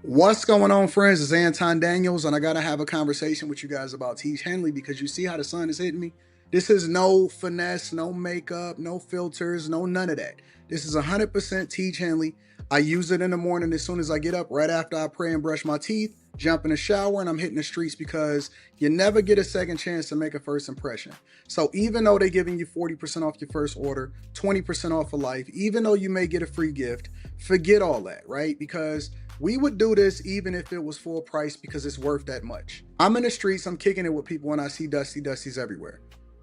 What's going on, friends? It's Anton Daniels, and I gotta have a conversation with you guys about Teach Henley because you see how the sun is hitting me. This is no finesse, no makeup, no filters, no none of that. This is 100% Teach Henley. I use it in the morning as soon as I get up, right after I pray and brush my teeth, jump in the shower, and I'm hitting the streets because you never get a second chance to make a first impression. So even though they're giving you 40% off your first order, 20% off for life, even though you may get a free gift, forget all that, right? Because we would do this even if it was full price because it's worth that much. I'm in the streets, I'm kicking it with people, and I see Dusties everywhere.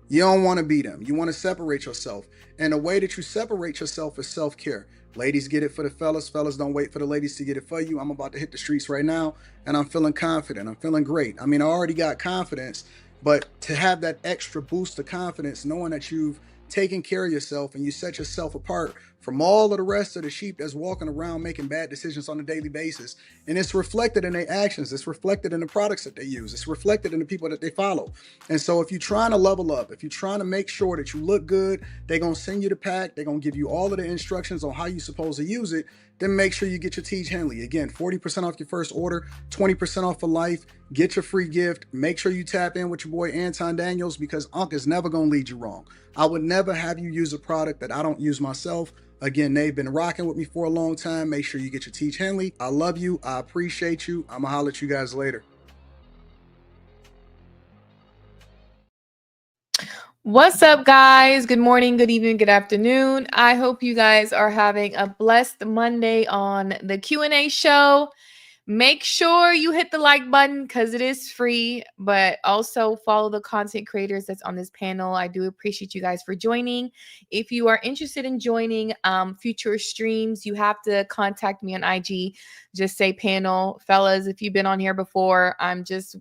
You don't want to be them. You want to separate yourself. And the way that you separate yourself is self-care. Ladies get it for the fellas. Fellas don't wait for the ladies to get it for you. I'm about to hit the streets right now, and I'm feeling confident. I'm feeling great. I mean, I already got confidence, but to have that extra boost of confidence, knowing that you've taken care of yourself and you set yourself apart from all of the rest of the sheep that's walking around making bad decisions on a daily basis. And it's reflected in their actions. It's reflected in the products that they use. It's reflected in the people that they follow. And so if you're trying to level up, if you're trying to make sure that you look good, they're going to send you the pack. They're going to give you all of the instructions on how you're supposed to use it. Then make sure you get your Teach Henley. Again, 40% off your first order, 20% off for life. Get your free gift. Make sure you tap in with your boy Anton Daniels because Unc is never going to lead you wrong. I would never have you use a product that I don't use myself. Again, they've been rocking with me for a long time. Make sure you get your Teach Henley. I love you. I appreciate you. I'm going to holler at you guys later. What's up, guys? Good morning, good evening, good afternoon. I hope you guys are having a blessed Monday on the Q&A show. Make sure you hit the like button because it is free, but also follow the content creators that's on this panel. I do appreciate you guys for joining. If you are interested in joining future streams, you have to contact me on IG. Just say panel. Fellas, if you've been on here before, I'm just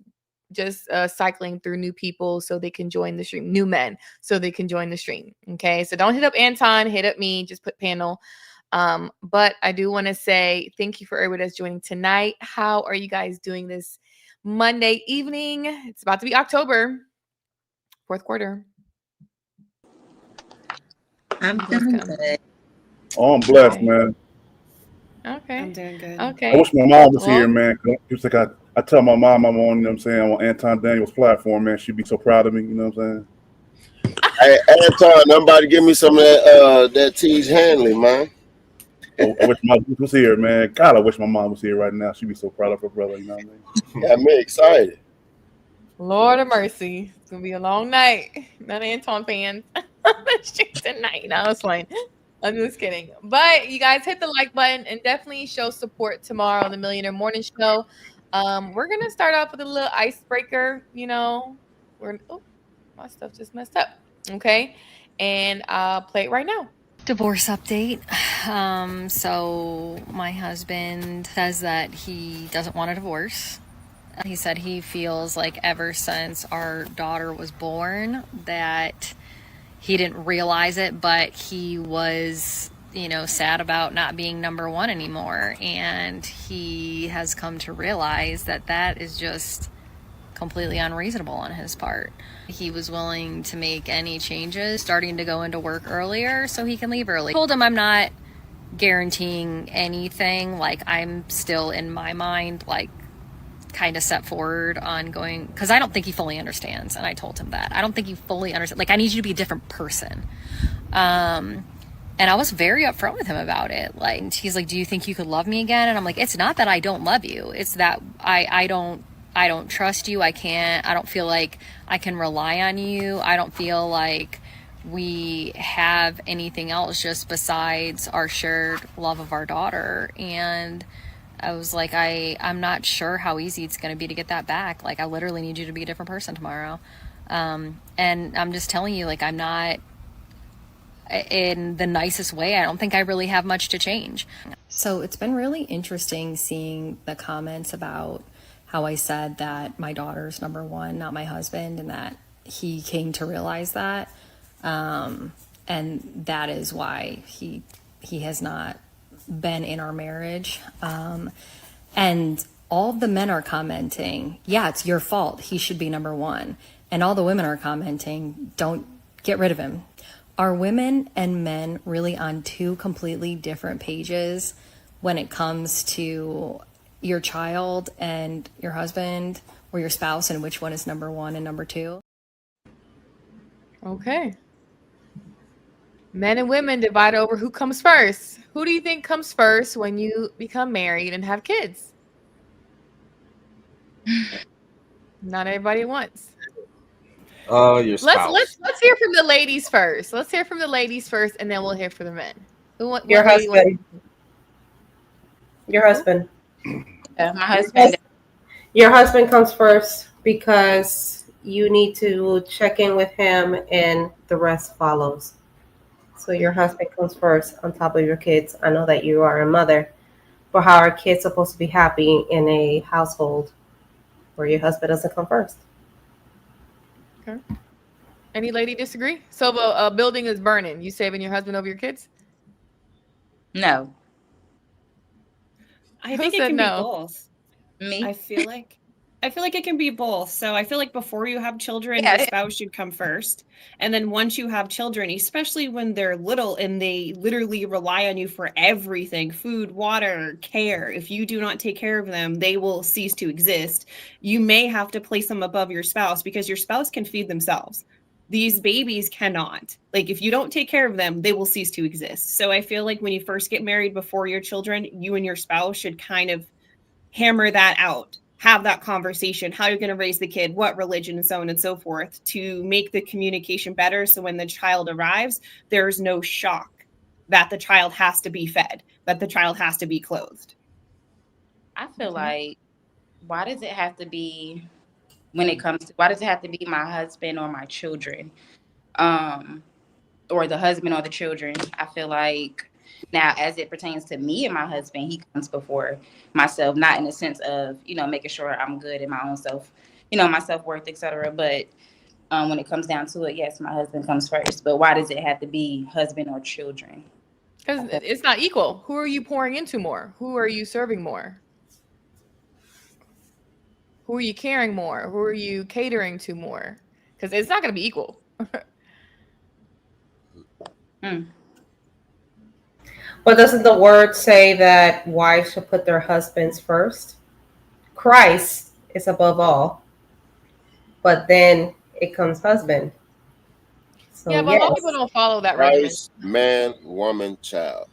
cycling through new people so they can join the stream, new men so they can join the stream. Okay, so don't hit up Anton, hit up me, just put panel. But I do want to say thank you for everybody that's joining tonight. How are you guys doing this Monday evening? It's about to be October, fourth quarter. I'm doing good. Oh, I'm blessed, Okay. man. Okay. I'm doing good. Okay. I wish my mom was here, Well, man. Just like I tell my mom I'm on, you know what I'm saying, I'm on Anton Daniels' platform, man. She'd be so proud of me, you know what I'm saying? Hey, Anton, somebody give me some of that Teach Hanley, man. I wish my mom was here, man. God, I wish my mom was here right now. She'd be so proud of her brother, you know what I mean? Got me excited. Lord of mercy. It's going to be a long night. Not Anton fans on the street tonight. No, I was playing. I'm just kidding. But you guys hit the like button and definitely show support tomorrow on the Millionaire Morning Show. We're going to start off with a little icebreaker. My stuff just messed up. Okay. And I'll play it right now. Divorce update. So my husband says that he doesn't want a divorce. He said he feels like ever since our daughter was born that he didn't realize it, but he was, sad about not being number one anymore. And he has come to realize that that is just completely unreasonable on his part. He was willing to make any changes, starting to go into work earlier so he can leave early. I told him I'm not guaranteeing anything. Like, I'm still in my mind, like, kind of set forward on going, because I don't think he fully understands. And I told him that I don't think you fully understand. Like, I need you to be a different person. And I was very upfront with him about it. Like, he's like, do you think you could love me again? And I'm like, it's not that I don't love you. It's that I don't trust you. I don't feel like I can rely on you. I don't feel like we have anything else just besides our shared love of our daughter. And I was like, I'm not sure how easy it's going to be to get that back. Like, I literally need you to be a different person tomorrow. And I'm just telling you, like, I'm not in the nicest way. I don't think I really have much to change. So it's been really interesting seeing the comments about how I said that my daughter's number one, not my husband, and that he came to realize that. And that is why he has not been in our marriage. And all the men are commenting, yeah, it's your fault. He should be number one. And all the women are commenting, don't get rid of him. Are women and men really on two completely different pages when it comes to your child and your husband or your spouse, and which one is number one and number two. Okay. Men and women divide over who comes first. Who do you think comes first when you become married and have kids? Not everybody at once. Your spouse. Let's hear from the ladies first. Let's hear from the ladies first, and then we'll hear from the men. Your husband. Your husband. My husband. Your husband comes first because you need to check in with him and the rest follows. So your husband comes first on top of your kids. I know that you are a mother, but how are kids supposed to be happy in a household where your husband doesn't come first? Okay. Any lady disagree? So a building is burning. You saving your husband over your kids? No. I think it can be both. Me? I feel like it can be both. So I feel like before you have children, your spouse should come first. And then once you have children, especially when they're little and they literally rely on you for everything, food, water, care. If you do not take care of them, they will cease to exist. You may have to place them above your spouse because your spouse can feed themselves. These babies cannot. Like, if you don't take care of them, they will cease to exist. So I feel like when you first get married before your children, you and your spouse should kind of hammer that out, have that conversation, how you're going to raise the kid, what religion, and so on and so forth, to make the communication better. So when the child arrives, there's no shock that the child has to be fed, that the child has to be clothed. I feel like, why does it have to be, when it comes to, why does it have to be my husband or my children? Or the husband or the children? I feel like, now, as it pertains to me and my husband, he comes before myself, not in the sense of, making sure I'm good in my own self, my self-worth, etc. But when it comes down to it, yes, my husband comes first. But why does it have to be husband or children? Because it's not equal. Who are you pouring into more? Who are you serving more? Who are you caring more? Who are you catering to more? Because it's not going to be equal. But doesn't the word say that wives should put their husbands first? Christ is above all, but then it comes husband. So yeah, but a lot of people don't follow that Christ, man, woman, child.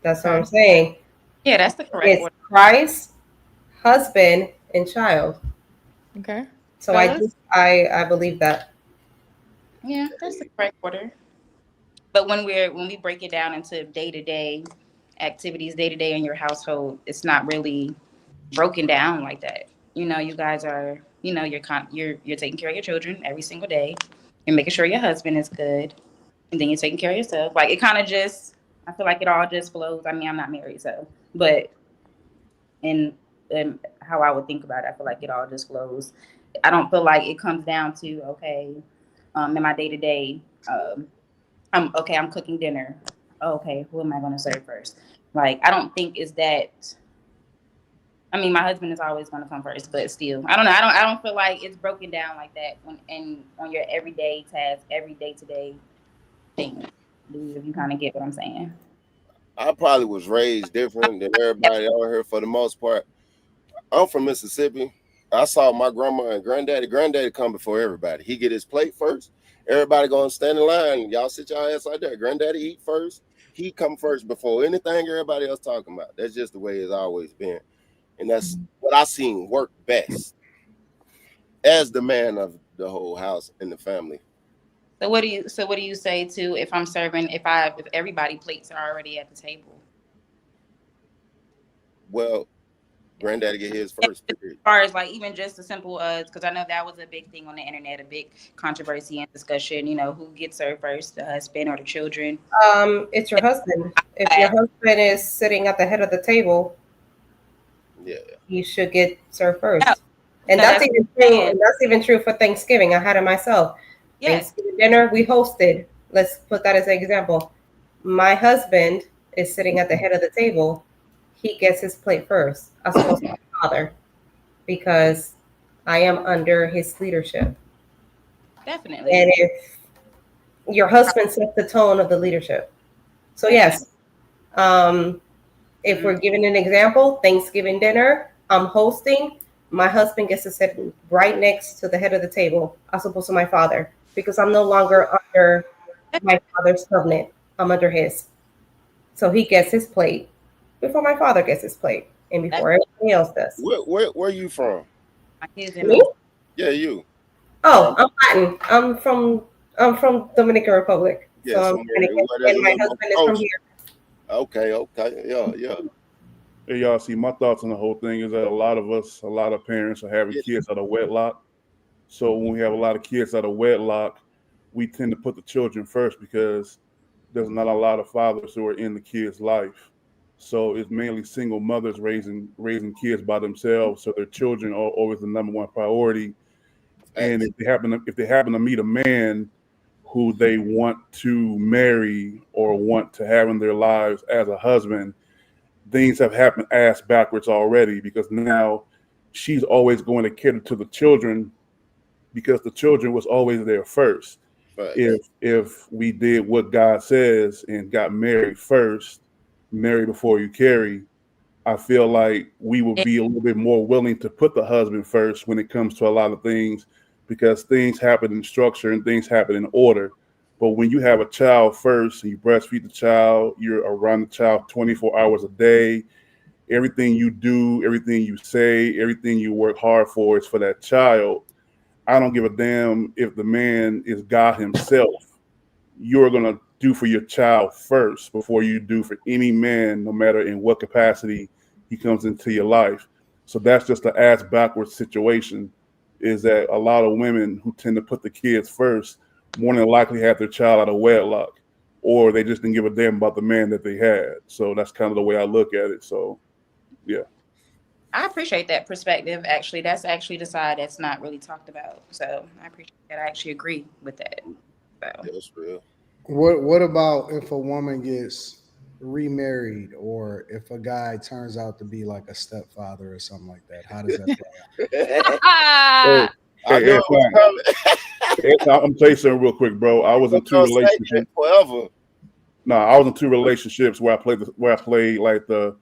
That's what I'm saying. Yeah, that's the correct word. It's Christ, husband, and child. Okay. So I believe that. Yeah, that's the correct order. But when we break it down into day-to-day activities, day-to-day in your household, it's not really broken down like that. You guys are, you're taking care of your children every single day. You're making sure your husband is good, and then you're taking care of yourself. Like, it kind of just, I feel like it all just flows. I mean, I'm not married, so, but in how I would think about it, I feel like it all just flows. I don't feel like it comes down to, okay, in my day-to-day, I'm cooking dinner. Okay, who am I going to serve first? Like, I don't think it's that. I mean, my husband is always going to come first, but still, I don't know. I don't feel like it's broken down like that on your everyday task, every day-to-day thing. If you kind of get what I'm saying. I probably was raised different than everybody out here for the most part. I'm from Mississippi. I saw my grandma and granddaddy. Granddaddy come before everybody. He get his plate first. Everybody gonna stand in line. Y'all sit your ass right there. Granddaddy eat first. He come first before anything everybody else talking about. That's just the way it's always been. And that's what I seen work best as the man of the whole house and the family. So what do you say to if I'm serving, if everybody plates are already at the table? Well, granddaddy get his first. As far as like even just the simple because I know that was a big thing on the internet, a big controversy and discussion, who gets served first, the husband or the children? It's your husband. If your husband is sitting at the head of the table, yeah, you should get served first. No. And that's even true. And that's even true for Thanksgiving. I had it myself. Yes. Thanksgiving dinner we hosted. Let's put that as an example. My husband is sitting at the head of the table. He gets his plate first. I'm supposed to be my father because I am under his leadership. Definitely. And if your husband sets the tone of the leadership. So yes, if we're giving an example, Thanksgiving dinner, I'm hosting, my husband gets to sit right next to the head of the table, as opposed to my father, because I'm no longer under my father's covenant. I'm under his. So he gets his plate before my father gets his plate, and before everybody else does. Where are you from? Me? Yeah, you. Oh, I'm Latin. I'm from Dominican Republic. Yeah, So I'm Dominican, and my husband is from here. Okay. Yeah. Hey, y'all, see, my thoughts on the whole thing is that a lot of parents are having kids out of wedlock. So when we have a lot of kids out of wedlock, we tend to put the children first because there's not a lot of fathers who are in the kid's life. So it's mainly single mothers raising kids by themselves. So their children are always the number one priority. And if they happen to meet a man who they want to marry or want to have in their lives as a husband, things have happened ass backwards already, because now she's always going to cater to the children because the children was always there first. Right. If we did what God says and got married first, marry before you carry, I feel like we would be a little bit more willing to put the husband first when it comes to a lot of things, because things happen in structure and things happen in order. But when you have a child first and you breastfeed the child, you're around the child 24 hours a day. Everything you do, everything you say, everything you work hard for is for that child. I don't give a damn if the man is God himself. You're going to do for your child first before you do for any man, no matter in what capacity he comes into your life. So that's just the ass backwards situation, is that a lot of women who tend to put the kids first more than likely have their child out of wedlock, or they just didn't give a damn about the man that they had. So that's kind of the way I look at it. So, yeah. I appreciate that perspective. Actually, that's actually the side that's not really talked about. So I appreciate that. I actually agree with that. So. That's real. What about if a woman gets remarried, or if a guy turns out to be like a stepfather or something like that? How does that play out? I'm gonna tell you something real quick, bro. I was in two relationships forever. No, I was in two relationships where I played like the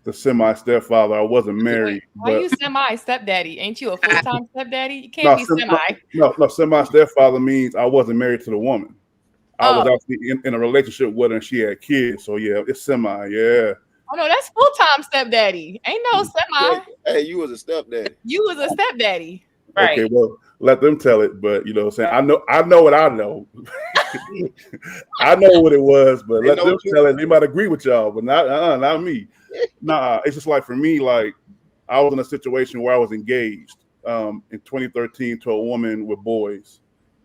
semi stepfather. I wasn't married. Why you semi stepdaddy? Ain't you a full-time stepdaddy? You can't be semi. No, semi stepfather means I wasn't married to the woman. I was actually in a relationship with her and she had kids. So yeah, it's semi, yeah. Oh no, that's full-time stepdaddy. Ain't no semi. Hey, you was a stepdaddy. You was a stepdaddy. Right. Okay, well, let them tell it, but you know what I'm saying? I know what I know. I know what it was, but let them tell it. They might agree with y'all, but not me. Nah, it's just like for me, like I was in a situation where I was engaged in 2013 to a woman with boys,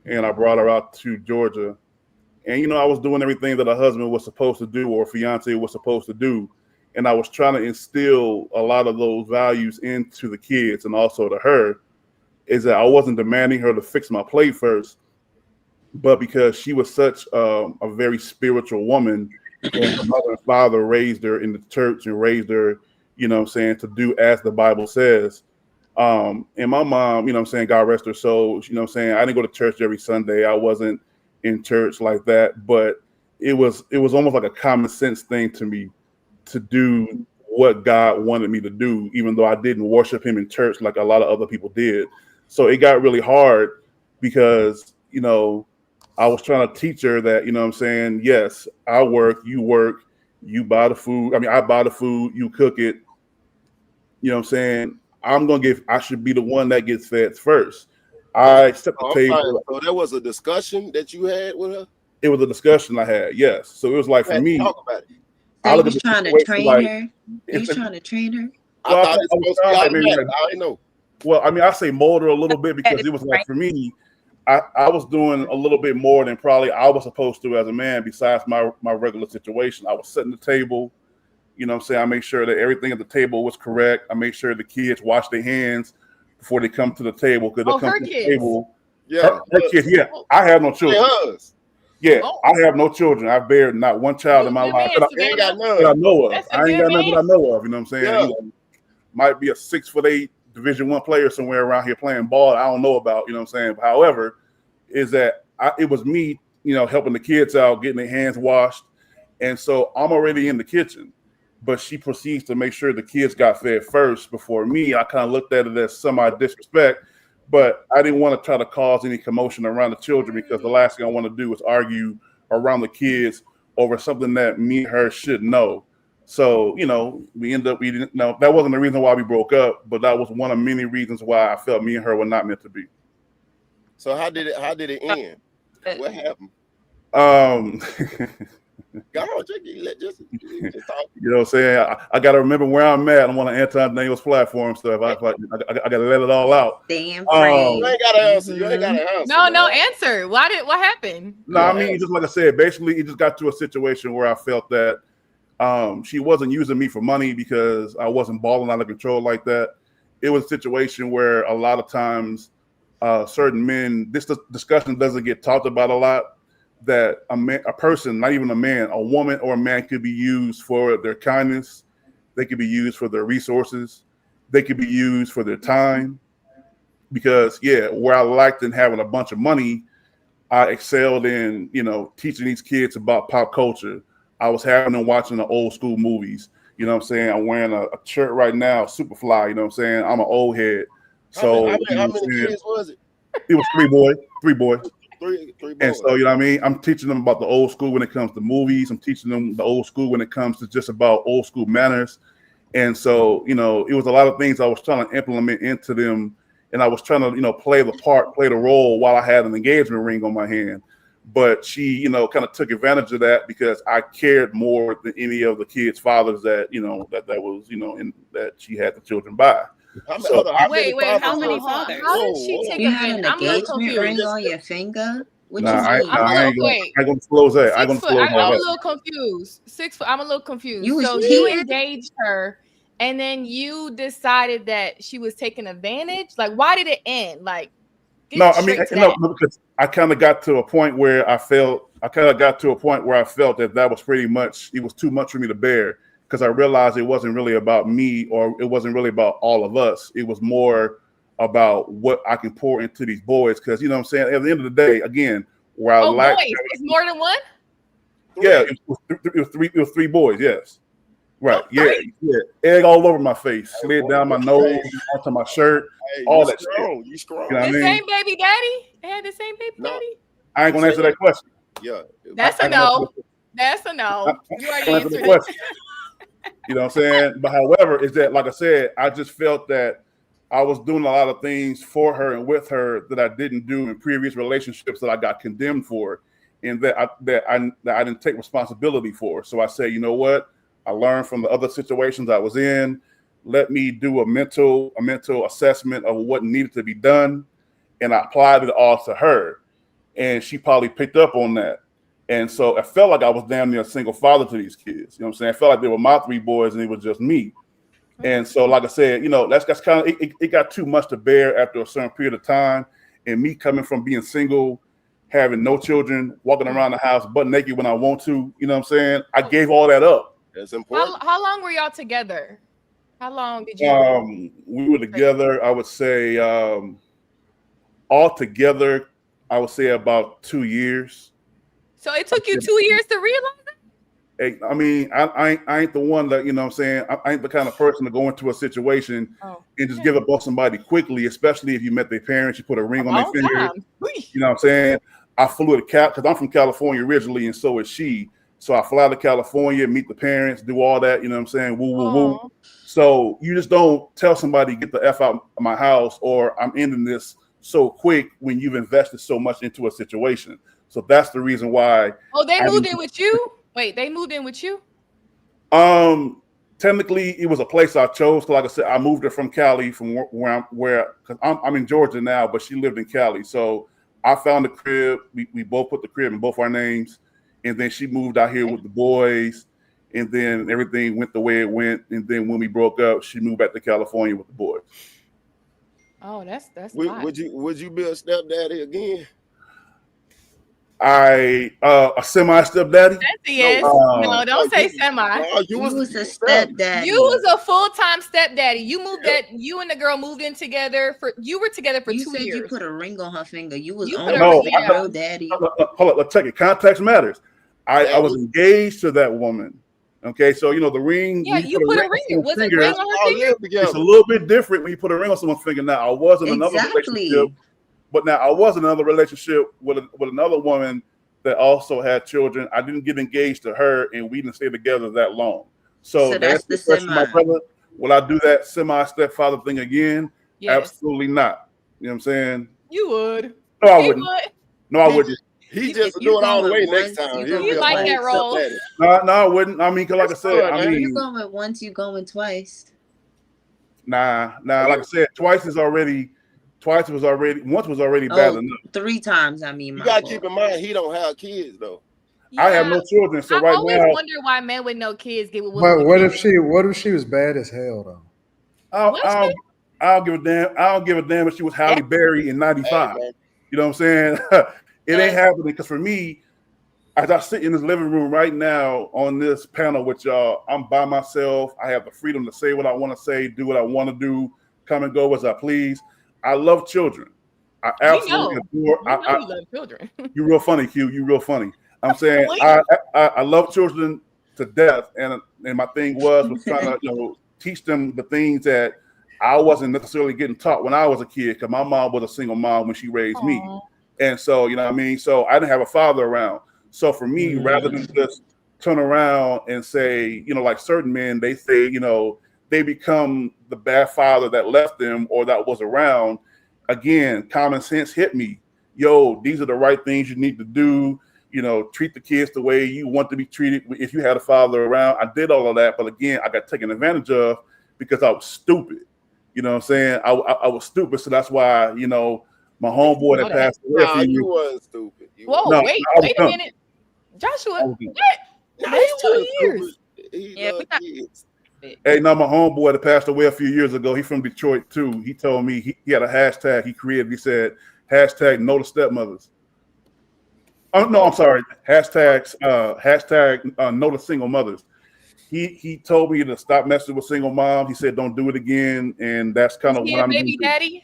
and I brought her out to Georgia. And, you know, I was doing everything that a husband was supposed to do or a fiance was supposed to do. And I was trying to instill a lot of those values into the kids and also to her, is that I wasn't demanding her to fix my plate first, but because she was such a very spiritual woman, and her mother and father raised her in the church and raised her, you know what I'm saying, to do as the Bible says. And my mom, you know what I'm saying, God rest her soul, you know what I'm saying, I didn't go to church every Sunday. I wasn't in church like that, but it was almost like a common sense thing to me to do what God wanted me to do, even though I didn't worship him in church like a lot of other people did. So it got really hard because, you know, I was trying to teach her that, you know what I'm saying, yes, I work, you buy the food. I mean, I buy the food, you cook it. You know what I'm saying? I should be the one that gets fed first. I set the table. So there was a discussion that you had with her? It was a discussion I had, yes. So it was like for me. Talk about it. So you was trying to train her? You was trying to train her? I thought it was supposed to be automatic. I didn't know. Well, I mean, I say mold her a little bit because it was like for me, I was doing a little bit more than probably I was supposed to as a man besides my regular situation. I was setting the table. You know what I'm saying? I made sure that everything at the table was correct. I made sure the kids wash their hands before they come to the table. Because they'll come to the table. Yeah. Her kids, yeah. I have no children. Yeah, I have no children. I've bared not one child in my life that I know of. I ain't got none that I know of. You know what I'm saying? Yeah. You know, might be a 6'8" Division I player somewhere around here playing ball I don't know about. You know what I'm saying? However, is that it was me, you know, helping the kids out, getting their hands washed. And so I'm already in the kitchen. but she proceeds to make sure the kids got fed first before me. I kind of looked at it as semi-disrespect, but I didn't want to try to cause any commotion around the children because the last thing I want to do is argue around the kids over something that me and her should know. So, we didn't know. That wasn't the reason why we broke up, but that was one of many reasons why I felt me and her were not meant to be. So how did it end? What happened? Go on, just talk. You know what I'm saying? I got to remember where I'm at. I'm on an Anton Daniels platform, so I got to let it all out. Damn you ain't got to answer. You ain't got to answer. No, answer. What happened? No, I mean, just like I said, basically, it just got to a situation where I felt that she wasn't using me for money because I wasn't balling out of control like that. It was a situation where a lot of times certain men, this discussion doesn't get talked about a lot, that a person, not even a man, a woman or a man could be used for their kindness. They could be used for their resources. They could be used for their time. Because, where I liked in having a bunch of money, I excelled in, teaching these kids about pop culture. I was having them watching the old school movies. You know what I'm saying? I'm wearing a shirt right now, Superfly. You know what I'm saying? I'm an old head. So how many kids was it? It was three boys. Three boys. And so, I'm teaching them about the old school when it comes to movies. I'm teaching them the old school when it comes to just about old school manners. And so, it was a lot of things I was trying to implement into them. And I was trying to, play the role while I had an engagement ring on my hand. But she, kind of took advantage of that because I cared more than any of the kids' fathers that, that was, and that she had the children by. Wait, how many fathers? How did she take You had an advantage? engagement ring on your finger? I ain't gonna disclose that. I'm a little confused. 6 foot. I'm a little confused. So you engaged her, and then you decided that she was taking advantage. Like, why did it end? Like, because I kind of got to a point where I felt that was pretty much, it was too much for me to bear. Because I realized it wasn't really about me, or it wasn't really about all of us. It was more about what I can pour into these boys. Because, you know what I'm saying? At the end of the day, again, where I like... boys. It's more than one? Yeah, it was three boys, yes. Right, yeah. Egg all over my face. Slid down my nose, onto my shirt, all that shit. You strong. You know the same baby daddy? They had the same baby daddy? I ain't going to answer that question. Yeah. That's a no. That's a no. You already answered the question. You know what I'm saying? But however, is that, like I said, I just felt that I was doing a lot of things for her and with her that I didn't do in previous relationships that I got condemned for, and that I didn't take responsibility for. So I said, you know what? I learned from the other situations I was in. Let me do a mental assessment of what needed to be done, and I applied it all to her, and she probably picked up on that. And so I felt like I was damn near a single father to these kids. You know what I'm saying? I felt like they were my three boys and it was just me. And so, like I said, that's kind of, it got too much to bear after a certain period of time. And me coming from being single, having no children, walking around the house butt naked when I want to, you know what I'm saying? I gave all that up. That's important. How long were y'all together? How long did you? We were together, I would say, all together, I would say about 2 years. So it took you 2 years to realize that? Hey, I mean, I ain't the one that, you know what I'm saying? I ain't the kind of person to go into a situation and just give up on somebody quickly, especially if you met their parents, you put a ring on their finger. You know what I'm saying? I flew to because I'm from California originally, and so is she. So I fly to California, meet the parents, do all that, you know what I'm saying? Woo, woo, woo. So you just don't tell somebody, get the F out of my house, or I'm ending this so quick when you've invested so much into a situation. So that's the reason why. Oh, they moved in with you? Wait, they moved in with you? Technically, it was a place I chose. Cause like I said, I moved her from Cali, from because I'm in Georgia now, but she lived in Cali. So I found the crib. We both put the crib in both our names, and then she moved out here with the boys, and then everything went the way it went. And then when we broke up, she moved back to California with the boys. Oh, that's would you be a stepdaddy again? A semi stepdaddy? Yes. No, don't say semi. You was a stepdaddy. You was a full-time stepdaddy. You moved you and the girl moved in together you were together for 2 years. You said you put a ring on her finger. You was real daddy. Hold up, let's check it. Context matters. I was engaged to that woman. Okay, so you know the ring. Yeah, you put a ring. Was it ring on her finger? It's a little bit different when you put a ring on someone's finger. Now I was in another relationship, but now I was in another relationship with another woman that also had children. I didn't get engaged to her, and we didn't stay together that long. So that's the question, my brother. Will I do that semi-stepfather thing again? Yes. Absolutely not. You know what I'm saying? You would. No, I wouldn't. No, I wouldn't. He just do it all the way next time. You like that role? No, I wouldn't. I mean, cause like I said, you going once, you going twice. Nah. Like I said, once was already bad enough. 3 times. I mean, you gotta keep in mind he don't have kids though. Yeah. I have no children, so I always wonder why men with no kids get with women. But what if she was bad as hell though? I'll give a damn. I don't give a damn if she was Halle Berry in '95. You know what I'm saying? It ain't happening because for me, as I sit in this living room right now on this panel with y'all, I'm by myself. I have the freedom to say what I want to say, do what I want to do, come and go as I please. I love children. I absolutely adore. You love children. You're real funny, Q. You're real funny. I'm saying I love children to death, and my thing was trying to teach them the things that I wasn't necessarily getting taught when I was a kid, because my mom was a single mom when she raised me. And so, you know what I mean? So I didn't have a father around. So for me, rather than just turn around and say, like certain men, they say, they become the bad father that left them or that was around. Again, common sense hit me. Yo, these are the right things you need to do. Treat the kids the way you want to be treated if you had a father around. I did all of that. But again, I got taken advantage of because I was stupid. You know what I'm saying? I was stupid. So that's why, my homeboy that passed away. You wasn't stupid. Whoa, wait a minute. Joshua, what? That's 2 years. Hey, now my homeboy that passed away a few years ago, he's from Detroit too. He told me he had a hashtag he created. He said, hashtag no to stepmothers. Oh, no, I'm sorry. Hashtag no to single mothers. He told me to stop messing with single moms. He said, don't do it again. And that's kind of what I'm doing. Baby daddy?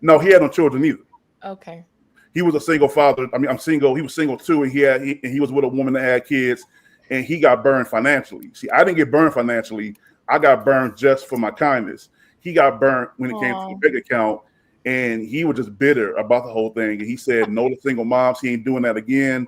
No, he had no children either. Okay. He was a single father. I mean, I'm single. He was single too, and he was with a woman that had kids, and he got burned financially. See, I didn't get burned financially. I got burned just for my kindness. He got burned when it came to the bank account, and he was just bitter about the whole thing. And he said, no to single moms. He ain't doing that again.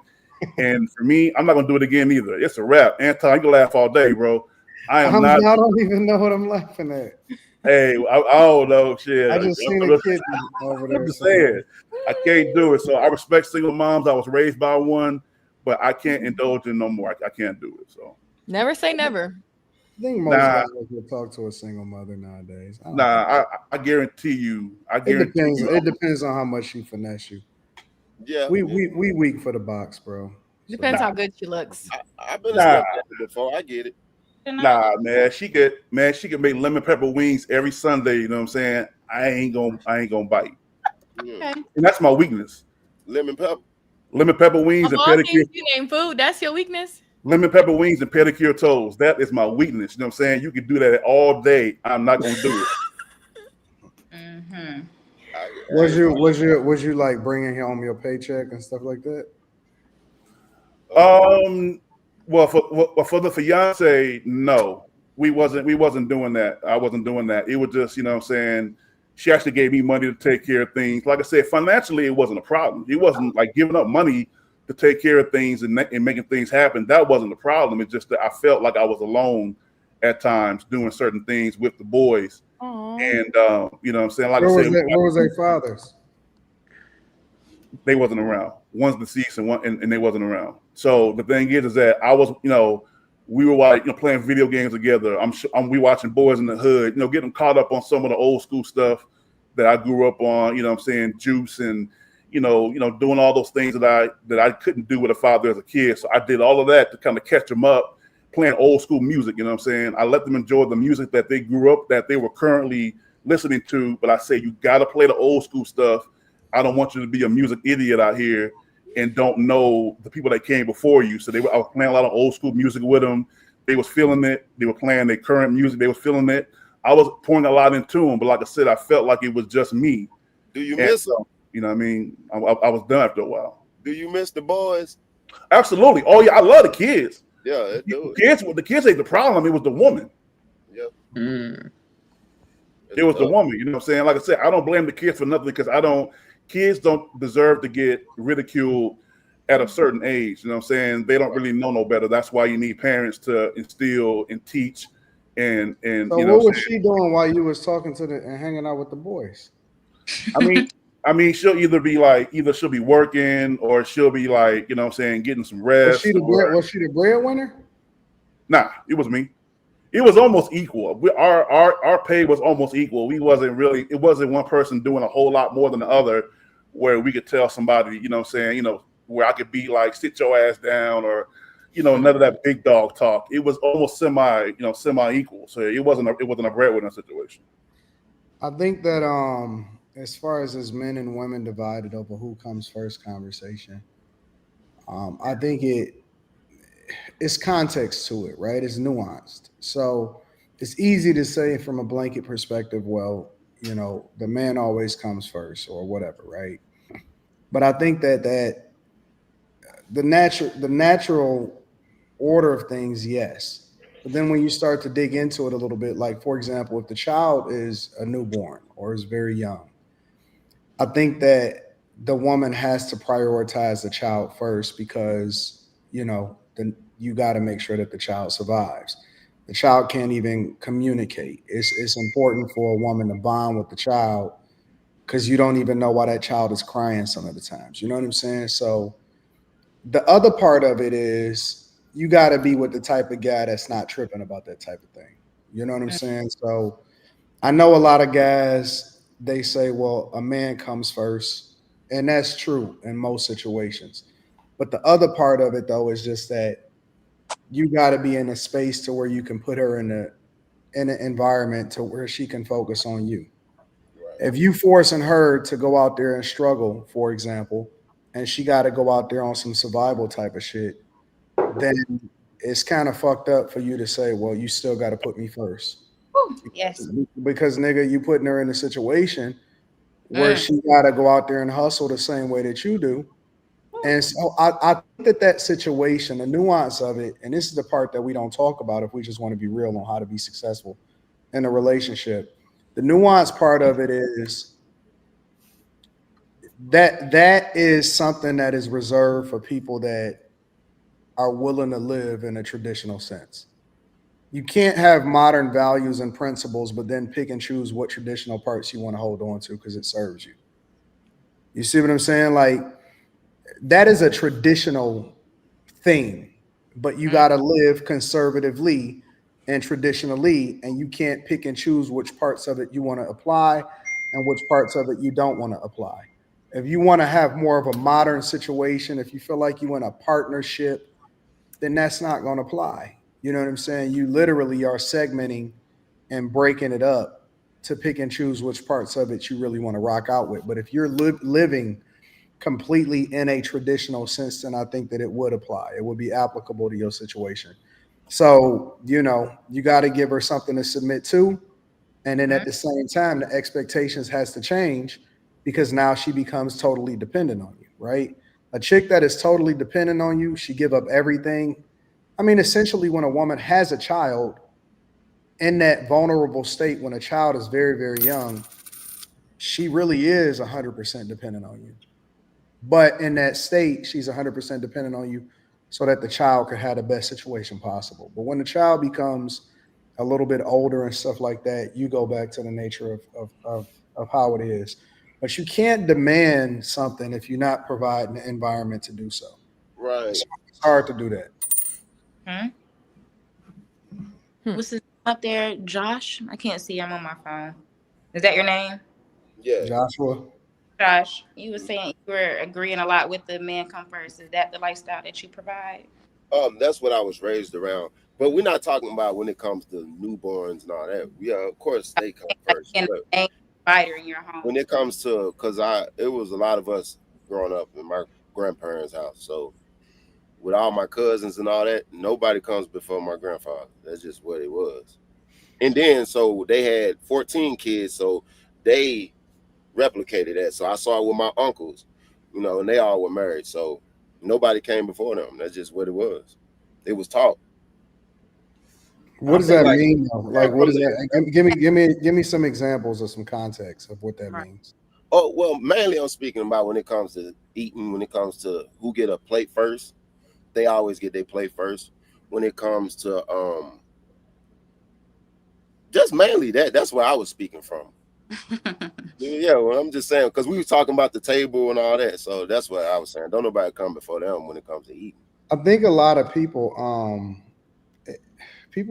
And for me, I'm not gonna do it again either. It's a wrap. Anton, you can laugh all day, bro. I don't even know what I'm laughing at. Hey, I don't know. Shit. I just seen a kid over there. I'm just saying, I can't do it. So I respect single moms. I was raised by one, but I can't indulge in no more. I can't do it. So never say never. I think most of us will talk to a single mother nowadays. I guarantee you. It depends on how much she finesse you. Yeah, we weak for the box, bro. Depends how good she looks. I've been a stepmother before. I get it. Nah, man, she could make lemon pepper wings every Sunday. You know what I'm saying? I ain't gonna bite. Okay. And that's my weakness. Lemon pepper wings and pedicure. You name food. That's your weakness. Lemon pepper wings and pedicure toes. That is my weakness. You know what I'm saying? You can do that all day. I'm not gonna do it. Was you like bringing home your paycheck and stuff like that? Well, for the fiance, no, we wasn't doing that. I wasn't doing that. It was just, you know what I'm saying, she actually gave me money to take care of things. Like I said, financially, it wasn't a problem. It wasn't like giving up money to take care of things and making things happen. That wasn't the problem. It's just that I felt like I was alone at times doing certain things with the boys. Aww. And you know what I'm saying? Like I said, where was their fathers? They wasn't around. One's deceased and they wasn't around. So the thing is that I was, we were like, playing video games together. We watching Boys in the Hood, getting caught up on some of the old school stuff that I grew up on, you know what I'm saying, Juice and, doing all those things that I couldn't do with a father as a kid. So I did all of that to kind of catch them up, playing old school music, you know what I'm saying? I let them enjoy the music that they grew up, that they were currently listening to, but I say, you got to play the old school stuff. I don't want you to be a music idiot out here and don't know the people that came before you. So I was playing a lot of old school music with them. They was feeling it. They were playing their current music. They was feeling it. I was pouring a lot into them, but like I said, I felt like it was just me. Do you miss them? You know what I mean? I was done after a while. Do you miss the boys? Absolutely. Oh yeah, I love the kids. Yeah, it do. The kids ain't the problem. It was the woman. Yeah. It was the woman. You know what I'm saying? Like I said, I don't blame the kids for nothing because kids don't deserve to get ridiculed at a certain age. You know what I'm saying? They don't really know no better. That's why you need parents to instill and teach. And So you know what was she doing while you was talking to and hanging out with the boys? I mean, she'll either she'll be working or she'll be like, you know what I'm saying, getting some rest. Was she the breadwinner? Nah, it was me. It was almost equal. Our pay was almost equal. It wasn't one person doing a whole lot more than the other where we could tell somebody, you know what I'm saying, you know, where I could be like, sit your ass down or, you know, none of that big dog talk. It was almost semi equal. So it wasn't a breadwinner situation. I think that as far as men and women divided over who comes first conversation, I think it's context to it, right? It's nuanced. So it's easy to say from a blanket perspective, well, you know, the man always comes first or whatever, right? But I think that the natural order of things, yes. But then when you start to dig into it a little bit, like for example, if the child is a newborn or is very young, I think that the woman has to prioritize the child first because, you know, you got to make sure that the child survives. The child can't even communicate. It's important for a woman to bond with the child because you don't even know why that child is crying some of the times. You know what I'm saying? So the other part of it is you got to be with the type of guy that's not tripping about that type of thing. You know what I'm saying? So I know a lot of guys, they say, well, a man comes first. And that's true in most situations. But the other part of it, though, is just that you got to be in a space to where you can put her in an environment to where she can focus on you. If you forcing her to go out there and struggle, for example, and she got to go out there on some survival type of shit, then it's kind of fucked up for you to say, well, you still got to put me first. Yes. Because nigga, you putting her in a situation where she got to go out there and hustle the same way that you do. And so I think that situation, the nuance of it, and this is the part that we don't talk about if we just want to be real on how to be successful in a relationship. The nuance part of it is that is something that is reserved for people that are willing to live in a traditional sense. You can't have modern values and principles, but then pick and choose what traditional parts you want to hold on to because it serves you. You see what I'm saying? Like, that is a traditional thing, but you got to live conservatively and traditionally, and you can't pick and choose which parts of it you want to apply and which parts of it you don't want to apply. If you want to have more of a modern situation, if you feel like you want a partnership, then that's not going to apply. You know what I'm saying? You literally are segmenting and breaking it up to pick and choose which parts of it you really want to rock out with. But if you're living completely in a traditional sense, then I think that it would apply. It would be applicable to your situation. So, you know, you got to give her something to submit to. And then at the same time, the expectations has to change because now she becomes totally dependent on you, right? A chick that is totally dependent on you, she give up everything. I mean, essentially, when a woman has a child in that vulnerable state, when a child is very, very young, she really is 100% dependent on you. But in that state, she's 100% dependent on you so that the child could have the best situation possible. But when the child becomes a little bit older and stuff like that, you go back to the nature of how it is. But you can't demand something if you're not providing the environment to do so. Right. It's hard to do that. What's his name up there? Josh? I can't see him on my phone. Is that your name? Yeah. Joshua. Josh, you were saying you were agreeing a lot with the man come first. Is that the lifestyle that you provide? That's what I was raised around. But we're not talking about when it comes to newborns and all that. Yeah, of course they come first. A provider in your home. When it comes to, it was a lot of us growing up in my grandparents' house. So with all my cousins and all that, nobody comes before my grandfather. That's just what it was. And then so they had 14 kids, so they replicated that. So I saw it with my uncles, you know, and they all were married. So nobody came before them. That's just what it was. It was taught. What does that mean though? Like, what is that? Give me some examples or some context of what that means. Oh, well, mainly I'm speaking about when it comes to eating, when it comes to who get a plate first, they always get their plate first. When it comes to just mainly that's where I was speaking from. Yeah, well, I'm just saying, because we were talking about the table and all that, so that's what I was saying. Don't nobody come before them when it comes to eating. I think a lot of people are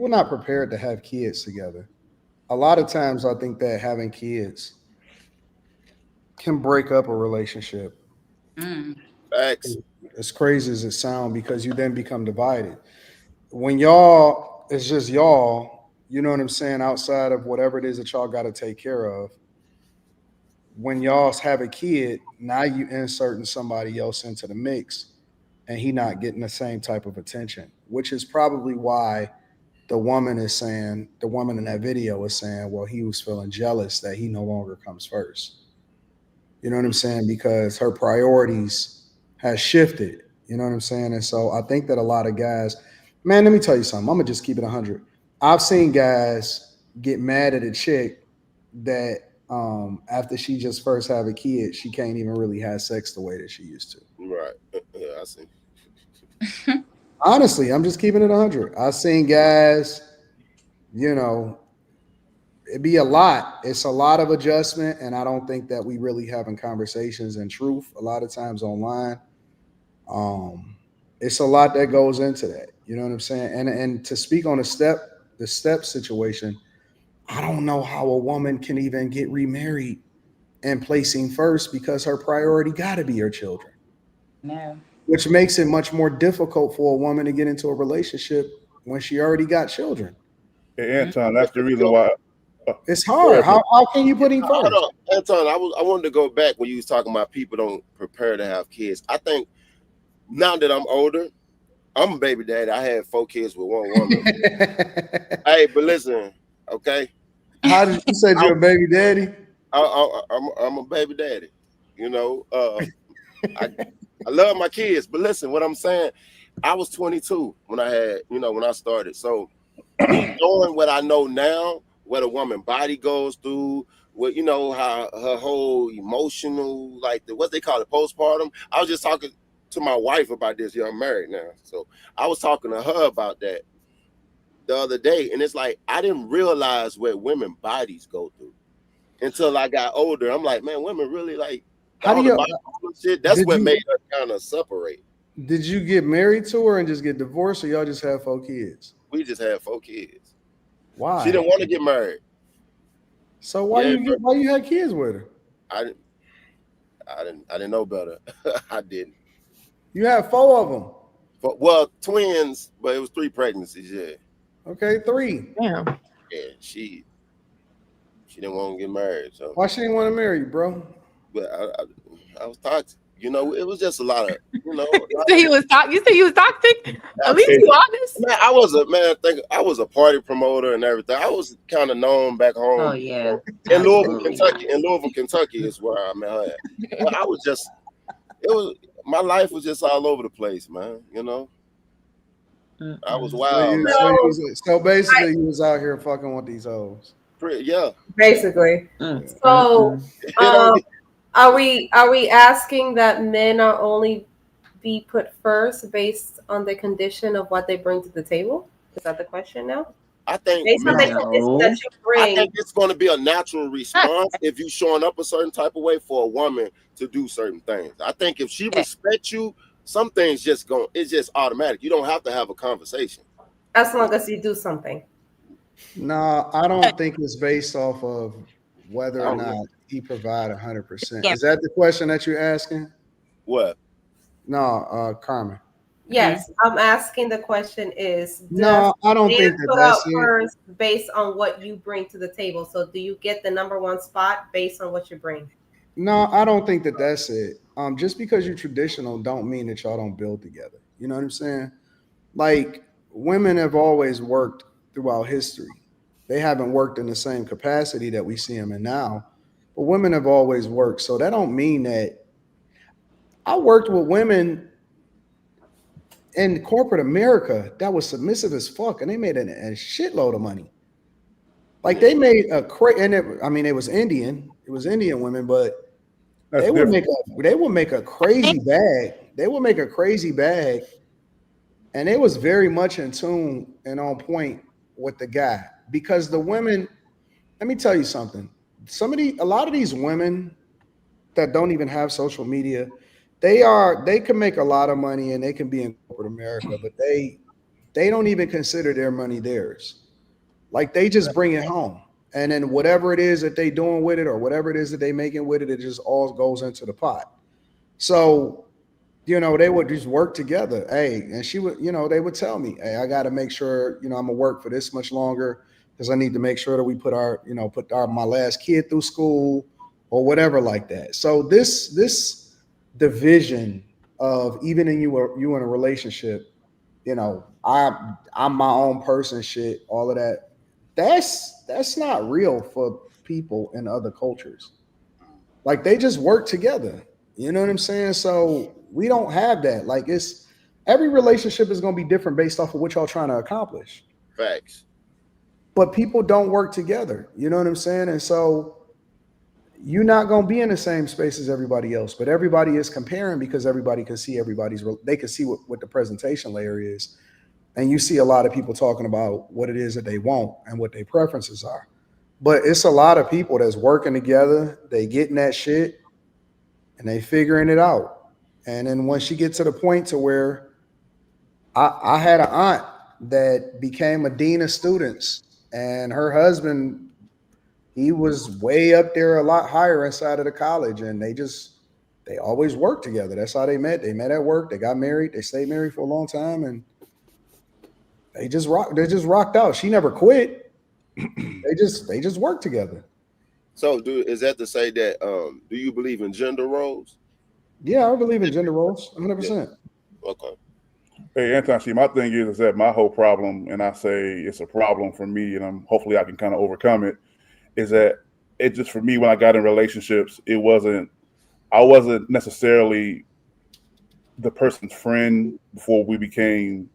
not prepared to have kids together. A lot of times I think that having kids can break up a relationship. Facts. As crazy as it sounds, because you then become divided. When y'all, it's just y'all, you know what I'm saying, outside of whatever it is that y'all got to take care of. When y'all have a kid, now you inserting somebody else into the mix and he not getting the same type of attention, which is probably why the woman in that video is saying, well, he was feeling jealous that he no longer comes first. You know what I'm saying? Because her priorities has shifted. You know what I'm saying? And so I think that a lot of guys, man, let me tell you something. I'm going to just keep it 100. I've seen guys get mad at a chick that after she just first have a kid, she can't even really have sex the way that she used to. Right. Yeah, I see. Honestly, I'm just keeping it 100. I've seen guys, you know, it'd be a lot. It's a lot of adjustment, and I don't think that we really having conversations in truth a lot of times online. It's a lot that goes into that. You know what I'm saying? And to speak on the step situation, I don't know how a woman can even get remarried and placing first, because her priority got to be her children. No. Which makes it much more difficult for a woman to get into a relationship when she already got children. Hey, Anton, that's the reason why. It's hard. How can you put him first? Hold on, Anton, I wanted to go back when you was talking about people don't prepare to have kids. I think now that I'm older, I'm a baby daddy. I had 4 kids with one woman. Hey, but listen, okay? How did you say you're a baby daddy? I'm a baby daddy. You know, I love my kids, but listen, what I'm saying, I was 22 when I started. So me knowing what I know now, what a woman body goes through, what how her whole emotional, like what they call it, postpartum. I was just talking to my wife about this. I'm married now, so I was talking to her about that the other day, and it's like I didn't realize what women bodies go through until I got older. I'm like, man, women really like how do you shit. That's what made us kind of separate. Did you get married to her and just get divorced, or y'all just have 4 kids? We just had 4 kids. Why? She didn't want to get married. So why you had kids with her? I didn't know better. I didn't. You had 4 of them. Well, twins, but it was 3 pregnancies. Yeah. Okay, 3. Yeah. Yeah. She didn't want to get married. So why she didn't want to marry you, bro? But I was toxic. It was just a lot of, You said he was toxic? At least you honest. Man, I was a party promoter and everything. I was kind of known back home. Oh yeah. In Louisville, Kentucky. In Louisville, Kentucky is where I met her at. But my life was just all over the place, man. I was wild. So basically, you was out here fucking with these hoes. Yeah. Basically. So are we asking that men are only be put first based on the condition of what they bring to the table? Is that the question now? I think based on the condition that you bring, I think it's going to be a natural response if you showing up a certain type of way for a woman to do certain things. I think if she respects you, some things it's just automatic. You don't have to have a conversation. As long as you do something. No, I don't think it's based off of whether or not he provide 100%. Is that the question that you're asking? What? No, Carmen. Yes, I'm asking the question is, no, I don't think that's it. First based on what you bring to the table. So do you get the number 1 spot based on what you bring? No, I don't think that's it. Just because you're traditional don't mean that y'all don't build together. You know what I'm saying? Like, women have always worked throughout history. They haven't worked in the same capacity that we see them in now, but women have always worked. So that don't mean that I worked with women in corporate America that was submissive as fuck, and they made a shitload of money. Like they made a it was Indian. It was Indian women, but they would make a crazy bag. They would make a crazy bag, and it was very much in tune and on point with the guy because the women. Let me tell you something. A lot of these women that don't even have social media, they can make a lot of money and they can be in corporate America, but they don't even consider their money theirs. Like they just bring it home. And then whatever it is that they doing with it or whatever it is that they making with it, it just all goes into the pot. So, they would just work together. Hey, and she would, they would tell me, hey, I got to make sure, I'm gonna work for this much longer because I need to make sure that we put my last kid through school or whatever like that. So this division of even in you in a relationship, I'm my own person, shit, all of that. That's not real for people in other cultures. Like they just work together. You know what I'm saying? So we don't have that. Like every relationship is going to be different based off of what y'all trying to accomplish. Facts. But people don't work together. You know what I'm saying? And so you're not going to be in the same space as everybody else, but everybody is comparing because everybody can see they can see what the presentation layer is. And you see a lot of people talking about what it is that they want and what their preferences are. But it's a lot of people that's working together. They getting that shit and they figuring it out. And then once you get to the point to where I had an aunt that became a dean of students and her husband, he was way up there a lot higher inside of the college. And they always worked together. That's how they met. They met at work. They got married. They stayed married for a long time. And they just rocked out. She never quit. They just worked together. So is that to say that do you believe in gender roles? Yeah, I believe in gender roles, 100%. Okay. Hey, Anton, see, my thing is that my whole problem, and I say it's a problem for me, and hopefully I can kind of overcome it, is that it just for me when I got in relationships, I wasn't necessarily the person's friend before we became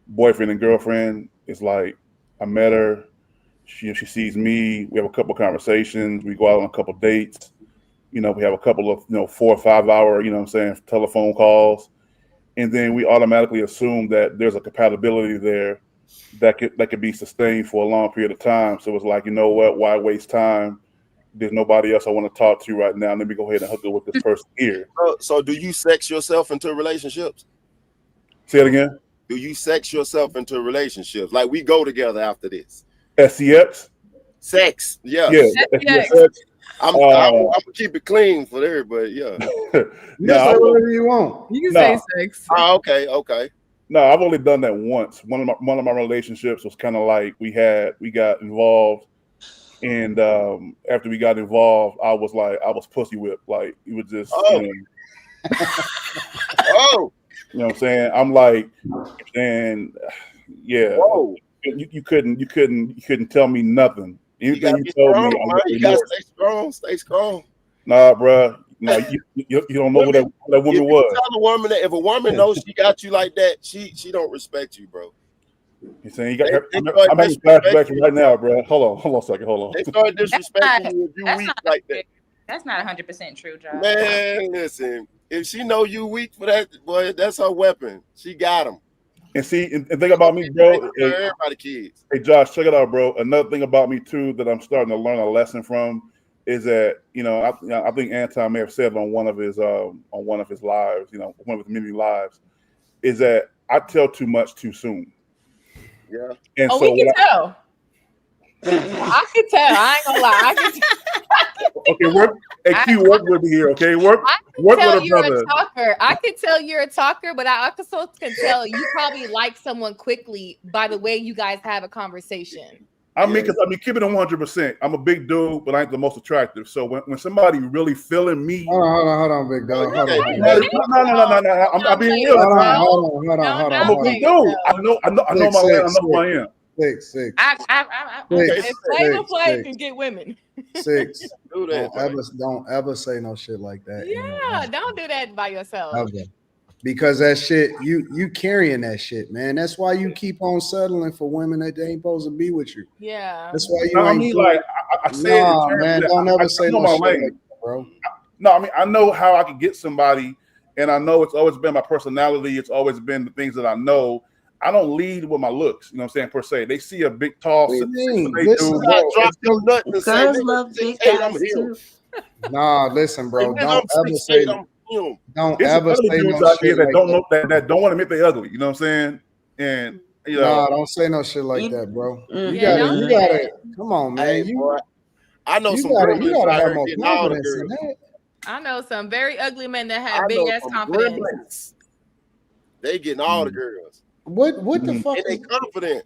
boyfriend and girlfriend. It's like I met her, she sees me, we have a couple conversations, we go out on a couple dates, we have a couple of 4 or 5 hour telephone calls, and then we automatically assume that there's a compatibility there that could be sustained for a long period of time. So it's like, you know what, why waste time? There's nobody else I want to talk to right now. Let me go ahead and hook up with this person here. So do you sex yourself into relationships? Say it again. Do you sex yourself into relationships? Like we go together after this. SCX? Sex. Yeah. SCX. I'm gonna keep it clean for everybody. Yeah. You can say whatever you want. You can say sex. Oh, okay. No, I've only done that once. One of my relationships was kind of like we got involved, and after we got involved, I was pussy whipped. Like it was just. Oh. Oh. You know what I'm saying? I'm like, and yeah. Whoa. You couldn't tell me nothing. Anything you told me, you gotta stay strong. Nah, bro. No, you don't know what that woman was. Tell a woman that if a woman knows she got you like that, she don't respect you, bro. You saying I'm having flashbacks right now, bro. Hold on a second. They start disrespecting you if you weak like that. That's not 100% true, John. Man, listen. If she know you weak for that, boy, that's her weapon. She got him. And see, and think about me, bro. Everybody kids. Hey, Josh, check it out, bro. Another thing about me too that I'm starting to learn a lesson from is that I think Anton may have said on one of his lives, one of his many lives, is that I tell too much too soon. Yeah. And we can tell. I can tell. I ain't gonna lie. I can tell. Okay, work with me here. Okay, work with a brother. A talker. I can tell you're a talker, but I also can tell you probably like someone quickly by the way you guys have a conversation. Keep it on 100%. I'm a big dude, but I ain't the most attractive. So when somebody really feeling me, hold on, big dog. Hold on. No. I'm being real. Hold on. I'm a big dude. I know my land. I know who I am. Six. If Flavor Flav can get women. 6. Don't ever say no shit like that. Yeah, don't do that by yourself. Okay. Because that shit, you carrying that shit, man. That's why you keep on settling for women that they ain't supposed to be with you. Yeah. That's why you No, I ain't. mean, like I said, Nah, man, don't ever say know no my shit like lane. that, bro. No, I mean, I know how I can get somebody, and I know it's always been my personality. It's always been the things that I know. I don't lead with my looks, you know what I'm saying, per se. They see a big, tall, What do you mean? they Listen, do. bro, Drop your nut and say, Girls love big guys too. nah, listen, bro. Hey, Don't I'm ever 6'8", say. I'm him. Don't There's some ever ugly say dudes no out shit there that like don't that. know that don't want to admit they're ugly. You know what I'm saying? And you know, Nah, don't say no shit like that, bro. You Yeah, gotta, don't you say gotta. that. Come on, man. Hey, You boy, I know you some gotta gremlins out have here more getting all the confidence in girls. that. I know some very ugly men that I have big know ass some confidence. gremlins. They getting all the girls. What the fuck? And they confident.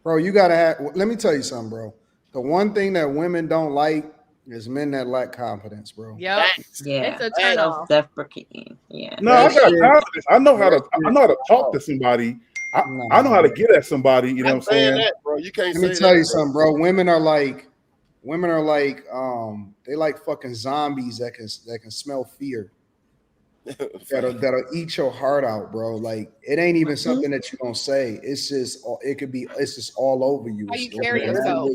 Bro, you gotta have. Let me tell you something, bro. The one thing that women don't like is men that lack confidence, bro. Yep. Yeah, It's a turn off. self-deprecating. Yeah. no, I got confidence. I know how to talk to somebody. I know how to get at somebody. You know what I'm saying? That, bro. You can't Let me tell you something, bro. Women are like, they like fucking zombies that can smell fear. that'll eat your heart out, bro. Like it ain't even something that you don't say. It's just it's just all over you. How you carry yourself.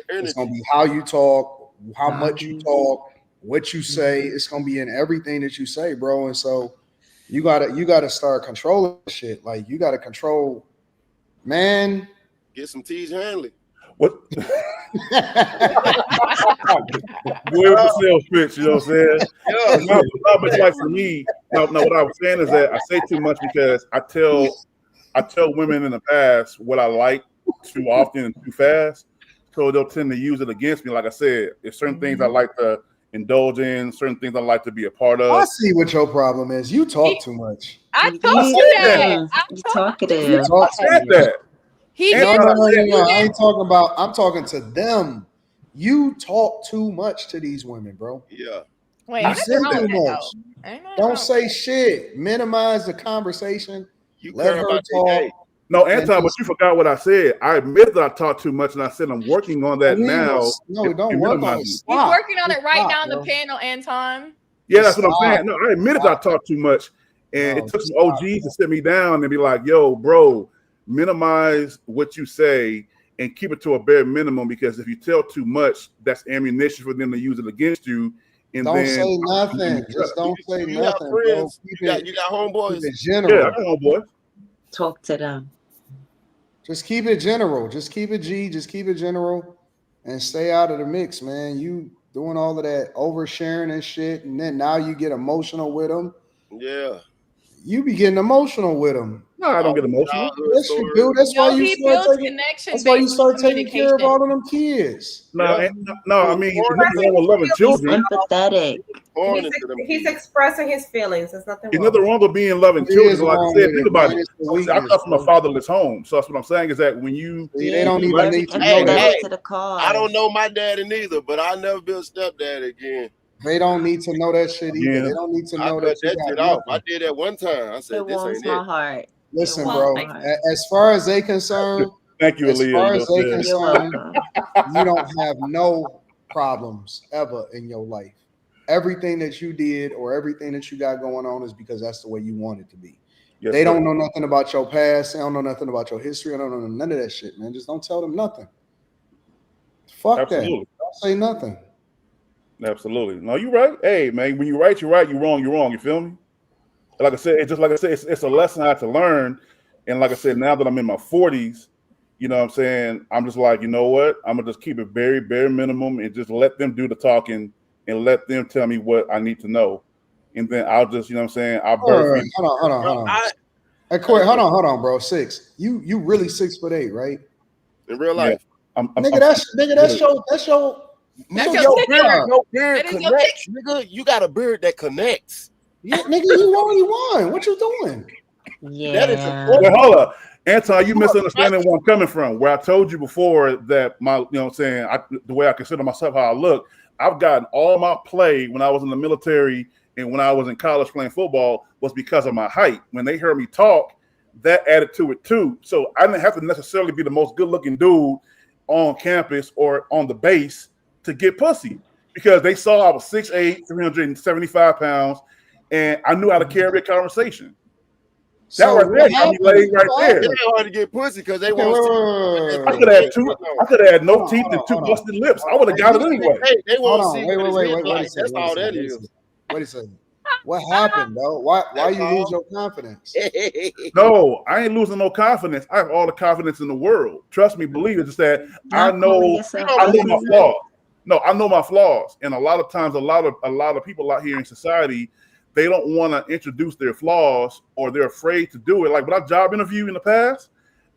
It's gonna be how you talk, how much you talk, what you say. It's gonna be in everything that you say, bro. And so you gotta start controlling shit. Like you gotta control, man. Get some T's Henley. What? Boy, with the sales pitch, you know what I'm saying? No, but like for me, no, what I was saying is that I say too much because I tell women in the past what I like too often and too fast. So they'll tend to use it against me. Like I said, there's certain things I like to indulge in, certain things I like to be a part of. I see what your problem is. You talk too much. I told you that. Talkative. You talk I said that. No, I ain't talking about. I'm talking to them. You talk too much to these women, bro. Yeah. Wait, you say too much. Don't say shit. Minimize the conversation. Let her talk. No, Anton, but you forgot what I said. I admit that I talk too much, and I said I'm working on that now. No, don't work on it. He's working on it right now on the panel, Anton. Yeah, that's what I'm saying. No, I admitted that I talk too much, and it took some OGs to sit me down and be like, "Yo, bro, minimize what you say and keep it to a bare minimum, because if you tell too much, that's ammunition for them to use it against you." And don't then say nothing. Just don't say you nothing, got friends. bro. You got homeboys. Keep it general. Yeah, I got homeboys. Talk to them. Just keep it general. Just keep it G. Just keep it general, and stay out of the mix, man. You doing all of that oversharing and shit, and then now you get emotional with them. Yeah. You be getting emotional with them. No, I don't get emotional. Yes, you do. That's why you start taking care of all of them kids. No, I mean, there's nothing wrong with loving children. Empathetic. He's expressing his feelings. There's nothing There's wrong. nothing wrong with being loving children. Like I said, think about it. I come from a fatherless home, so that's what I'm saying. Is that when you they don't even need to know know that. To the cause. I don't know my daddy neither, but I'll never be a stepdad again. They don't need to know that shit either. They don't need to know that you got shit off. I did that one time. I said, It "This warms ain't my it." heart. Listen, bro. As far as they concerned, thank you, as far as they You're concerned, welcome. you don't have no problems ever in your life. Everything that you did or everything that you got going on is because that's the way you want it to be. Yes, they don't sir. know nothing about your past. They don't know nothing about your history. They don't know none of that shit, man. Just don't tell them nothing. Fuck Absolutely. that. Don't say nothing. Absolutely. No, you're right. Hey, man, when you're right, you're right. You're wrong, you're wrong. You feel me? Like I said, it's a lesson I had to learn. And like I said, now that I'm in my 40s, you know what I'm saying? I'm just like, you know what? I'm going to just keep it very bare minimum and just let them do the talking and let them tell me what I need to know. And then I'll just, you know what I'm saying? I'll birth. Hold on. Hey, Corey, hold on, bro. 6. You really 6'8", right? In real life. Yeah. That's your beard connects, nigga. You got a beard that connects. Yeah, nigga, you already won. What you doing? Yeah. That is important. Well, hold up. Anton, you misunderstanding where I'm coming from. Where I told you before that my, you know what I'm saying, the way I consider myself, how I look, I've gotten all my play when I was in the military and when I was in college playing football was because of my height. When they heard me talk, that added to it too. So I didn't have to necessarily be the most good-looking dude on campus or on the base to get pussy, because they saw I was 6'8", 375 pounds, and I knew how to carry a conversation. So That right there got me laid right there. They hard to get pussy because they want to. I could have had no teeth and two busted lips. I would have got it anyway. They want to see wait. That's all that is. Wait a second. What happened, though? Why you lose your confidence? No, I ain't losing no confidence. I have all the confidence in the world. Trust me, believe it. Just that I know my flaws. No, I know my flaws, and a lot of times, a lot of people out here in society, they don't want to introduce their flaws, or they're afraid to do it. Like when I job interview in the past,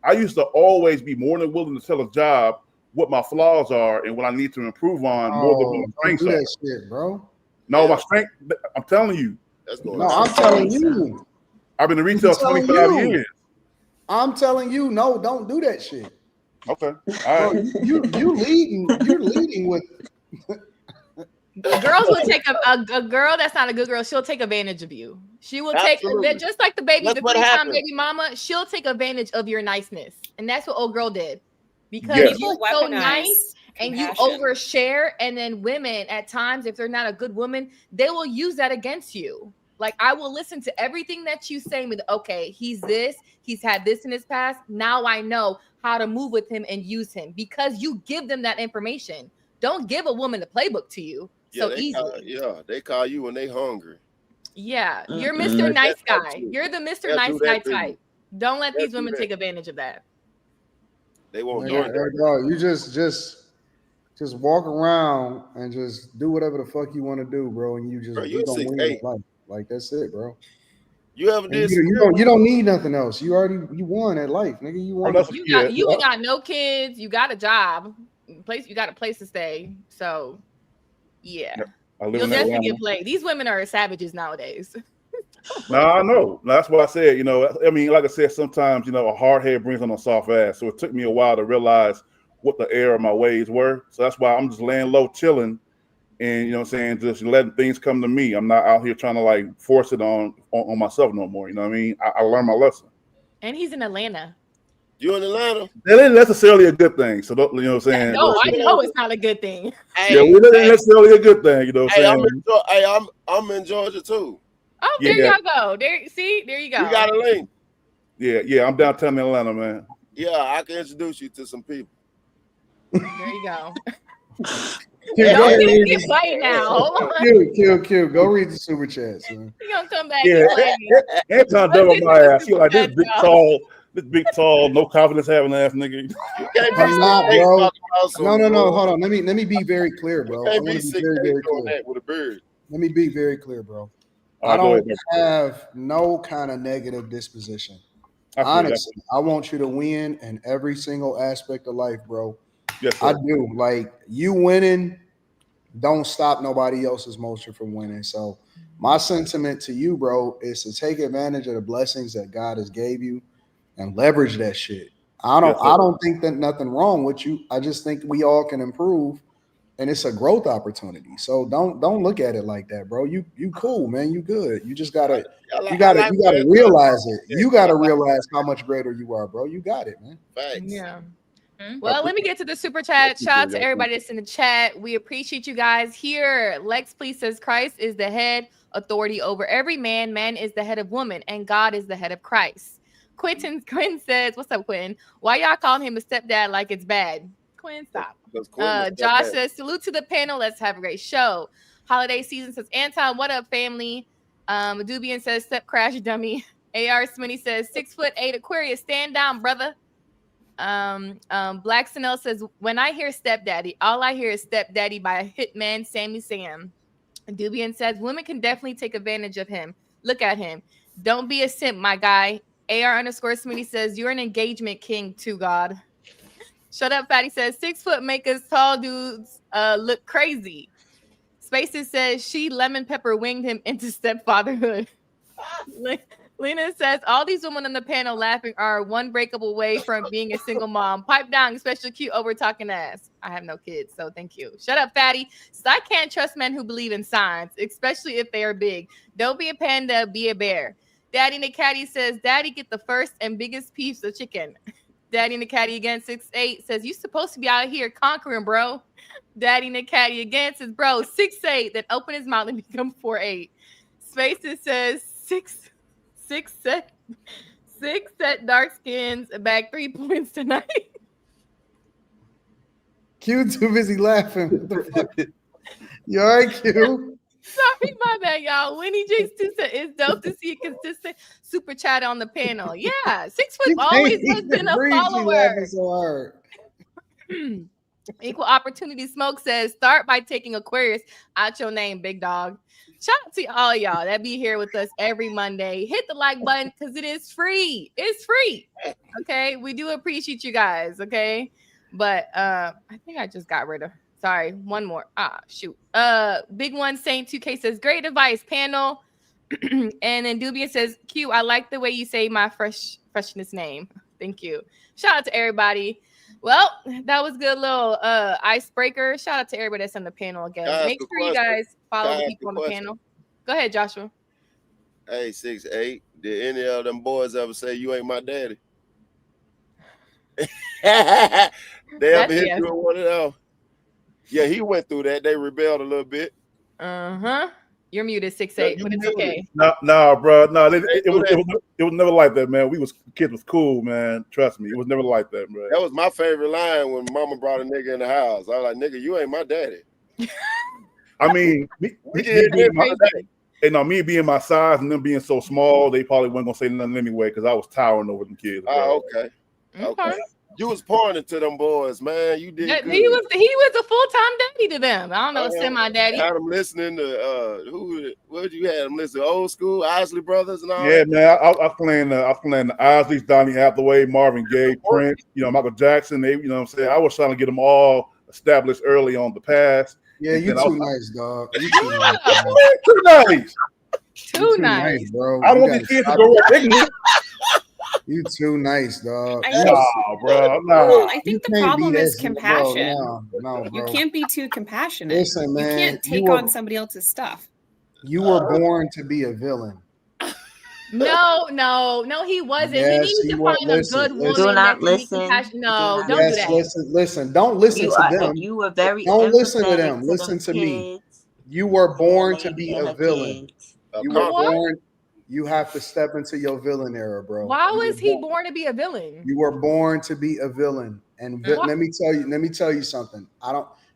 I used to always be more than willing to tell a job what my flaws are and what I need to improve on more than what my strengths are. That shit, bro. No, my strength. I'm telling you. I'm telling you. I've been in retail 25 years. I'm telling you, no, don't do that shit. Okay. All right. You're leading with. Girls will take a girl that's not a good girl. She'll take advantage of you. She will take just like the baby, the 3-time baby mama. She'll take advantage of your niceness, and that's what old girl did. Because you're so nice and you overshare, and then women at times, if they're not a good woman, they will use that against you. Like, I will listen to everything that you say with, okay, he's had this in his past. Now I know how to move with him and use him, because you give them that information. Don't give a woman the playbook to you so easily. They call you when they hungry. Yeah, you're Mr. Nice Guy. You're the Mr. Nice Guy type. Don't let these women take advantage of that. They won't do it. You just walk around and just do whatever the fuck you want to do, bro. And you gonna win your life. Like, that's it, bro. You ever did? You don't need nothing else. You won at life, nigga. You won. You ain't got no kids. You got a job. You got a place to stay. So yeah, you'll definitely get played. These women are savages nowadays. No, I know. That's what I said. You know, I mean, like I said, sometimes, you know, a hard head brings on a soft ass. So it took me a while to realize what the error of my ways were. So that's why I'm just laying low, chilling, and, you know what I'm saying, just letting things come to me. I'm not out here trying to like force it on myself no more. You know what I mean? I learned my lesson. And he's in Atlanta. You in Atlanta? That ain't necessarily a good thing. So you know what I'm saying? No, I know it's not a good thing. Yeah, it ain't necessarily a good thing. You know what I'm saying? I'm in Georgia too. Oh, there y'all go. There you go. We got a link. Yeah, I'm downtown in Atlanta, man. Yeah, I can introduce you to some people. There you go. Don't get played now. Hold on. Q. Go read the super chats, man. You gonna come back? Yeah, Anton done on my ass. He like this big tall, no confidence having ass nigga. I'm not, bro. No. Hold on. Let me be very clear, bro. I want to be very clear. With a bird. Let me be very clear, bro. I don't have no kind of negative disposition. Honestly, I want you to win in every single aspect of life, bro. Yes, sir. I do. Like, you winning, don't stop nobody else's motion from winning. So my sentiment to you, bro, is to take advantage of the blessings that God has gave you and leverage that shit. I don't think that nothing wrong with you. I just think we all can improve, and it's a growth opportunity. So don't look at it like that, bro. You cool, man. You good. You just gotta realize it. You gotta realize how much greater you are, bro. You got it, man. Thanks. Yeah. Well, let me get to the super chat. Shout out to everybody that's in the chat. We appreciate you guys here. Lex Please says Christ is the head authority over every man. Man is the head of woman, and God is the head of Christ. Quinn says, what's up, Quinn? Why y'all calling him a stepdad like it's bad? Quinn, stop. Josh says, salute to the panel. Let's have a great show. Holiday season says, Anton, what up, family? Dubian says, step crash dummy. AR Smitty says, 6'8" Aquarius, stand down, brother. Black Snell says, when I hear stepdaddy, all I hear is stepdaddy by Hitman Sammy Sam. Dubian says, women can definitely take advantage of him. Look at him. Don't be a simp, my guy. AR_Smitty says, you're an engagement king too, God. Shut up, Fatty says, 6 foot make us tall dudes look crazy. Spaces says, she lemon pepper winged him into stepfatherhood. Lena says, all these women on the panel laughing are one breakable away from being a single mom. Pipe down, especially cute over talking ass. I have no kids, so thank you. Shut up, Fatty. So I can't trust men who believe in signs, especially if they are big. Don't be a panda, be a bear. Daddy Nicatty says, Daddy get the first and biggest piece of chicken. Daddy Nicatty again, 6'8", says, you supposed to be out here conquering, bro. Daddy Nicatty again says, bro, 6'8", then open his mouth and become 4'8". Spaces says six set dark skins back 3 points tonight. Q too busy laughing. What the fuck? You all right, Q? Sorry, my bad, y'all. Winnie Jakes 2 said it's dope to see a consistent super chat on the panel. Yeah, 6 foot always has been a follower. So hard. Equal Opportunity Smoke says start by taking Aquarius out your name, big dog. Shout out to all y'all that be here with us every Monday. Hit the like button because it is free. It's free. Okay, we do appreciate you guys. Okay, but I think I just got rid of. Sorry, one more. Shoot. Big One Saint 2K says great advice, panel. And then Dubia says Q. I like the way you say my freshness name. Thank you. Shout out to everybody. Well, that was a good little icebreaker. Shout out to everybody that's on the panel again. Make sure you guys follow the people on the panel. Go ahead, Joshua. Hey, 6'8". Did any of them boys ever say you ain't my daddy? They ever hit you with one of them? Yeah, he went through that. They rebelled a little bit. You're muted, 6'8", but it's okay. Nah, bro. No, it was never like that, man. Kids was cool, man. Trust me, it was never like that, bro. That was my favorite line when Mama brought a nigga in the house. I was like, "Nigga, you ain't my daddy." I mean, me being my size and them being so small, they probably weren't gonna say nothing anyway because I was towering over them kids. Oh, okay. You was pointing to them boys, man. You did. Good. He was a full-time daddy to them. I don't know, semi-daddy. Had them listening to what did you have them listen to? Old school Isley Brothers and all. Yeah, man. I was playing the Isleys, Donny Hathaway, Marvin Gaye, Prince, Michael Jackson. They, you know what I'm saying. I was trying to get them all established early on the past. Yeah, you too nice, dog. You too nice. Too nice. Too nice, bro. I don't want these kids to grow up ignorant. You too nice, dog. Bro. I think the problem is compassion. No, bro. You can't be too compassionate. Listen, man. You can't take on somebody else's stuff. You were born to be a villain. No, he wasn't. Yes, he needs to find a good woman. Do not listen. No, don't do that. Listen. Don't listen to them. You were very. Don't listen to them. Listen to me. You were born to be a villain. You were born. You have to step into your villain era, bro. Why was he born to be a villain? You were born to be a villain. And let me tell you something.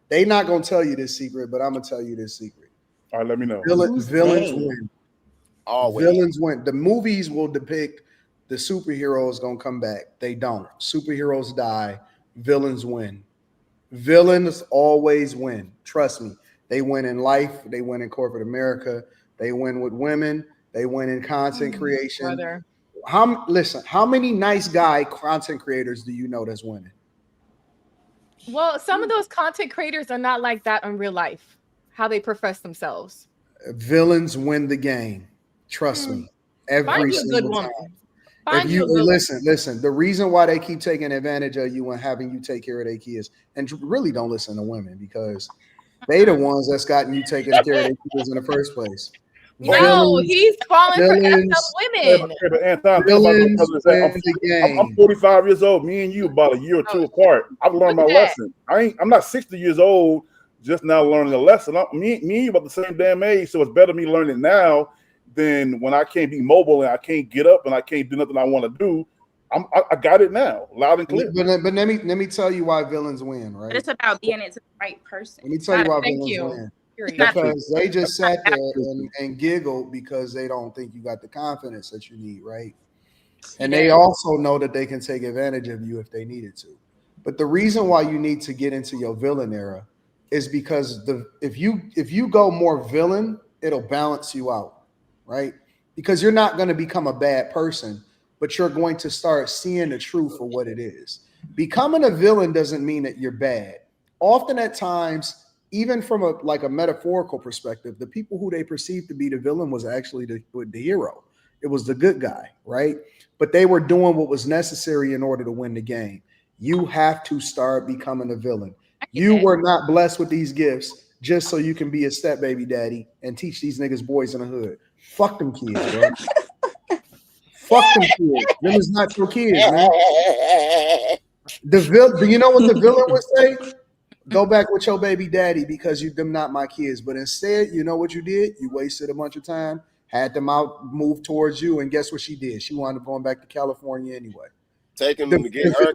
They not gonna tell you this secret, but I'm gonna tell you this secret. All right, let me know. Villains win. Always. Villains win. The movies will depict the superheroes gonna come back. They don't. Superheroes die. Villains win. Villains always win. Trust me. They win in life. They win in corporate America. They win with women. They win in content creation. Brother. How many nice guy content creators do you know that's winning? Well, some of those content creators are not like that in real life, how they profess themselves. Villains win the game. Trust me. Every single time. If you listen, the reason why they keep taking advantage of you and having you take care of their kids, and really don't listen to women because they the ones that's gotten you taking care of their kids in the first place. No, he's falling for women. I'm 45 years old. Me and you about a year or two apart. I've learned my lesson. I'm not 60 years old. Just now learning a lesson. Me and you about the same damn age. So it's better me learning now than when I can't be mobile and I can't get up and I can't do nothing I want to do. I got it now, loud and clear. But let me tell you why villains win, right? But it's about being it to the right person. Let me tell you why villains win. Because they just sat there and giggled because they don't think you got the confidence that you need, right? And they also know that they can take advantage of you if they needed to. But the reason why you need to get into your villain era is because if you go more villain, it'll balance you out, right? Because you're not going to become a bad person, but you're going to start seeing the truth for what it is. Becoming a villain doesn't mean that you're bad. Often at times, even from a metaphorical perspective, the people who they perceived to be the villain was actually the hero. It was the good guy, right? But they were doing what was necessary in order to win the game. You have to start becoming a villain. You were not blessed with these gifts just so you can be a step baby daddy and teach these niggas boys in the hood. Fuck them kids, bro. Fuck them kids. Them is not your kids, man. Do you know what the villain would say? Go back with your baby daddy because them not my kids. But instead, you know what you did? You wasted a bunch of time had them out, move towards you, and guess what she did? She wound up going back to California anyway. Taking them to get her.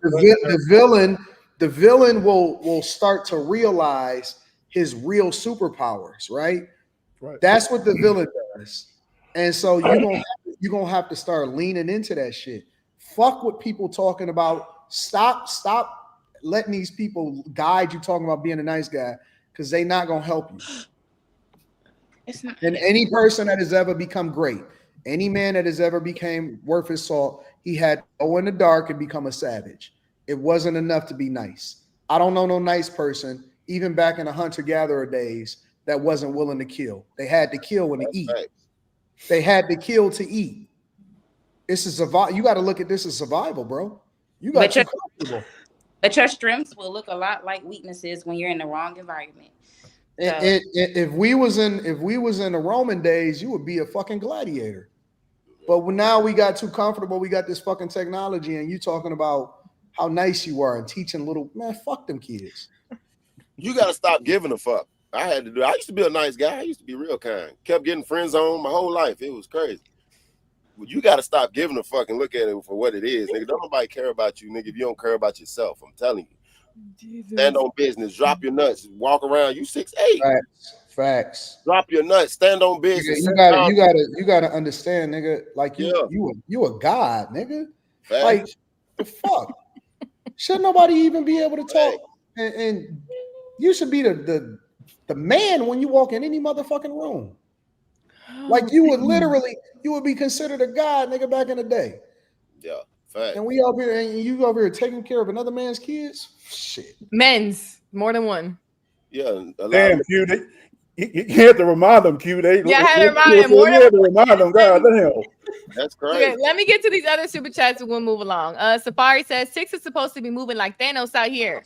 The villain will start to realize his real superpowers, right? Right. That's what the villain does. And so you're gonna have to start leaning into that shit. Fuck what people talking about. Stop letting these people guide you talking about being a nice guy, because they not gonna help you. It's not. And any person that has ever become great, any man that has ever became worth his salt, he had to go in the dark and become a savage. It wasn't enough to be nice. I don't know no nice person, even back in the hunter-gatherer days, that wasn't willing to kill. They had to kill when to eat. Right. They had to kill to eat. This is survival. You got to look at this as survival, bro. You got to be comfortable. But your strengths will look a lot like weaknesses when you're in the wrong environment. So. If we was in the Roman days, you would be a fucking gladiator. But now we got too comfortable. We got this fucking technology, and you talking about how nice you are and teaching little man. Fuck them kids. You got to stop giving a fuck. I used to be a nice guy. I used to be real kind. Kept getting friend zoned my whole life. It was crazy. But you got to stop giving a fuck and look at it for what it is, nigga. Don't nobody care about you, nigga, if you don't care about yourself. I'm telling you. Jesus. Stand on business. Drop your nuts. Walk around. You 6'8". Facts. Drop your nuts. Stand on business. You gotta understand, nigga. Like you a god, nigga. Facts. Like the fuck. Should nobody even be able to talk? And you should be the man when you walk in any motherfucking room. Like you would be considered a god, nigga, back in the day. Yeah, fact. And we over here, and you over here taking care of another man's kids. Shit. Men's more than one. Yeah. Damn, Q. You had to remind them, Q. I had to remind them. You had to remind them. God damn. That's crazy. Okay, let me get to these other super chats and we'll move along. Safari says 6 is supposed to be moving like Thanos out here.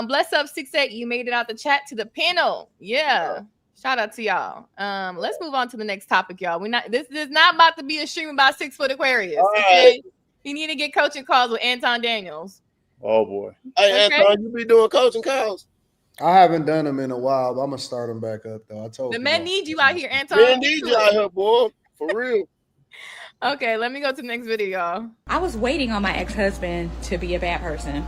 Bless up 6'8". You made it out the chat to the panel. Yeah. Shout out to y'all. Let's move on to the next topic, y'all. This is not about to be a stream about 6 foot Aquarius. Okay? You need to get coaching calls with Anton Daniels. Oh boy. Hey, okay. Anton, you be doing coaching calls? I haven't done them in a while, but I'm gonna start them back up though. I told the men need you out here, Anton. Men need you out here, boy. For real. Okay, let me go to the next video, y'all. I was waiting on my ex-husband to be a bad person.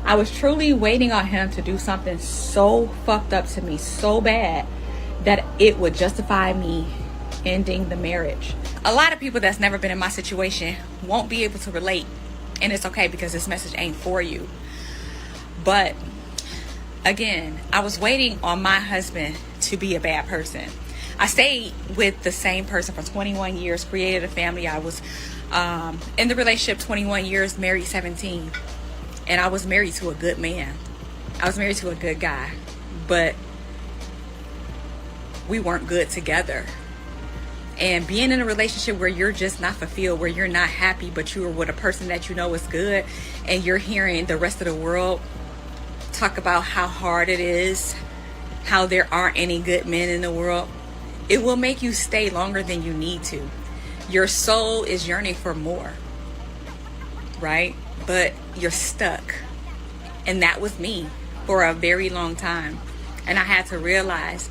I was truly waiting on him to do something so fucked up to me, so bad, that it would justify me ending the marriage. A lot of people that's never been in my situation won't be able to relate. And it's okay, because this message ain't for you. But again, I was waiting on my husband to be a bad person. I stayed with the same person for 21 years, created a family. I was in the relationship 21 years, married 17. And I was married to a good man. I was married to a good guy. But we weren't good together. And being in a relationship where you're just not fulfilled, where you're not happy, but you are with a person that you know is good, and you're hearing the rest of the world talk about how hard it is, how there aren't any good men in the world, it will make you stay longer than you need to. Your soul is yearning for more, right? But you're stuck. And that was me for a very long time. And I had to realize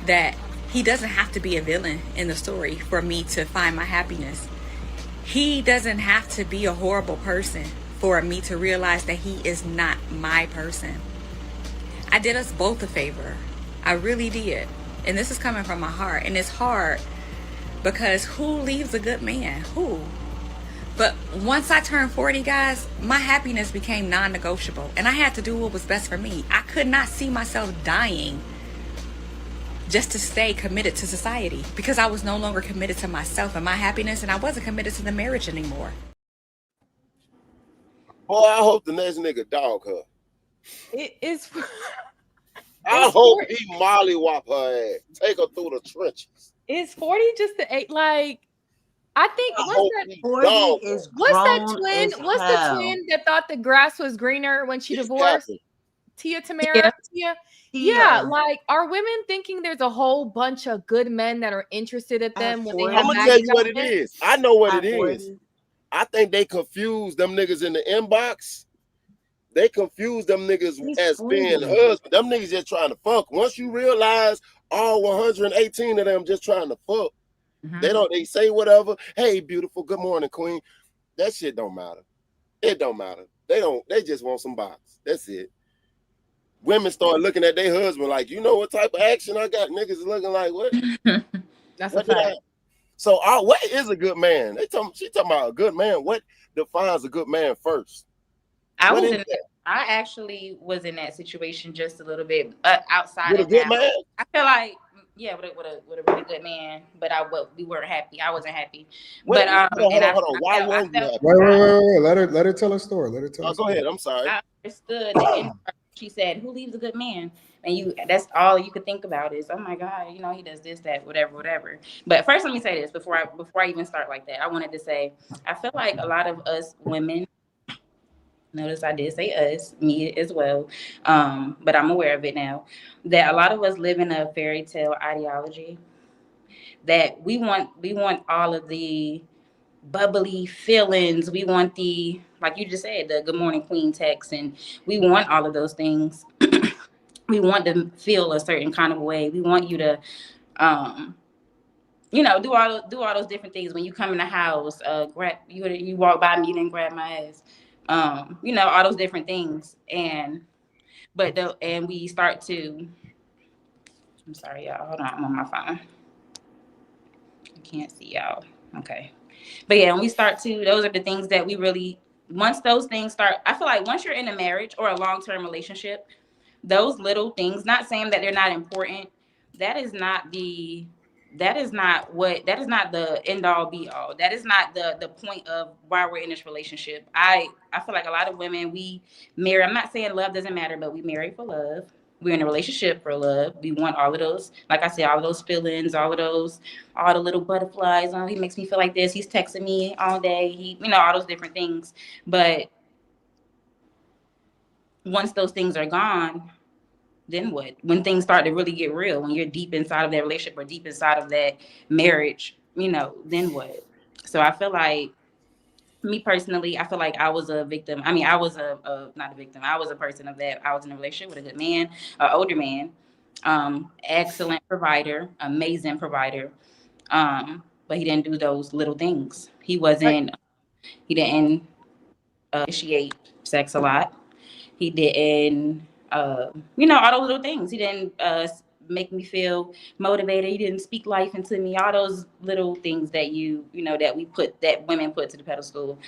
that he doesn't have to be a villain in the story for me to find my happiness. He doesn't have to be a horrible person for me to realize that he is not my person. I did us both a favor. I really did. And this is coming from my heart. And it's hard because who leaves a good man? Who? But once I turned 40, guys, my happiness became non-negotiable. And I had to do what was best for me. I could not see myself dying just to stay committed to society, because I was no longer committed to myself and my happiness, and I wasn't committed to the marriage anymore. Boy, I hope the next nigga dog her. It is. I hope he mollywop her ass, take her through the trenches. Is 40 just the 8? Like, I think what's that twin? What's the twin that thought the grass was greener when she divorced? Tia Tamara? Yeah, like, are women thinking there's a whole bunch of good men that are interested in them when they have? I'm gonna tell you what it is. I know what it is. I think they confuse them niggas in the inbox. They confuse them niggas as being husbands. Them niggas just trying to fuck. Once you realize all 118 of them just trying to fuck, They say whatever. Hey, beautiful. Good morning, queen. That shit don't matter. It don't matter. They just want some box. That's it. Women start looking at their husband like, you know what type of action I got? Niggas is looking like, what? That's what a fact. So what is a good man? She talking about a good man. What defines a good man first? I actually was in that situation just a little bit outside with of a good now. Man. I feel like with a really good man, but we weren't happy. I wasn't happy. Hold on. Why weren't you happy? Wait. Let her tell her story. Let her tell. Go ahead. I'm sorry. I understood the end. She said, "Who leaves a good man?" And that's all you could think about is, oh my God, he does this, that, whatever. But first, let me say this before I even start like that. I wanted to say, I feel like a lot of us women. Notice I did say us, me as well, but I'm aware of it now, that a lot of us live in a fairy tale ideology, that we want all of the bubbly feelings. We want the, like you just said, the good morning queen text, and we want all of those things. We want to feel a certain kind of way. We want you to do all those different things. When you come in the house, you walk by me, you didn't grab my ass. All those different things. And we start to, I'm sorry, y'all. Hold on, I'm on my phone. I can't see y'all. Okay. But yeah, when we start to, those are the things that we really, once those things start, I feel like once you're in a marriage or a long-term relationship, those little things, not saying that they're not important, that is not the end all be all. That is not the point of why we're in this relationship. I feel like a lot of women, we marry, I'm not saying love doesn't matter, but we marry for love. We're in a relationship for love. We want all of those, like I said, all of those feelings, all the little butterflies. Oh, he makes me feel like this. He's texting me all day. All those different things. But once those things are gone, then what? When things start to really get real, when you're deep inside of that relationship or deep inside of that marriage, then what? So I feel like, me personally, I feel like I was a victim. I mean, I was not a victim. I was a person of that. I was in a relationship with a good man, an older man, excellent provider, amazing provider. But he didn't do those little things. He didn't initiate sex a lot. He didn't, all those little things. He didn't make me feel motivated. He didn't speak life into me. All those little things that that women put to the pedestal.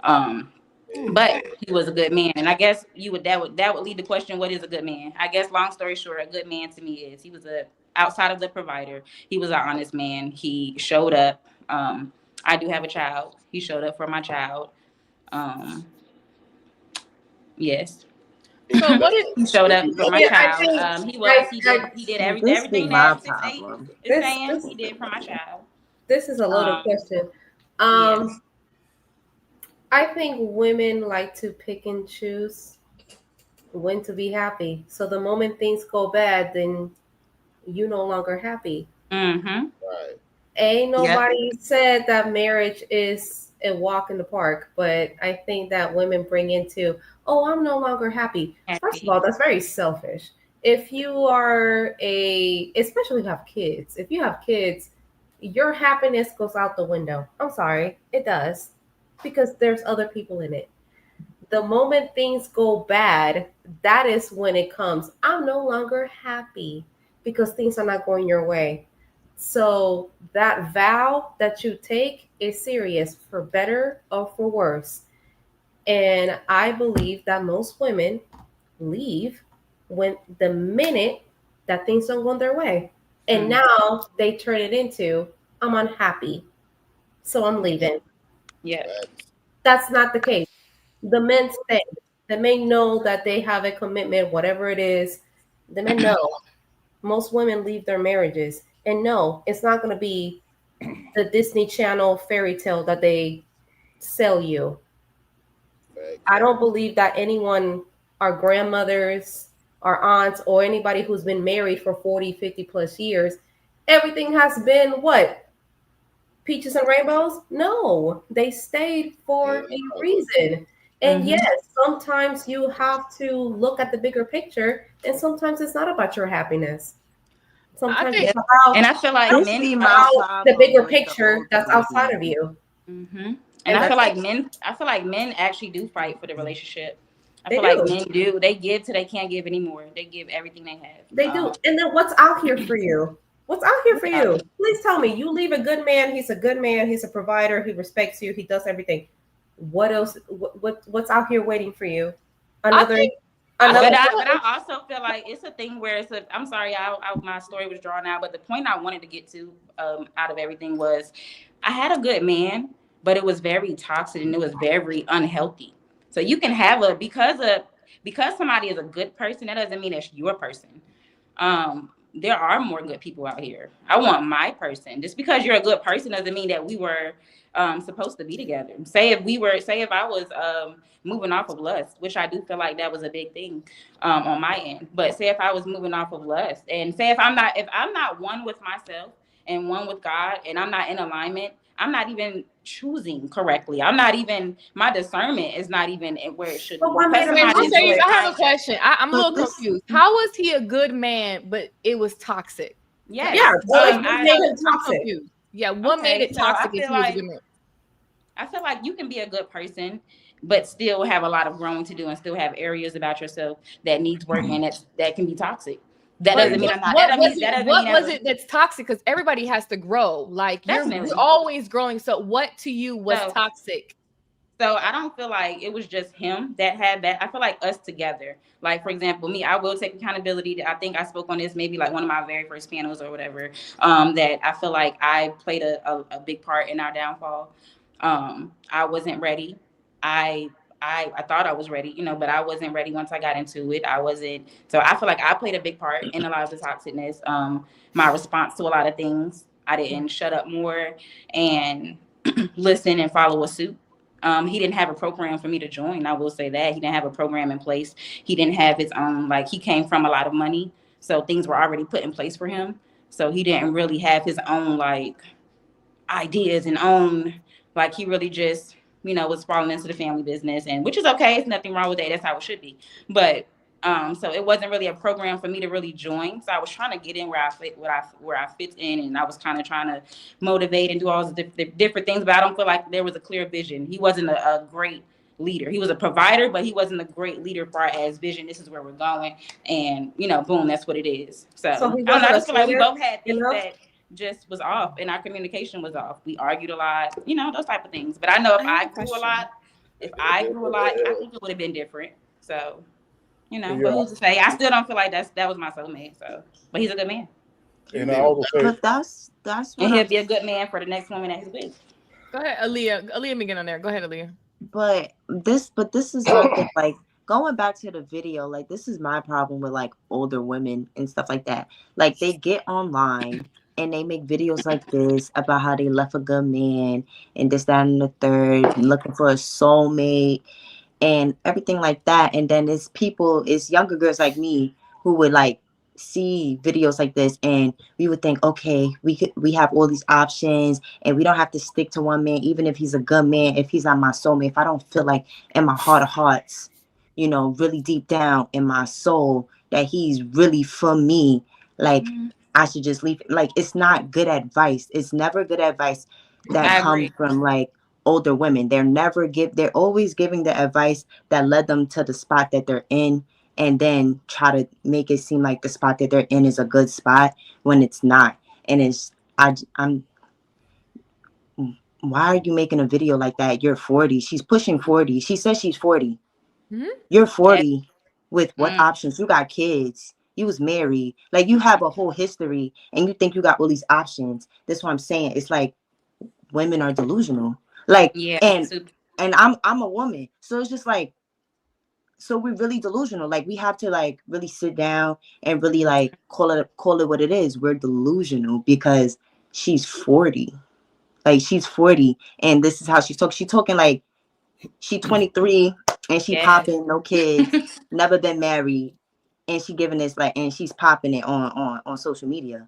But he was a good man, and I guess that would lead the question: what is a good man? I guess, long story short, a good man to me is he was outside of the provider. He was an honest man. He showed up. I do have a child. He showed up for my child. Yes. So what is he showed up for my child? He did everything that 6'8" is saying he did for my child. This is a loaded question. Yes. I think women like to pick and choose when to be happy. So the moment things go bad, then you're no longer happy. Mm-hmm. Right. Ain't nobody said that marriage is a walk in the park, but I think that women bring into, oh, I'm no longer happy. First of all, that's very selfish. If you are especially if you have kids, your happiness goes out the window. I'm sorry, it does, because there's other people in it. The moment things go bad, that is when it comes. I'm no longer happy because things are not going your way. So that vow that you take is serious, for better or for worse. And I believe that most women leave when the minute that things don't go their way. And now they turn it into, I'm unhappy, so I'm leaving. Yeah. That's not the case. The men stay. The men know that they have a commitment, whatever it is. The men know. Most women leave their marriages. And no, it's not going to be the Disney Channel fairy tale that they sell you. I don't believe that anyone, our grandmothers, our aunts, or anybody who's been married for 40, 50 plus years, everything has been what? Peaches and rainbows? No, they stayed for a reason. And yes, sometimes you have to look at the bigger picture, and sometimes it's not about your happiness. Sometimes think, it's about, and I feel like This men be my about the problem bigger with the picture older that's outside of women. you. And And I feel that's like men actually do fight for the relationship. I They feel like do. men do. They give till they can't give anymore. They give everything they have. They do. And then what's out here for you? What's out here for Yeah. you? Please tell me. You leave a good man. He's a good man. He's a provider. He respects you. He does everything. What else? What's out here waiting for you? Another. But I also feel like it's a thing where I'm sorry, my story was drawn out, but the point I wanted to get to out of everything was I had a good man, but it was very toxic and it was very unhealthy. So you can have because somebody is a good person, that doesn't mean it's your person. There are more good people out here. I want my person. Just because you're a good person doesn't mean that we were supposed to be together. Say if I was moving off of lust, which I do feel like that was a big thing on my end. But say if I was moving off of lust, and say if I'm not one with myself and one with God, and I'm not in alignment, I'm not even choosing correctly. My discernment is not even where it should be. I have a question. I'm a little confused. How was he a good man, but it was toxic? Yes. Yeah. What made it toxic? Yeah. What made it toxic if he was a good man? I feel like you can be a good person, but still have a lot of growing to do and still have areas about yourself that needs work and that can be toxic. That doesn't mean I'm not. What was it that's toxic? Because everybody has to grow. Like you're always growing. So what to you was toxic? So I don't feel like it was just him that had that. I feel like us together. Like, for example, me, I will take accountability. I think I spoke on this maybe like one of my very first panels or whatever, that I feel like I played a big part in our downfall. I wasn't ready. I thought I was ready, but I wasn't ready once I got into it. I wasn't. So I feel like I played a big part in a lot of the toxicness. My response to a lot of things, I didn't shut up more and listen and follow a suit. He didn't have a program for me to join. I will say that he didn't have a program in place. He didn't have his own, he came from a lot of money. So things were already put in place for him. So he didn't really have his own ideas and own, he really just, was falling into the family business, and which is okay. It's nothing wrong with that. That's how it should be. But so it wasn't really a program for me to really join. So I was trying to get in where I fit in, and I was kind of trying to motivate and do all the different things. But I don't feel like there was a clear vision. He wasn't a great leader. He was a provider, but he wasn't a great leader far as vision. This is where we're going, and boom, that's what it is. So I just feel like we both had things that just was off, and our communication was off. We argued a lot, those type of things. But I know if I grew a lot, I think it would have been different. So. But who's to say? I still don't feel like that was my soulmate. So, but he's a good man. And I also say, but that's and he'll be a good man for the next woman that he's with. Go ahead, Aaliyah. Aaliyah, me get on there. Go ahead, Aaliyah. But this is my thing. Going back to the video, this is my problem with older women and stuff like that. They get online and they make videos like this about how they left a good man and this, that, and the third, looking for a soulmate and everything like that. And then it's younger girls like me who would see videos like this, and we would think, okay, we have all these options and we don't have to stick to one man, even if he's a good man, if he's not my soulmate, if I don't feel like in my heart of hearts, really deep down in my soul that he's really for me, I should just leave. It's not good advice. It's never good advice that comes from older women. They're always giving the advice that led them to the spot that they're in, and then try to make it seem like the spot that they're in is a good spot when it's not. And I'm why are you making a video like that? You're 40. She's pushing 40. She says she's 40. Mm-hmm. You're 40 with what options? You got kids. You was married. You have a whole history and you think you got all these options. That's what I'm saying. It's women are delusional. And I'm a woman. So it's just so we're really delusional. We have to really sit down and really call it what it is. We're delusional because she's 40. She's 40 and this is how she's talking. She's talking she's 23 and she popping, no kids, never been married, and she giving this and she's popping it on social media.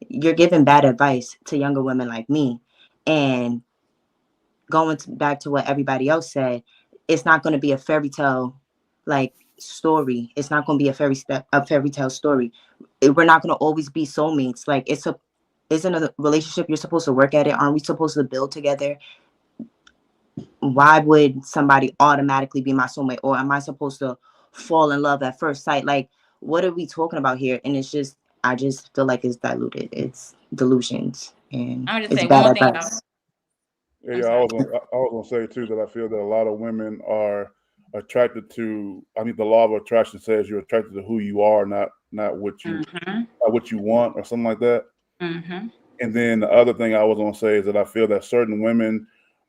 You're giving bad advice to younger women like me. And going back to what everybody else said, it's not going to be a fairy tale story. It's not going to be a fairy tale story. we're not going to always be soulmates. Like isn't a relationship you're supposed to work at it? Aren't we supposed to build together? Why would somebody automatically be my soulmate, or am I supposed to fall in love at first sight? Like, what are we talking about here? And it's just, I just feel like it's diluted. It's delusions, and I'm gonna it's say bad one thing. advice. Yeah, I was gonna say too that I feel that a lot of women are attracted to. I mean, the law of attraction says you're attracted to who you are, not what you want or something like that. Mm-hmm. And then the other thing I was gonna say is that I feel that certain women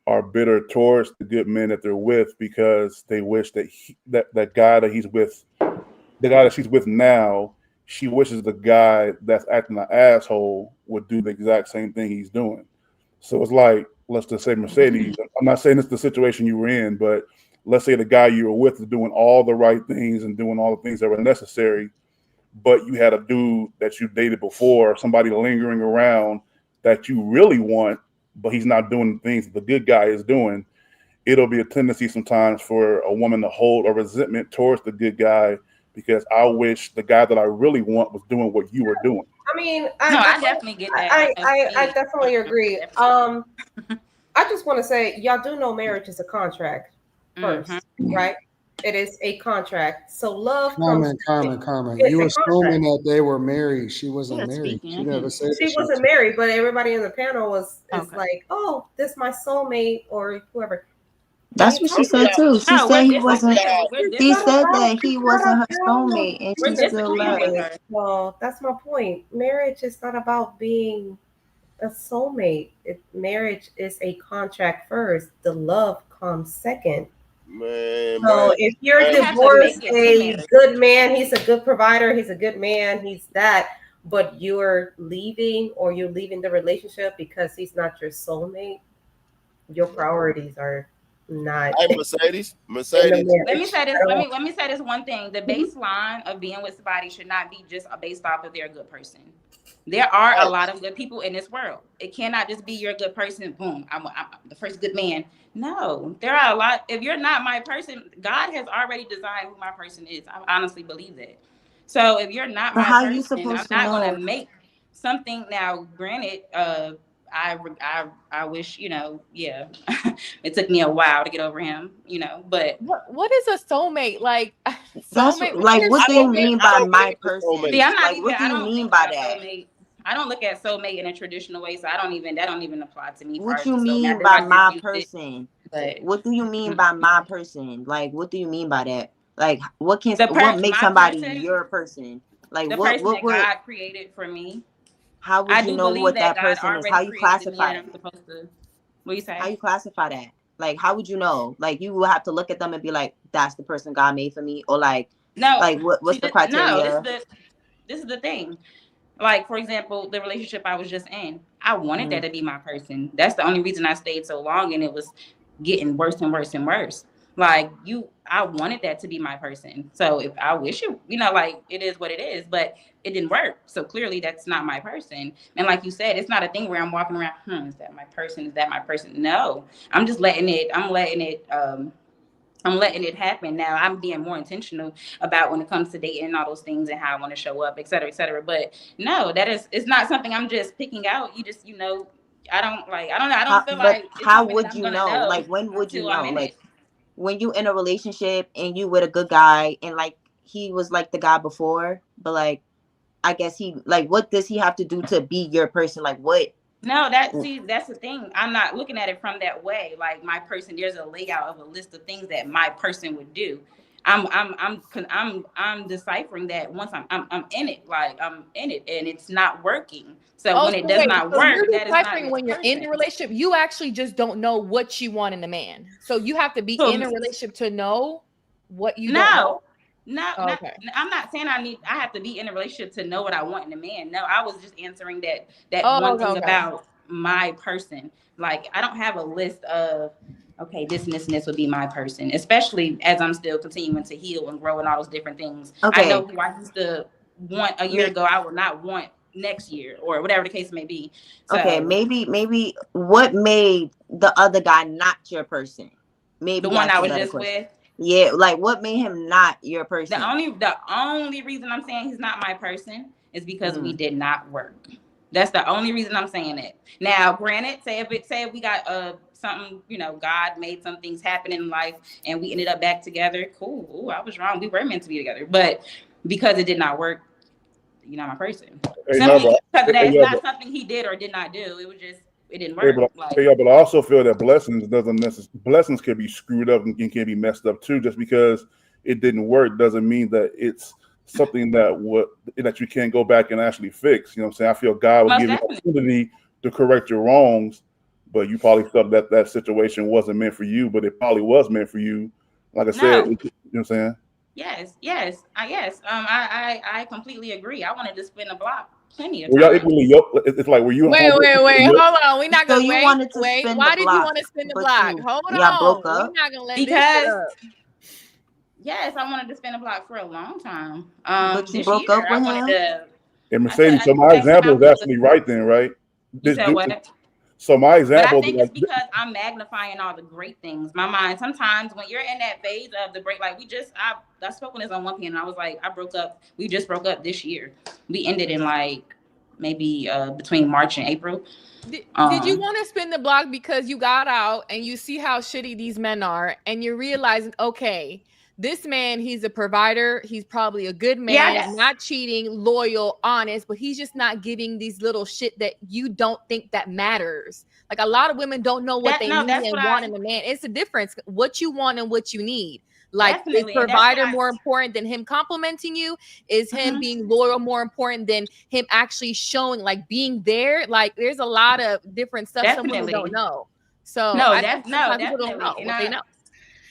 are bitter towards the good men that they're with because they wish that that guy that he's with, the guy that she's with now, she wishes the guy that's acting an asshole would do the exact same thing he's doing. So it's like, let's just say Mercedes. I'm not saying it's the situation you were in, but let's say the guy you were with is doing all the right things and doing all the things that were necessary, but you had a dude that you dated before, somebody lingering around that you really want, but he's not doing the things the good guy is doing. It'll be a tendency sometimes for a woman to hold a resentment towards the good guy because I wish the guy that I really want was doing what you were doing. I mean, I definitely get that. I definitely agree. I just want to say, y'all do know marriage is a contract first, right? It is a contract. So love Carmen. You assuming that they were married. She wasn't married. She never said she wasn't married, but everybody in the panel is like, oh, this my soulmate or whoever. That's what she said too. She said he wasn't. He said that he wasn't her soulmate, and she still loved her. Well, that's my point. Marriage is not about being a soulmate. Marriage is a contract first. The love comes second. So if you're divorced, a good man, he's a good provider, he's a good man, he's that, but you're leaving or you're leaving the relationship because he's not your soulmate, your priorities are not. Hey, Mercedes. Let me say this one thing. The baseline of being with somebody should not be just based off of they're a good person. There are a lot of good people in this world. It cannot just be you're a good person. Boom, I'm the first good man. No, there are a lot. If you're not my person, God has already designed who my person is. I honestly believe that. So if you're not my person, I'm not going to make something. Now, granted, I wish, yeah, it took me a while to get over him, but what is a soulmate? Like, soulmate, like, what do you mean by my person? See, I'm not like, what do you mean by that? Soulmate. I don't look at soulmate in a traditional way, so that don't even apply to me. What you mean by my person? What do you mean by my person? Like, what do you mean by that? Like, what makes somebody your person? Like, what that God created for me. How would you know what that person is? How you classify it? What do you say? How you classify that? Like, how would you know? Like, you will have to look at them and be like, that's the person God made for me, or like, no, like what's the criteria? No, this is the thing. Like, for example, the relationship I was just in, I wanted that to be my person. That's the only reason I stayed so long, and it was getting worse and worse and worse. Like, I wanted that to be my person. So if I wish it, like, it is what it is, but it didn't work. So clearly that's not my person. And like you said, it's not a thing where I'm walking around, is that my person? Is that my person? No, I'm just letting it happen. Now I'm being more intentional about when it comes to dating and all those things and how I want to show up, et cetera, et cetera. But no, it's not something I'm just picking out. You just, I don't feel like. How would you know? Like, when would you know? Like, when you in a relationship and you with a good guy and like he was like the guy before, but like, I guess he, like, what does he have to do to be your person? Like, what? No, that's the thing. I'm not looking at it from that way. Like, my person, there's a layout of a list of things that my person would do. I'm deciphering that once I'm in it. Like, I'm in it and it's not working. So when it does not work, that is not when you're in the relationship, you actually just don't know what you want in a man. So you have to be in a relationship to know what you don't know. No, I'm not saying I have to be in a relationship to know what I want in a man. No, I was just answering that one thing about my person. Like, I don't have a list of, okay, this and this and this would be my person, especially as I'm still continuing to heal and grow and all those different things. Okay. I know who I used to want a year ago, I would not want next year, or whatever the case may be. So, okay, maybe what made the other guy not your person? Maybe the one I was just with. Yeah, like, what made him not your person? The only reason I'm saying he's not my person is because we did not work. That's the only reason I'm saying it. Now, granted, say if we got something, you know, God made some things happen in life and we ended up back together. Cool. Ooh, I was wrong. We were meant to be together. But because it did not work, you're not my person. Simply because of that, it's not something he did or did not do. It was just, it didn't work. But I also feel that blessings can be screwed up and can be messed up too. Just because it didn't work doesn't mean that it's something that you can't go back and actually fix. You know what I'm saying? I feel God will give you an opportunity to correct your wrongs, but you probably felt that situation wasn't meant for you, but it probably was meant for you. Like I said, you know what I'm saying? Yes. I completely agree. I wanted to spin the block plenty of times. It's like, were you? Wait, hold on. We're not gonna wait. Why did you want to spin the block? Hold on. Broke up? We're not gonna let because. Yes, I wanted to spin the block for a long time. But you broke up with him? And Mercedes, so my example is actually right then, right? You said what? So my example. But I think it's because I'm magnifying all the great things. My mind, sometimes when you're in that phase of the break, like I spoke on this on 1 p.m. and I was like, we just broke up this year. We ended in like maybe between March and April. Did you want to spin the block because you got out and you see how shitty these men are and you're realizing, okay, this man, he's a provider. He's probably a good man, not cheating, loyal, honest, but he's just not giving these little shit that you don't think that matters. Like a lot of women don't know what they need and want in a man. It's a difference. What you want and what you need. Like, is provider more important than him complimenting you? Is him being loyal more important than him actually showing, like, being there? Like, there's a lot of different stuff some women don't know. So people don't know what they know.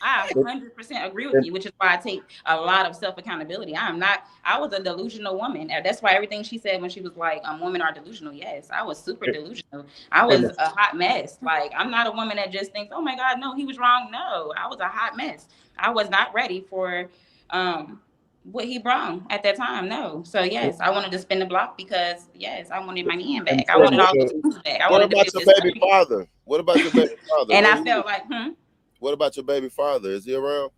I 100% agree with you, which is why I take a lot of self-accountability. I was a delusional woman. That's why everything she said when she was like, women are delusional. Yes, I was super delusional. I was a hot mess. Like, I'm not a woman that just thinks, oh my God, no, he was wrong. No, I was a hot mess. I was not ready for what he brought at that time. No. So yes, I wanted to spin the block because yes, I wanted my man back. I wanted all those things back. What about your baby father? What about your baby father? And I felt like, What about your baby father? Is he around?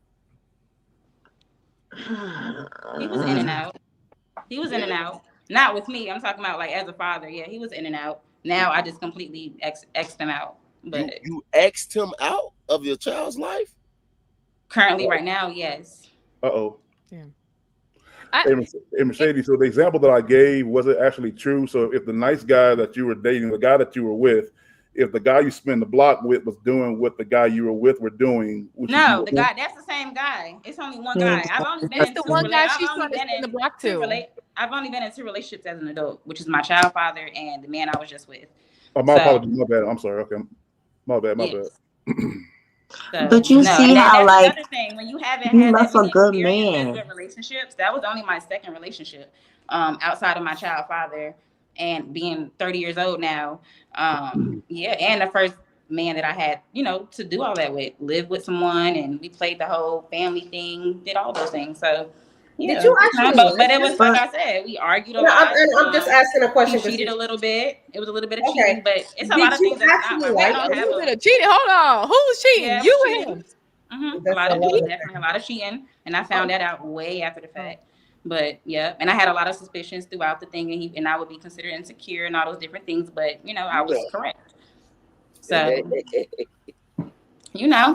He was in and out. He was in and out. Not with me. I'm talking about like as a father. Yeah, he was in and out. Now I just completely X'd him out. But you X'd him out of your child's life? Currently, right now, yes. Uh-oh. Yeah. Hey, Mercedes, so the example that I gave, was it actually true? So if the nice guy that you were dating, the guy that you were with, if the guy you spent the block with was doing what the guy you were with were doing, no, the guy, that's the same guy. It's only one guy. I've only been in the one guy she's trying to spin the block to. I've only been in 2 relationships as an adult, which is my child father and the man I was just with. Oh, my apologies, my bad. I'm sorry. Okay, my bad. So, but you see how like thing. When you haven't had left a good man. Good relationships. That was only my second relationship, outside of my child father and being 30 years old now. And the first man that I had, to do all that with, live with someone, and we played the whole family thing, did all those things. So yeah. Did you actually? But it was like I said, we argued a lot. I'm just asking a question. We cheated a little bit. It was a little bit of cheating, but it's a lot of things that's not a little bit of cheating. Hold on, who was cheating? Yeah, you and him. Definitely a lot of cheating, and I found that out way after the fact. But yeah, and I had a lot of suspicions throughout the thing, and I would be considered insecure and all those different things. But I was correct. So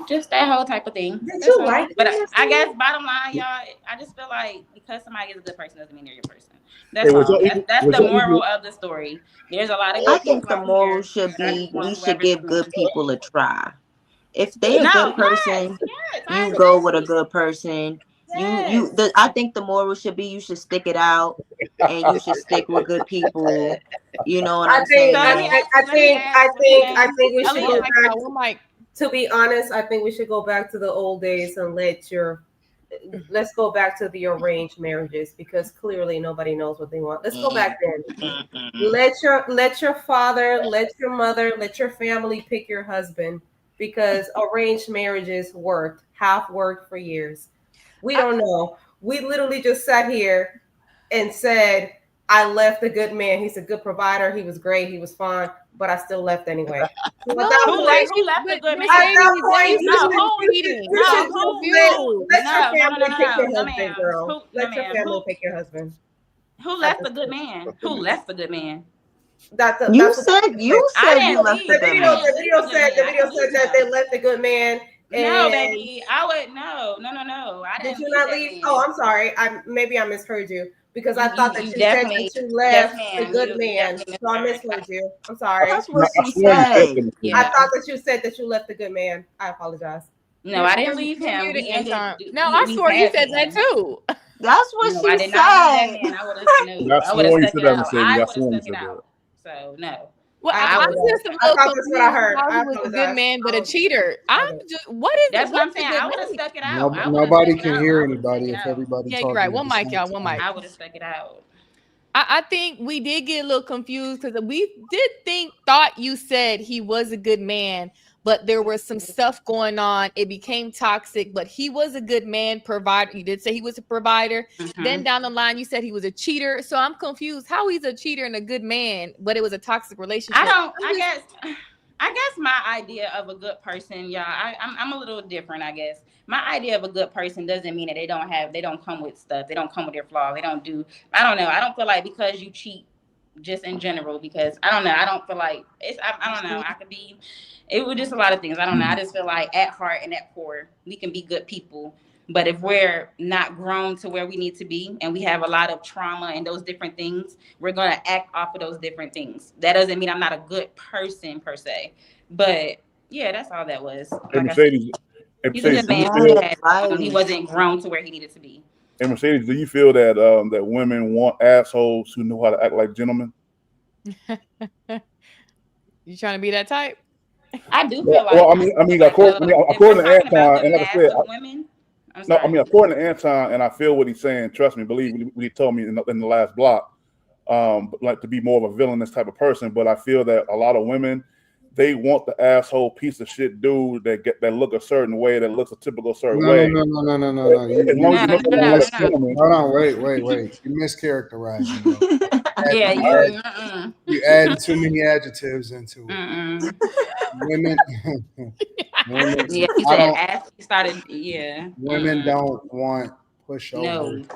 just that whole type of thing. Did you like? But I guess bottom line, y'all, I just feel like because somebody is a good person doesn't mean they're your person. That's all. That's the moral of the story. There's a lot of. I think the moral should be we should give good people a try. If they're a good person, you go with a good person. I think the moral should be you should stick it out and you should stick with good people. You know what I'm saying? I think we should go back. To be honest, I think we should go back to the old days and let's go back to the arranged marriages, because clearly nobody knows what they want. Let's go back then. Let your father, let your mother, let your family pick your husband, because arranged marriages have worked for years. We don't know. We literally just sat here and said, I left a good man. He's a good provider. He was great. He was fine, but I still left anyway. Who left a good man? At that point, let your family pick your husband, girl. Let your family pick your husband. Who left a good man? Who left a good man? You said you left the good man. The video said that they left a good man. No, baby, I would no. I didn't. Did you not leave? Oh, I'm sorry. Maybe I misheard you because I thought that you said that you left a good man. So I misheard you. I'm sorry. That's what she said. I thought that you said that you left a good man. I apologize. No, I didn't leave him. No, I swore you said that too. That's what she I said. did not leave that man. I would have stuck it out. So no. Well, I'm just a little confused. What I heard. How he was a good man, but a cheater. I'm just. What is? That's what I'm saying. I would have stuck it out. Nobody can hear anybody if everybody. Yeah, you're right. One mic, y'all. One mic. I would have stuck it out. I think we did get a little confused because we thought you said he was a good man, but there was some stuff going on. It became toxic, but he was a good man, provider. You did say he was a provider. Mm-hmm. Then down the line, you said he was a cheater. So I'm confused how he's a cheater and a good man, but it was a toxic relationship. I guess my idea of a good person, y'all, I'm a little different, I guess. My idea of a good person doesn't mean that they don't come with stuff. They don't come with their flaws. I don't know. I don't feel like because you cheat just in general, because I don't know. I don't feel like I don't know. It was just a lot of things. I don't know. I just feel like at heart and at core, we can be good people. But if we're not grown to where we need to be and we have a lot of trauma and those different things, we're going to act off of those different things. That doesn't mean I'm not a good person per se. But yeah, that's all that was. Like Mercedes, he's a good man. He wasn't grown to where he needed to be. And Mercedes, do you feel that that women want assholes who know how to act like gentlemen? You trying to be that type? I do feel like. Well, I mean, according to Anton, and like I said, according to Anton, and I feel what he's saying. Trust me, believe me, he told me in the last block, like to be more of a villainous type of person. But I feel that a lot of women, they want the asshole piece of shit dude that look a certain way, that looks a typical certain way. No. Hold on, wait. You mischaracterizing, bro. You add too many adjectives into it. Women. Yeah, he said after he started. Yeah. Women don't want pushover,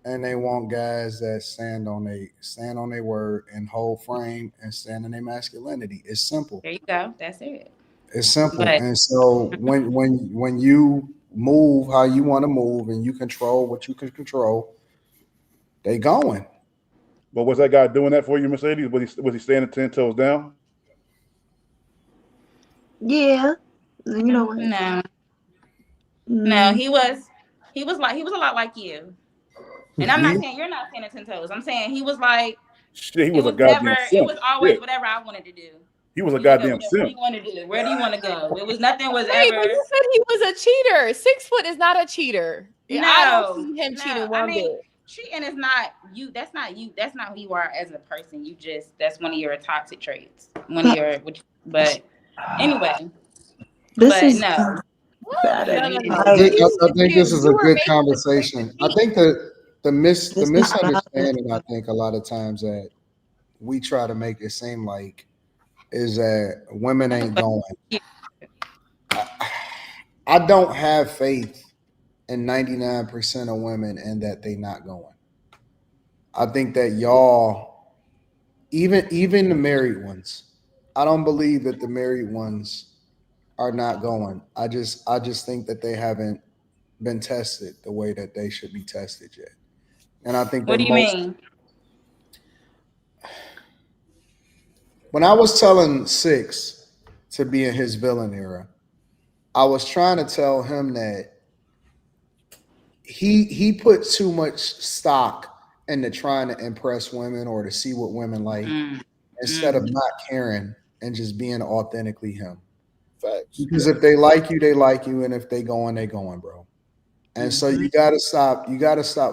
and they want guys that stand on their word and hold frame and stand in their masculinity. It's simple. There you go. That's it. It's simple. And so when you move how you want to move and you control what you can control, they going. But was that guy doing that for you, Mercedes? Was he standing 10 toes down? Yeah. You know what? No, he was a lot like you. And I'm not saying you're not standing 10 toes. I'm saying he was like, shit, he was a goddamn simp. It was always whatever I wanted to do. He was a goddamn simp. What do you want to do? Where do you want to go? It was nothing was Wait, ever. but you said he was a cheater. 6 foot is not a cheater. No, I don't see him cheating one bit. Cheating is not you. That's not you. That's not who you are as a person. that's one of your toxic traits. But anyway. I think this is a good conversation. I think that the misunderstanding, I think a lot of times that we try to make it seem like is that women ain't going. I don't have faith in 99% of women and that they not going. I think that y'all, even the married ones, I don't believe that the married ones are not going. I just think that they haven't been tested the way that they should be tested yet. And I think what do you mean? When I was telling Six to be in his villain era, I was trying to tell him that he put too much stock into trying to impress women or to see what women like instead of not caring and just being authentically him. Facts. Because if they like you, and if they going, they going, bro. And so you gotta stop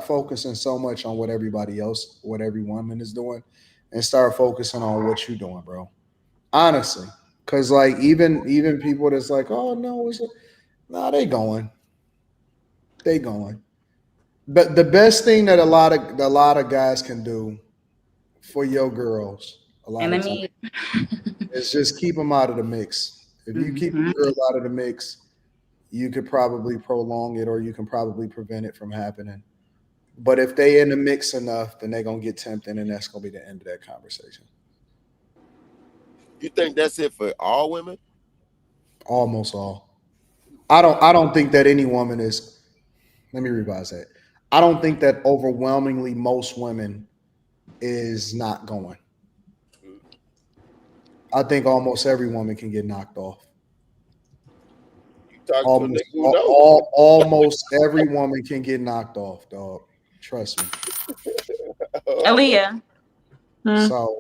focusing so much on what everybody else, what every woman is doing, and start focusing on what you're doing, bro. Honestly. Cause like even people that's like, oh no, they going. They going. But the best thing that a lot of guys can do for your girls is just keep them out of the mix. If you keep the girl out of the mix, you could probably prolong it or you can probably prevent it from happening. But if they in the mix enough, then they're gonna get tempted, and that's gonna be the end of that conversation. You think that's it for all women? Almost all. I don't think that any woman is. Let me revise that. I don't think that overwhelmingly most women is not going. I think almost every woman can get knocked off. Almost every woman can get knocked off, dog. Trust me. Aaliyah. So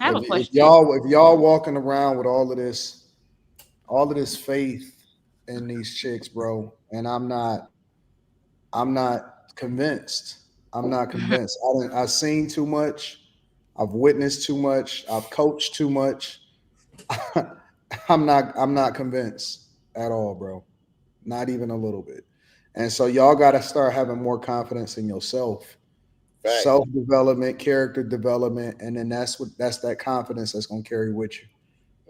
I have a question. if y'all walking around with all of this faith in these chicks, bro, and I'm not convinced. I'm not convinced. I've seen too much. I've witnessed too much. I've coached too much. I'm not convinced at all, bro. Not even a little bit. And so y'all got to start having more confidence in yourself. Right. Self-development, character development, and then that's that confidence that's gonna carry with you.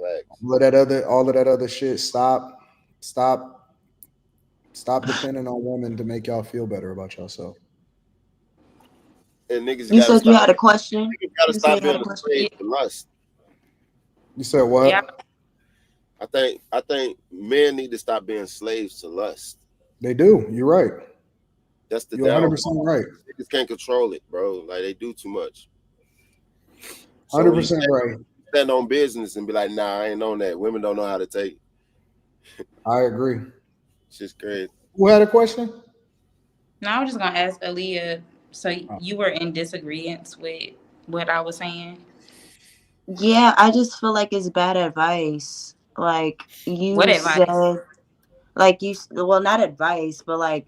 Right. All of that other shit. Stop depending on women to make y'all feel better about yourself. And niggas, you said you had a question. Niggas gotta stop being a slave to lust. You said what? Yeah. I think men need to stop being slaves to lust. They do. You're right. That's the You're 100% right. Niggas can't control it, bro. Like they do too much. 100% right. Stand on business and be like, nah, I ain't on that. Women don't know how to take. I agree. It's just crazy. Who had a question? No, I was just gonna ask Aaliyah. So you were in disagreement with what I was saying? Yeah, I just feel like it's bad advice. Like you said, like well, not advice, but like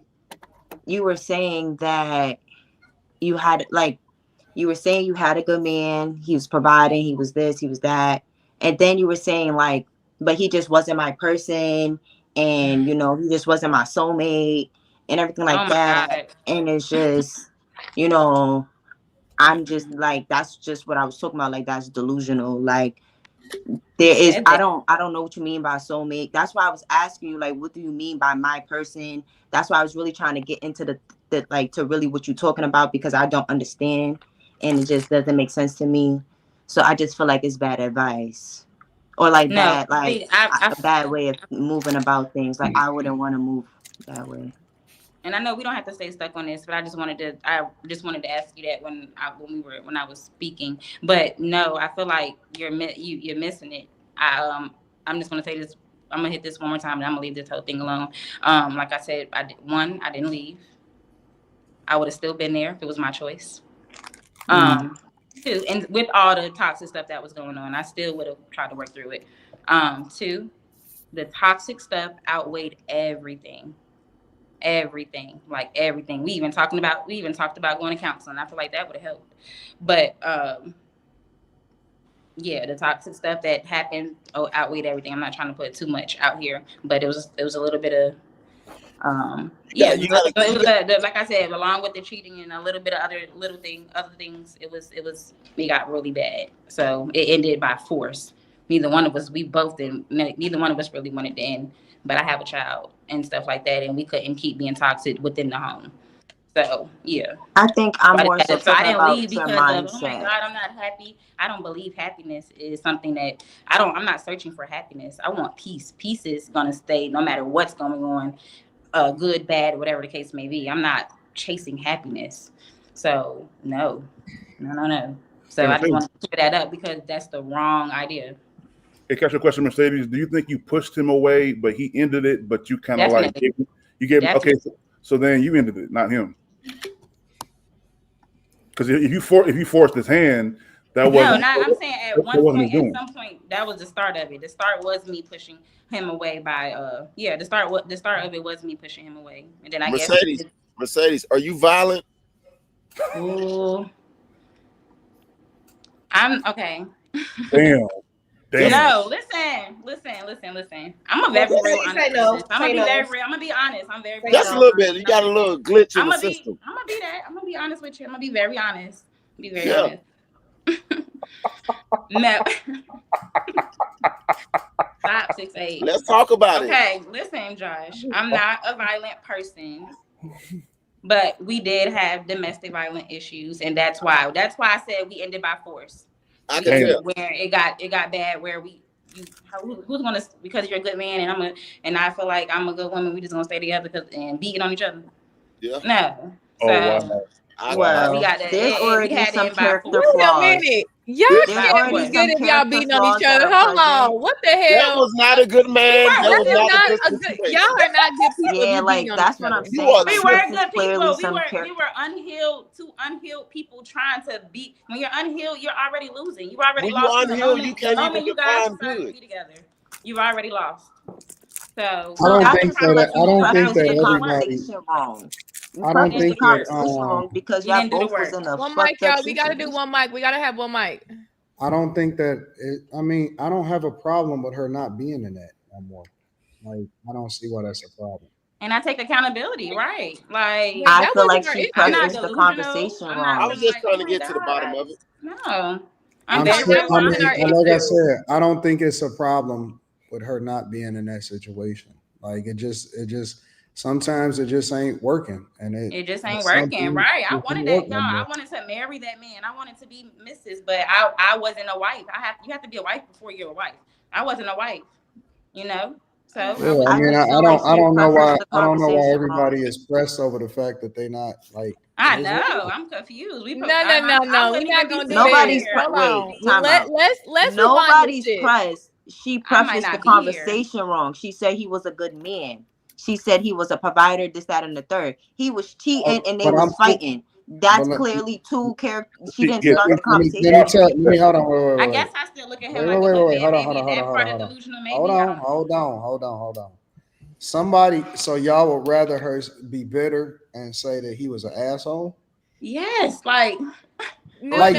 you were saying that you had a good man, he was providing, he was this, he was that, and then you were saying like, but he just wasn't my person, and he just wasn't my soulmate and everything like that. God. And it's just, I'm just like, that's just what I was talking about. Like, that's delusional. Like, there is, I don't know what you mean by soulmate. That's why I was asking you, like, what do you mean by my person? That's why I was really trying to get into the like, to really what you're talking about, because I don't understand and it just doesn't make sense to me. So I just feel like it's bad advice, or like a bad way of moving about things. Like, I wouldn't want to move that way. And I know we don't have to stay stuck on this, but I just wanted to ask you that when I was speaking. But no, I feel like you're missing it. I'm just gonna say this. I'm gonna hit this one more time, and I'm gonna leave this whole thing alone. Like I said, I didn't leave. I would have still been there if it was my choice. Two, and with all the toxic stuff that was going on, I still would have tried to work through it. Two, the toxic stuff outweighed everything. Like everything. We even talked about going to counseling. I feel like that would have helped. But yeah, the toxic stuff that happened outweighed everything. I'm not trying to put too much out here, but it was a little bit of like I said, along with the cheating and a little bit of other things, we got really bad. So it ended by force. Neither one of us really wanted to end, but I have a child and stuff like that, and we couldn't keep being toxic within the home. So yeah, I think I'm more so I didn't leave because mindset. Of, oh my God, I'm not happy. I don't believe happiness is something that I'm not searching for happiness. I want peace. Peace is gonna stay no matter what's going on. Good, bad, whatever the case may be. I'm not chasing happiness. So no. So I just want to clear that up because that's the wrong idea. Hey, catch your question, Mercedes. Do you think you pushed him away, but he ended it, but you kind of like you gave him, okay? So then you ended it, not him. Because if you forced his hand, that wasn't. No, I'm saying at some point, that was the start of it. The start was me pushing him away by the start of it was me pushing him away, and then I Mercedes, are you violent? Ooh, I'm okay. Damn. No, listen. I'm a very real honest. I'm gonna be honest. I'm very. Just a little bit. You got a little glitch in the system. I'm gonna be that. I'm gonna be honest with you. I'm gonna be very honest. Honest. No. Stop 6'8". Let's talk about it. Okay, listen, Josh. I'm not a violent person, But we did have domestic violence issues, and that's why I said we ended by force. I can tell where it got bad, where who's gonna, because you're a good man and I feel like I'm a good woman, we just gonna stay together and beating on each other. Yeah. No. Oh, wow. Well, we got that. there's already some character Wait a flaws. minute. Y'all can't be good if y'all beating on each other. Hold on. What the hell? That was not a good man. That was not a good situation. Y'all are not good people. Yeah, like that's what I'm saying. We weren't good people. We were unhealed, two unhealed people trying to beat. When you're unhealed, you're already losing. You already lost. When you're unhealed, you can't even you guys define start to good. be together, you've already lost. So I don't think that everybody. wrong. I don't think that wrong because y'all both was in a one fucked mic, y'all. up We gotta do situation. one mic. We gotta have one mic. I don't think that. I mean, I don't have a problem with her not being in that no more. Like, I don't see why that's a problem. And I take accountability, right? Like, I feel like she prefaced the conversation wrong. I was just trying to get to the bottom of it. No, like I said, I don't think it's a problem with her not being in that situation. Like, it just sometimes it just ain't working, and it just ain't working, right? I wanted that, y'all. I wanted to marry that man. I wanted to be Mrs., but I wasn't a wife. You have to be a wife before you're a wife. I wasn't a wife, you know. So yeah, I mean, I don't know why everybody is pressed over the fact that they not like. I know, I'm confused. No. We're not gonna do nobody's let's nobody's pressed. She prefaced the conversation wrong. She said he was a good man. She said he was a provider, this, that, and the third. He was cheating and they was fighting. That's clearly two characters. She didn't start the conversation. Let me hold on. Wait. I guess I still look at him like a good man. Hold on. Somebody, so y'all would rather her be bitter and say that he was an asshole? Yes, like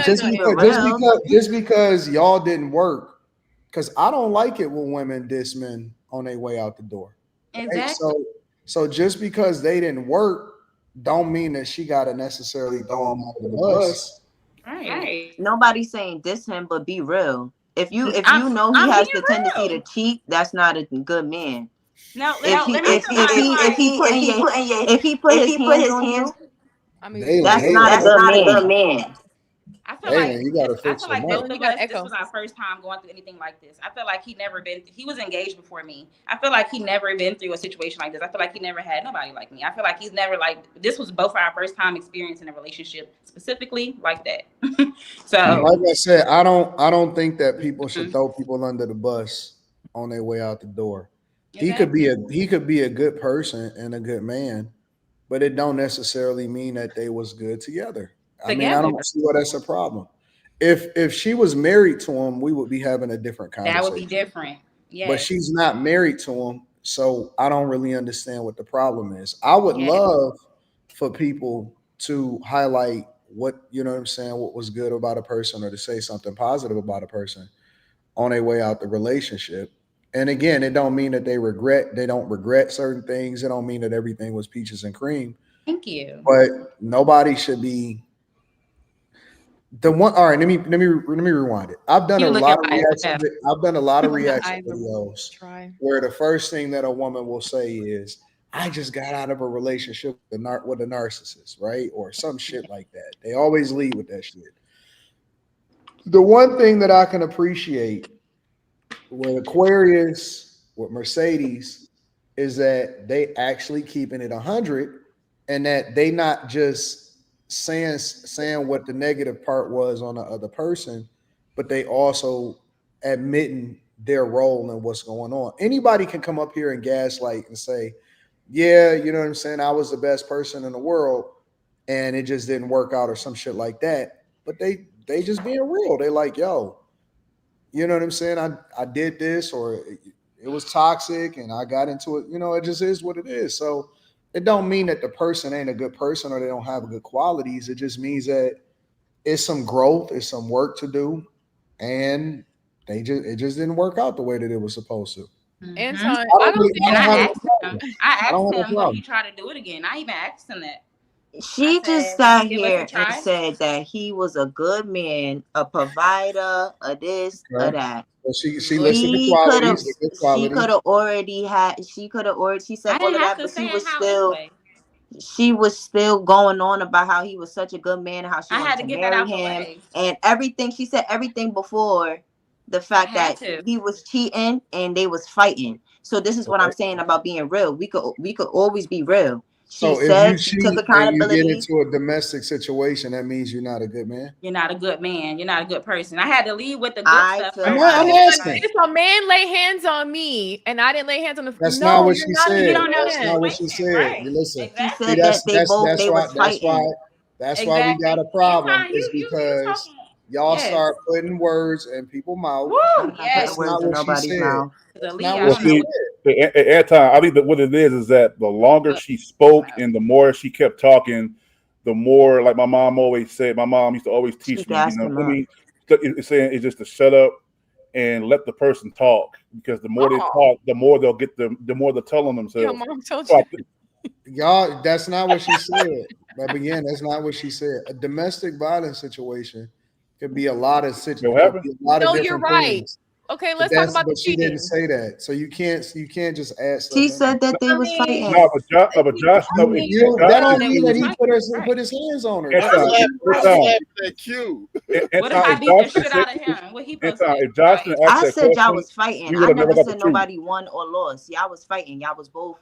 just because y'all didn't work. Because I don't like it when women diss men on their way out the door. Exactly. So just because they didn't work, don't mean that she got to necessarily throw him under the bus. Right. Nobody's saying diss him, but be real. If you know he has the tendency to cheat, that's not a good man. No, if he put his hands on you, I mean, that's not a good man. I feel like you gotta fix both of us, this was our first time going through anything like this. I feel like he was engaged before me. I feel like he never been through a situation like this. I feel like he never had nobody like me. I feel like he's never this was both our first time experiencing a relationship specifically like that. So like I said, I don't think that people should throw people under the bus on their way out the door. Exactly. He could be a good person and a good man, but it don't necessarily mean that they was good together. I mean, I don't see why that's a problem. If she was married to him, we would be having a different conversation. That would be different. Yeah. But she's not married to him, so I don't really understand what the problem is. I would love for people to highlight what was good about a person, or to say something positive about a person on their way out the relationship. And again, it don't mean that they don't regret certain things. It don't mean that everything was peaches and cream. Thank you. But nobody should be the one. All right, let me rewind it. I've done a lot of reaction videos where the first thing that a woman will say is, "I just got out of a relationship with a narcissist," right? Or some shit like that. They always lead with that shit. The one thing that I can appreciate with Aquarius, with Mercedes, is that they actually keeping it 100, and that they not just saying what the negative part was on the other person, but they also admitting their role in what's going on. Anybody can come up here and gaslight and say, yeah, you know what I'm saying, I was the best person in the world and it just didn't work out or some shit like that. But they just being real. They like, yo, you know what I'm saying? I did this, or it was toxic and I got into it. You know, it just is what it is. So it don't mean that the person ain't a good person or they don't have good qualities. It just means that it's some growth, it's some work to do, and it just didn't work out the way that it was supposed to. Anton, I asked him when he tried to do it again. I even asked him that. She just sat here and said that he was a good man, a provider, a this, a that. Well, she listed the qualities. She could have already. She said all of that, but she was still. she was still going on about how he was such a good man and how she wanted to marry him and everything. She said everything before the fact that he was cheating and they was fighting. So this is what I'm saying about being real. We could always be real. She said she took accountability. And you get into a domestic situation, that means you're not a good man. You're not a good man. You're not a good person. I had to leave with the good stuff. I'm asking. If a man lay hands on me and I didn't lay hands on the that's not what she said. That's not what she said. Right. You listen. Exactly. She said that they was fighting. That's why we got a problem. Is because y'all start putting words in people's mouth. Yes. That's not what she said. Anton, I think that what it is that the longer she spoke and the more she kept talking, the more, like my mom always said, my mom used to always teach me, it's saying it's just to shut up and let the person talk, because the more they talk, the more they'll get the more they're telling themselves. Your mom told you. Y'all, that's not what she said. But again, that's not what she said. A domestic violence situation could be a lot of situations. No, you're right. Things. Okay, let's talk about the cheating. She didn't say that, so you can't just add stuff. She said that they was fighting. No, but Josh, that don't mean that he put his hands on her. What if I beat the shit out of him? What he I said y'all was fighting. I never said nobody won or lost. Y'all was fighting. Y'all was both.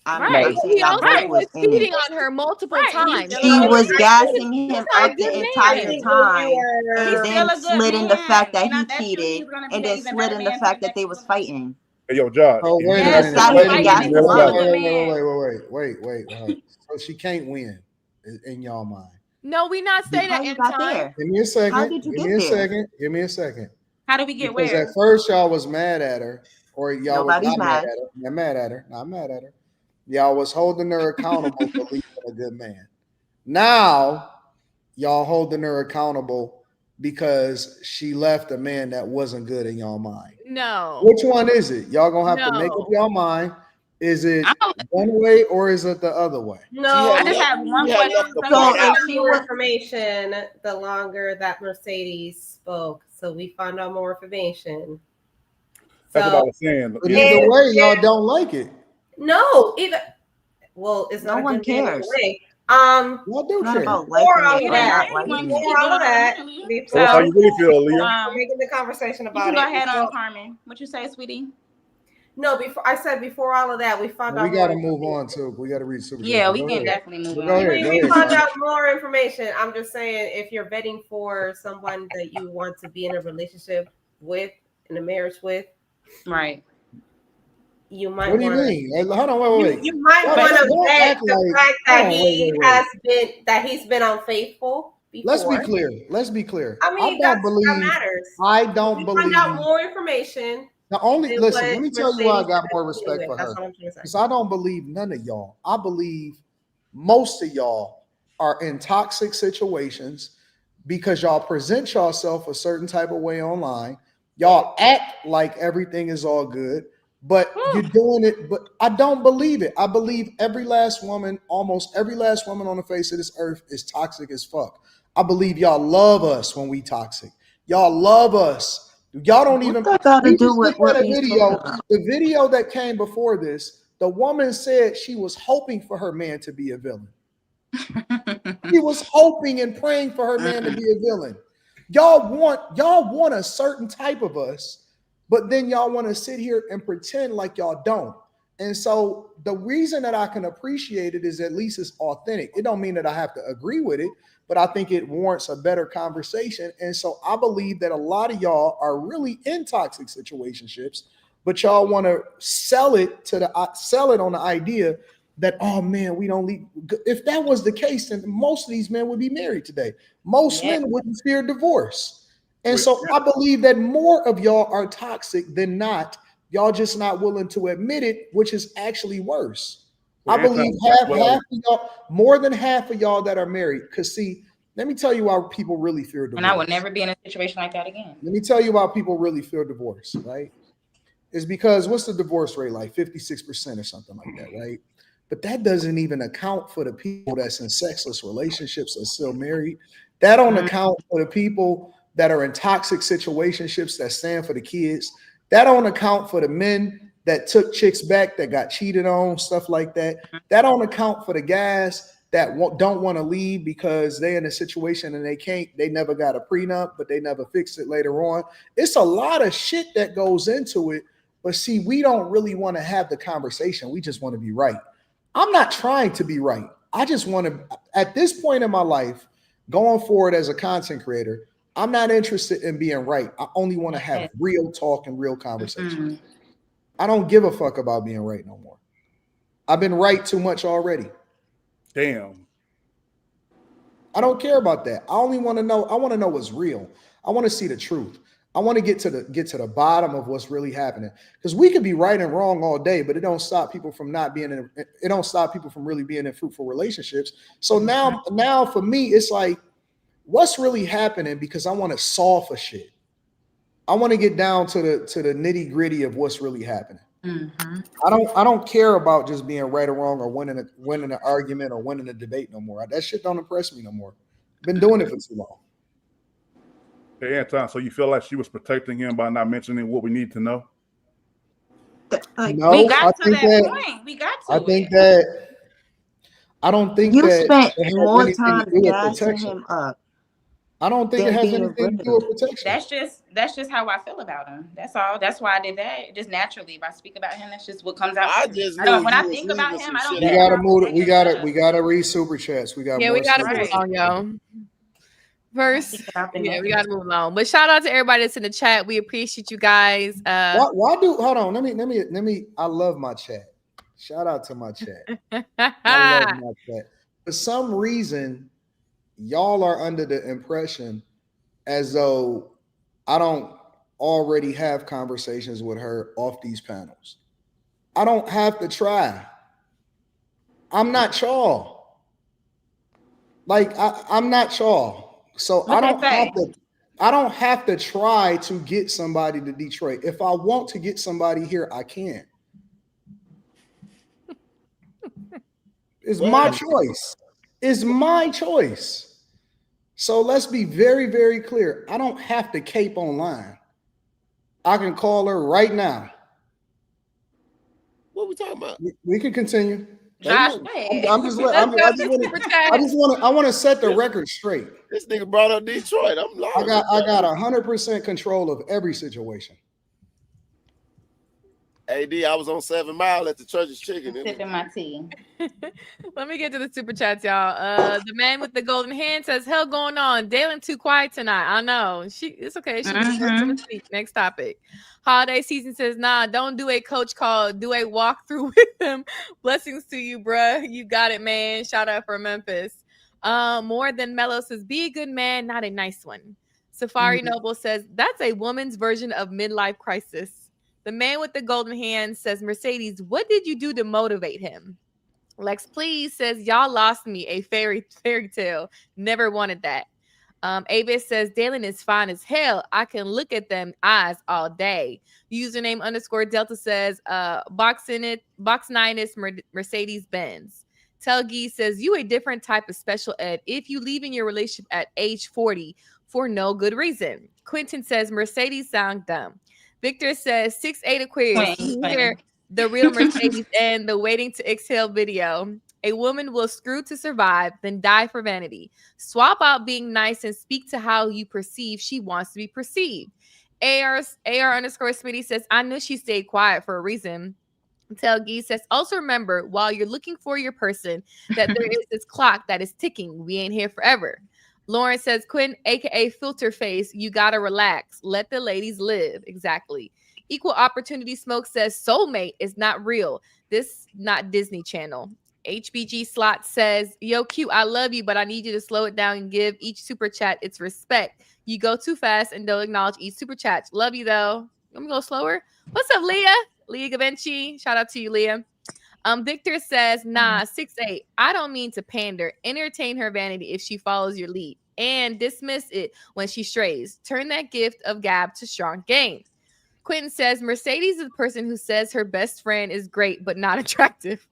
He also was cheating on her multiple times. She was gassing him up the entire time, and then slid in the fact that he cheated, and then slid in the fact that they was fighting. Hey, yo, Josh. Oh, wait a minute. Wait. So she can't win in y'all mind. No, we not saying that in time. Give me a second. Give me a second. How did we get because where? At first, y'all was mad at her, or y'all Nobody's was not mad at her. Not mad at her. Not mad at her. Y'all was holding her accountable for being a good man. Now, y'all holding her accountable because she left a man that wasn't good in y'all mind. No. Which one is it? Y'all gonna have to make up your mind. Is it one way or is it the other way? No, I just have one question. So if she more information, the longer that Mercedes spoke. So we found out more information. That's what I was saying. But either way, y'all don't like it. No, either. Well, it's no one cares. What do care? Before all of that, so how you really feel, Leah? Making the conversation about you can go ahead on, Carmen. What you say, sweetie? No, before all of that, we found out. We got to move on too. We got to read super. Yeah, we can definitely move on. Go ahead. We found out more information. I'm just saying, if you're vetting for someone that you want to be in a relationship with, in a marriage with, right? You might. What do you mean? Hold on, wait. You might want to vet the fact that he's been unfaithful before. Let's be clear. I mean, that matters. I don't believe. Find out more information. Listen, let me tell you why I got more respect for her. Because I don't believe none of y'all. I believe most of y'all are in toxic situations because y'all present yourself a certain type of way online. Y'all act like everything is all good, but you're doing it. But I don't believe it. I believe almost every last woman on the face of this earth is toxic as fuck. I believe y'all love us when we toxic. Y'all love us. Y'all don't even. What got to do with what the video that came before this, the woman said she was hoping for her man to be a villain. She was hoping and praying for her man to be a villain. Y'all want a certain type of us, but then y'all want to sit here and pretend like y'all don't. And so the reason that I can appreciate it is at least it's authentic. It don't mean that I have to agree with it, but I think it warrants a better conversation. And so I believe that a lot of y'all are really in toxic situationships, but y'all want to sell it on the idea that, oh man, we don't leave. If that was the case, then most of these men would be married today. Most men wouldn't fear divorce. And so I believe that more of y'all are toxic than not. Y'all just not willing to admit it, which is actually worse. I believe half of y'all, more than half of y'all that are married. Because see, let me tell you why people really fear divorce. And I would never be in a situation like that again. Let me tell you why people really fear divorce, right? It's because what's the divorce rate like? 56% or something like that, right? But that doesn't even account for the people that's in sexless relationships are still married. That don't account for the people that are in toxic situationships that stand for the kids. That don't account for the men that took chicks back, that got cheated on, stuff like that. That don't account for the guys that don't want to leave because they're in a situation and they never got a prenup, but they never fixed it later on. It's a lot of shit that goes into it. But see, we don't really want to have the conversation. We just want to be right. I'm not trying to be right. I just want to, at this point in my life, going forward as a content creator, I'm not interested in being right. I only want to have real talk and real conversations. I don't give a fuck about being right no more. I've been right too much already. Damn. I don't care about that. I only want to know. I want to know what's real. I want to see the truth. I want to get to the bottom of what's really happening. Because we could be right and wrong all day, but it don't stop people from not being in. It don't stop people from really being in fruitful relationships. So now for me, it's like, what's really happening? Because I want to solve for shit. I want to get down to the nitty gritty of what's really happening. I don't care about just being right or wrong or winning an argument or winning a debate no more. That shit don't impress me no more. Been doing it for too long. Hey, Anton, so you feel like she was protecting him by not mentioning what we need to know? No, we got to that point. We got to. I think that. I don't think you that spent it has more anything time to do with gassing protection. him up. I don't think it has anything to do with protection. That's just how I feel about him. That's all. That's why I did that. Just naturally, if I speak about him, that's just what comes out. When I think about him, I don't. We gotta move. We gotta read super chats. We got. Yeah, more we gotta super move chats. on, yo. First, yeah, we gotta move on. But shout out to everybody that's in the chat. We appreciate you guys. Why do? Hold on. Let me. I love my chat. Shout out to my chat. I love my chat. For some reason, y'all are under the impression as though I don't already have conversations with her off these panels. I don't have to try. I'm not y'all. Like I'm not y'all. So I don't have to try to get somebody to Detroit. If I want to get somebody here, I can. It's my choice. It's my choice. So let's be very, very clear. I don't have to cape online. I can call her right now. What we talking about? We can continue. Josh, I want to set the record straight. This nigga brought up Detroit. I'm lying. I got 100% control of every situation. AD, I was on 7 Mile at the Church's Chicken. Sipping my tea. Let me get to the super chats, y'all. The man with the golden hand says, "Hell going on. Dalen too quiet tonight. I know. It's okay. She Next topic. Holiday season says, nah, don't do a coach call. Do a walkthrough with them. Blessings to you, bruh. You got it, man. Shout out for Memphis. More Than Mellow says, be a good man, not a nice one. Safari Noble says, that's a woman's version of midlife crisis. The man with the golden hand says, Mercedes, what did you do to motivate him? Lex Please says, y'all lost me. A fairy tale. Never wanted that. Avis says, Dalen is fine as hell. I can look at them eyes all day. Username _Delta says, box 9 is Mercedes Benz. Telgi says, you a different type of special ed if you leave in your relationship at age 40 for no good reason. Quentin says, Mercedes sound dumb. Victor says, 6'8" Aquarius. Hear the real Mercedes and the waiting to exhale video. A woman will screw to survive, then die for vanity. Swap out being nice and speak to how you perceive she wants to be perceived. AR _Smitty says, I knew she stayed quiet for a reason. Telgi says, also remember, while you're looking for your person, that there is this clock that is ticking. We ain't here forever. Lauren says, Quinn, aka Filter Face, you gotta relax. Let the ladies live. Exactly. Equal Opportunity Smoke says, soulmate is not real. This not Disney Channel. HBG Slot says, yo, Q, I love you, but I need you to slow it down and give each super chat its respect. You go too fast and don't acknowledge each super chat. Love you, though. Let me go slower. What's up, Leah? Leah Gavinci. Shout out to you, Leah. Victor says, nah, 6'8". I don't mean to pander. Entertain her vanity if she follows your lead. And dismiss it when she strays. Turn that gift of gab to strong game. Quentin says, Mercedes is the person who says her best friend is great but not attractive.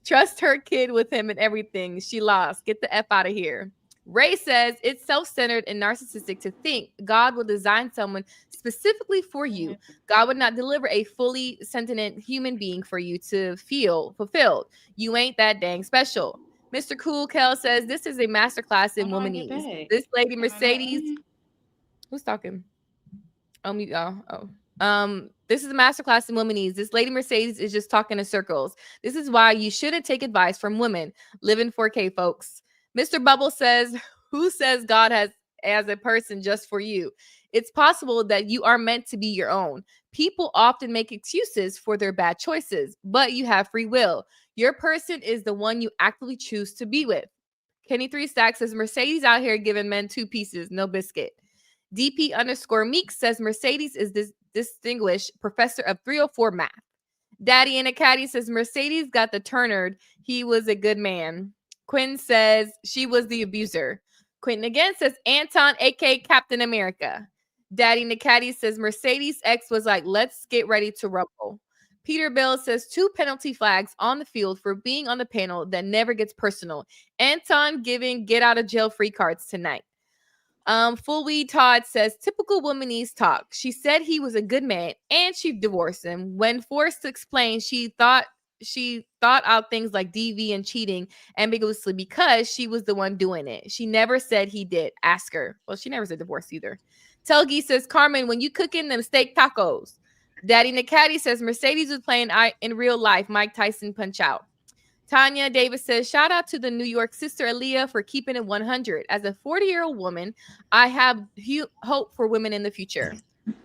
Trust her kid with him and everything. She lost. Get the F out of here. Ray says it's self-centered and narcissistic to think God will design someone specifically for you. God would not deliver a fully sentient human being for you to feel fulfilled. You ain't that dang special. Mr. Cool Kel says this is a masterclass in womanese. This lady Mercedes, who's talking? This is a masterclass in womanese. This lady Mercedes is just talking in circles. This is why you shouldn't take advice from women. Live in 4K, folks. Mr. Bubble says, who says God has as a person just for you? It's possible that you are meant to be your own. People often make excuses for their bad choices, but you have free will. Your person is the one you actively choose to be with. Kenny 3 Stacks says Mercedes out here giving men 2 pieces, no biscuit. DP_Meek says Mercedes is this distinguished professor of 304 math. Daddy in a Caddy says Mercedes got the Turnered. He was a good man. Quinn says she was the abuser. Quentin again says Anton, aka Captain America. Daddy in a Caddy says Mercedes X was like, let's get ready to rumble. Peter Bill says 2 penalty flags on the field for being on the panel that never gets personal. Anton giving get out of jail free cards tonight. Full Weed Todd says typical womanese talk. She said he was a good man and she divorced him. When forced to explain, she thought out things like DV and cheating ambiguously because she was the one doing it. She never said he did. Ask her. Well, she never said divorce either. Telgi says Carmen, when you cooking them steak tacos. Daddy Nicati says Mercedes was playing in real life. Mike Tyson punch out. Tanya Davis says, shout out to the New York sister Aaliyah for keeping it 100. As a 40-year-old woman, I have hope for women in the future.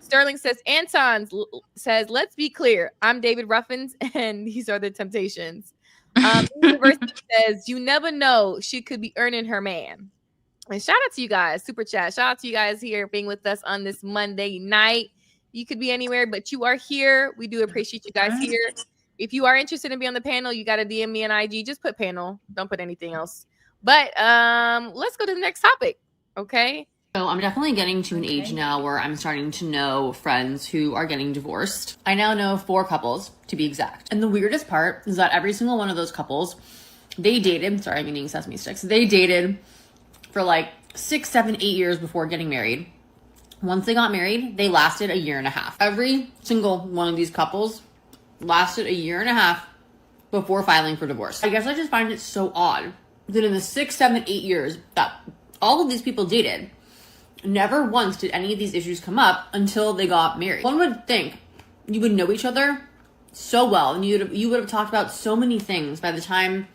Sterling says, Anton says, let's be clear. I'm David Ruffins, and these are the Temptations. University says, you never know. She could be earning her man. And shout out to you guys. Super chat. Shout out to you guys here being with us on this Monday night. You could be anywhere, but you are here. We do appreciate you guys here. If you are interested in being on the panel, you got to DM me on IG. Just put panel. Don't put anything else. But let's go to the next topic. Okay. So I'm definitely getting to an age now where I'm starting to know friends who are getting divorced. I now know 4 couples to be exact. And the weirdest part is that every single one of those couples, they dated. Sorry, I'm eating sesame sticks. They dated for like 6, 7, 8 years before getting married. Once they got married, they lasted a year and a half. Every single one of these couples lasted a year and a half before filing for divorce. I guess I just find it so odd that in the 6, 7, 8 years that all of these people dated, never once did any of these issues come up until they got married. One would think you would know each other so well and you would have talked about so many things by the time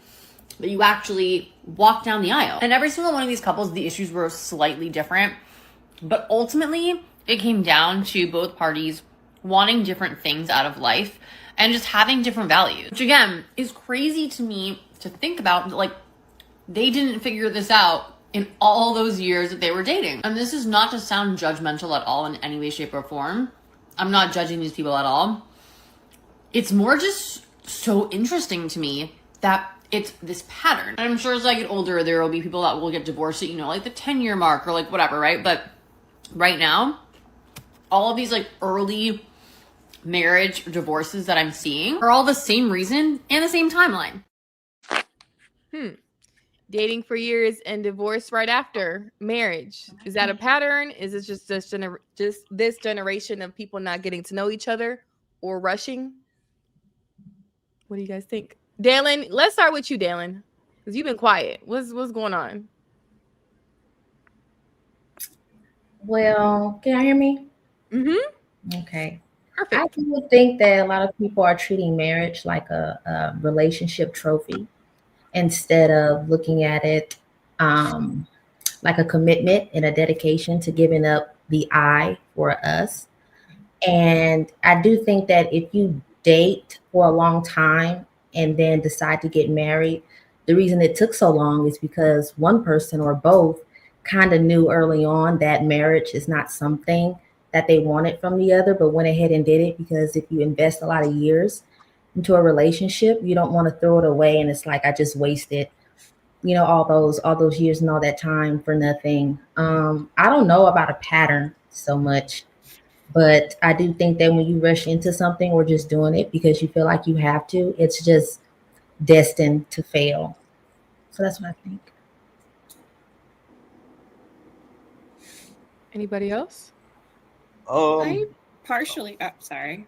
that you actually walked down the aisle. And every single one of these couples, the issues were slightly different, but ultimately it came down to both parties wanting different things out of life and just having different values, which again is crazy to me to think about. Like, they didn't figure this out in all those years that they were dating. And this is not to sound judgmental at all in any way, shape, or form. I'm not judging these people at all. It's more just so interesting to me that it's this pattern. And I'm sure as I get older, there will be people that will get divorced at, like the 10-year mark or like whatever, right? But right now, all of these like early marriage divorces that I'm seeing are all the same reason and the same timeline. Dating for years and divorce right after marriage. Is that a pattern? Is it just this generation of people not getting to know each other or rushing? What do you guys think? Dalen, let's start with you, Dalen, because you've been quiet. What's going on? Well, can you hear me? Mm-hmm. Okay. Perfect. I do think that a lot of people are treating marriage like a relationship trophy instead of looking at it like a commitment and a dedication to giving up the I for us. And I do think that if you date for a long time and then decide to get married, the reason it took so long is because one person or both kind of knew early on that marriage is not something that they wanted from the other, but went ahead and did it. Because if you invest a lot of years into a relationship, you don't want to throw it away. And it's like, I just wasted, all those years and all that time for nothing. I don't know about a pattern so much, but I do think that when you rush into something or just doing it because you feel like you have to, it's just destined to fail. So that's what I think. Anybody else? I partially, sorry.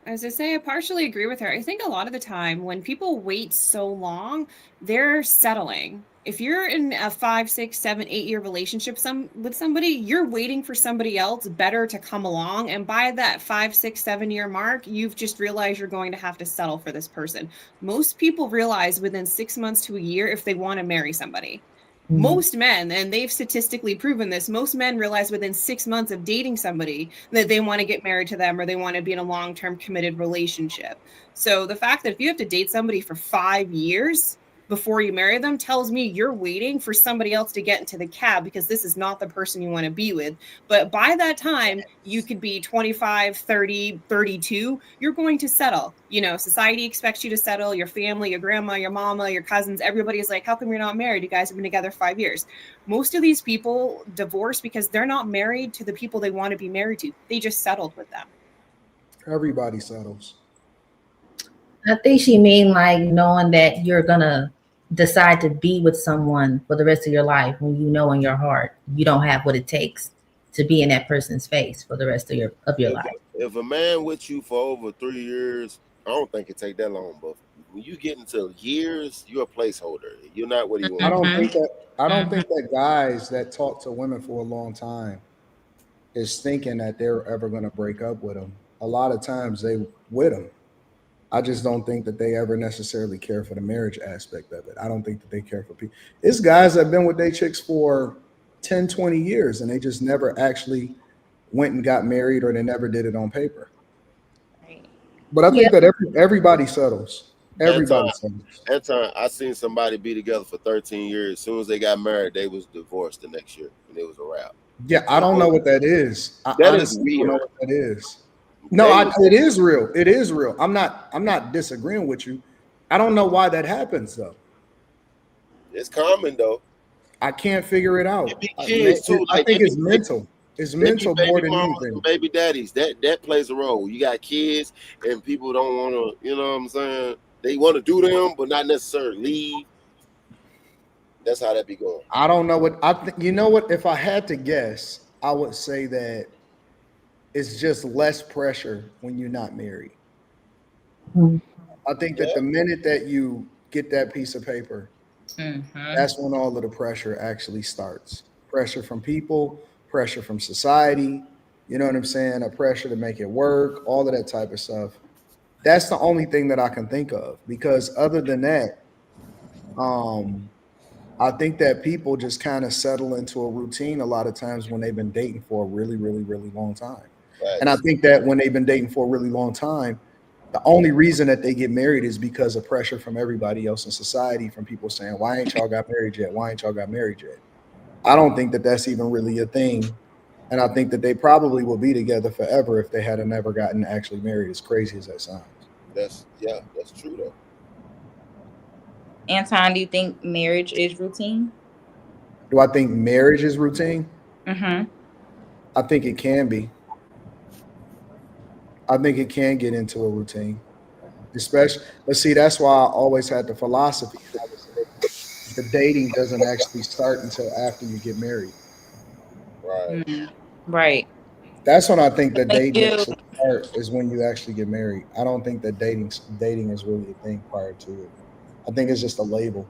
As I say, I partially agree with her. I think a lot of the time when people wait so long, they're settling. If you're in a 5, 6, 7, 8-year relationship with somebody, you're waiting for somebody else better to come along. And by that 5, 6, 7-year mark, you've just realized you're going to have to settle for this person. Most people realize within 6 months to a year if they want to marry somebody. Most men, and they've statistically proven this, most men realize within 6 months of dating somebody that they want to get married to them or they want to be in a long-term committed relationship. So the fact that if you have to date somebody for 5 years before you marry them tells me you're waiting for somebody else to get into the cab because this is not the person you want to be with. But by that time, you could be 25, 30, 32. You're going to settle. You know, society expects you to settle. Your family, your grandma, your mama, your cousins, everybody's like, how come you're not married? You guys have been together 5 years. Most of these people divorce because they're not married to the people they want to be married to. They just settled with them. Everybody settles. I think she mean like knowing that you're gonna decide to be with someone for the rest of your life when you know in your heart you don't have what it takes to be in that person's face for the rest of your life. If a man with you for over 3 years, I don't think it take that long. But when you get into years, you're a placeholder. You're not what he wants. I don't think that guys that talk to women for a long time is thinking that they're ever going to break up with them. A lot of times they with them. I just don't think that they ever necessarily care for the marriage aspect of it. I don't think that they care for people. It's guys that have been with their chicks for 10, 20 years and they just never actually went and got married or they never did it on paper. But I think that everybody settles. Everybody settles. That time, I seen somebody be together for 13 years. As soon as they got married, they was divorced the next year and it was a wrap. Yeah, I don't know what that is. That is weird. I don't know what that is. No, it is real. It is real. I'm not disagreeing with you. I don't know why that happens though. It's common though. I can't figure it out. Kids too. I think it's mental. It's mental more than anything. Baby daddies, that plays a role. You got kids and people don't want to, you know what I'm saying? They want to do them, but not necessarily leave. That's how that be going. I don't know what you know what? If I had to guess, I would say that it's just less pressure when you're not married. I think that the minute that you get that piece of paper, that's when all of the pressure actually starts. Pressure from people, pressure from society, you know what I'm saying? A pressure to make it work, all of that type of stuff. That's the only thing that I can think of, because other than that, I think that people just kind of settle into a routine a lot of times when they've been dating for a really, really, really long time. Right. And I think that when they've been dating for a really long time, the only reason that they get married is because of pressure from everybody else in society, from people saying, why ain't y'all got married yet? Why ain't y'all got married yet? I don't think that that's even really a thing. And I think that they probably will be together forever if they had never gotten actually married, as crazy as that sounds. That's true though. Anton, do you think marriage is routine? Do I think marriage is routine? Mm-hmm. I think it can be. I think it can get into a routine, especially. But see, that's why I always had the philosophy that the dating doesn't actually start until after you get married. Right. Mm-hmm. Right. That's when I think that dating actually starts, is when you actually get married. I don't think that dating is really a thing prior to it. I think it's just a label.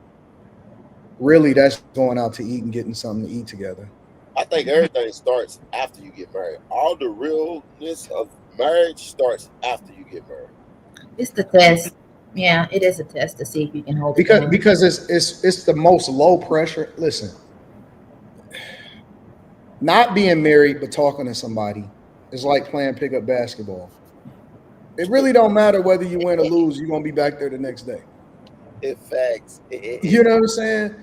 Really, that's going out to eat and getting something to eat together. I think everything starts after you get married. All the realness of marriage starts after you get married. It's the test. Yeah, it is a test to see if you can hold because it. Because it's the most low pressure. Listen, not being married but talking to somebody is like playing pickup basketball. It really don't matter whether you win or lose. You're gonna be back there the next day. It facts. You know what I'm saying?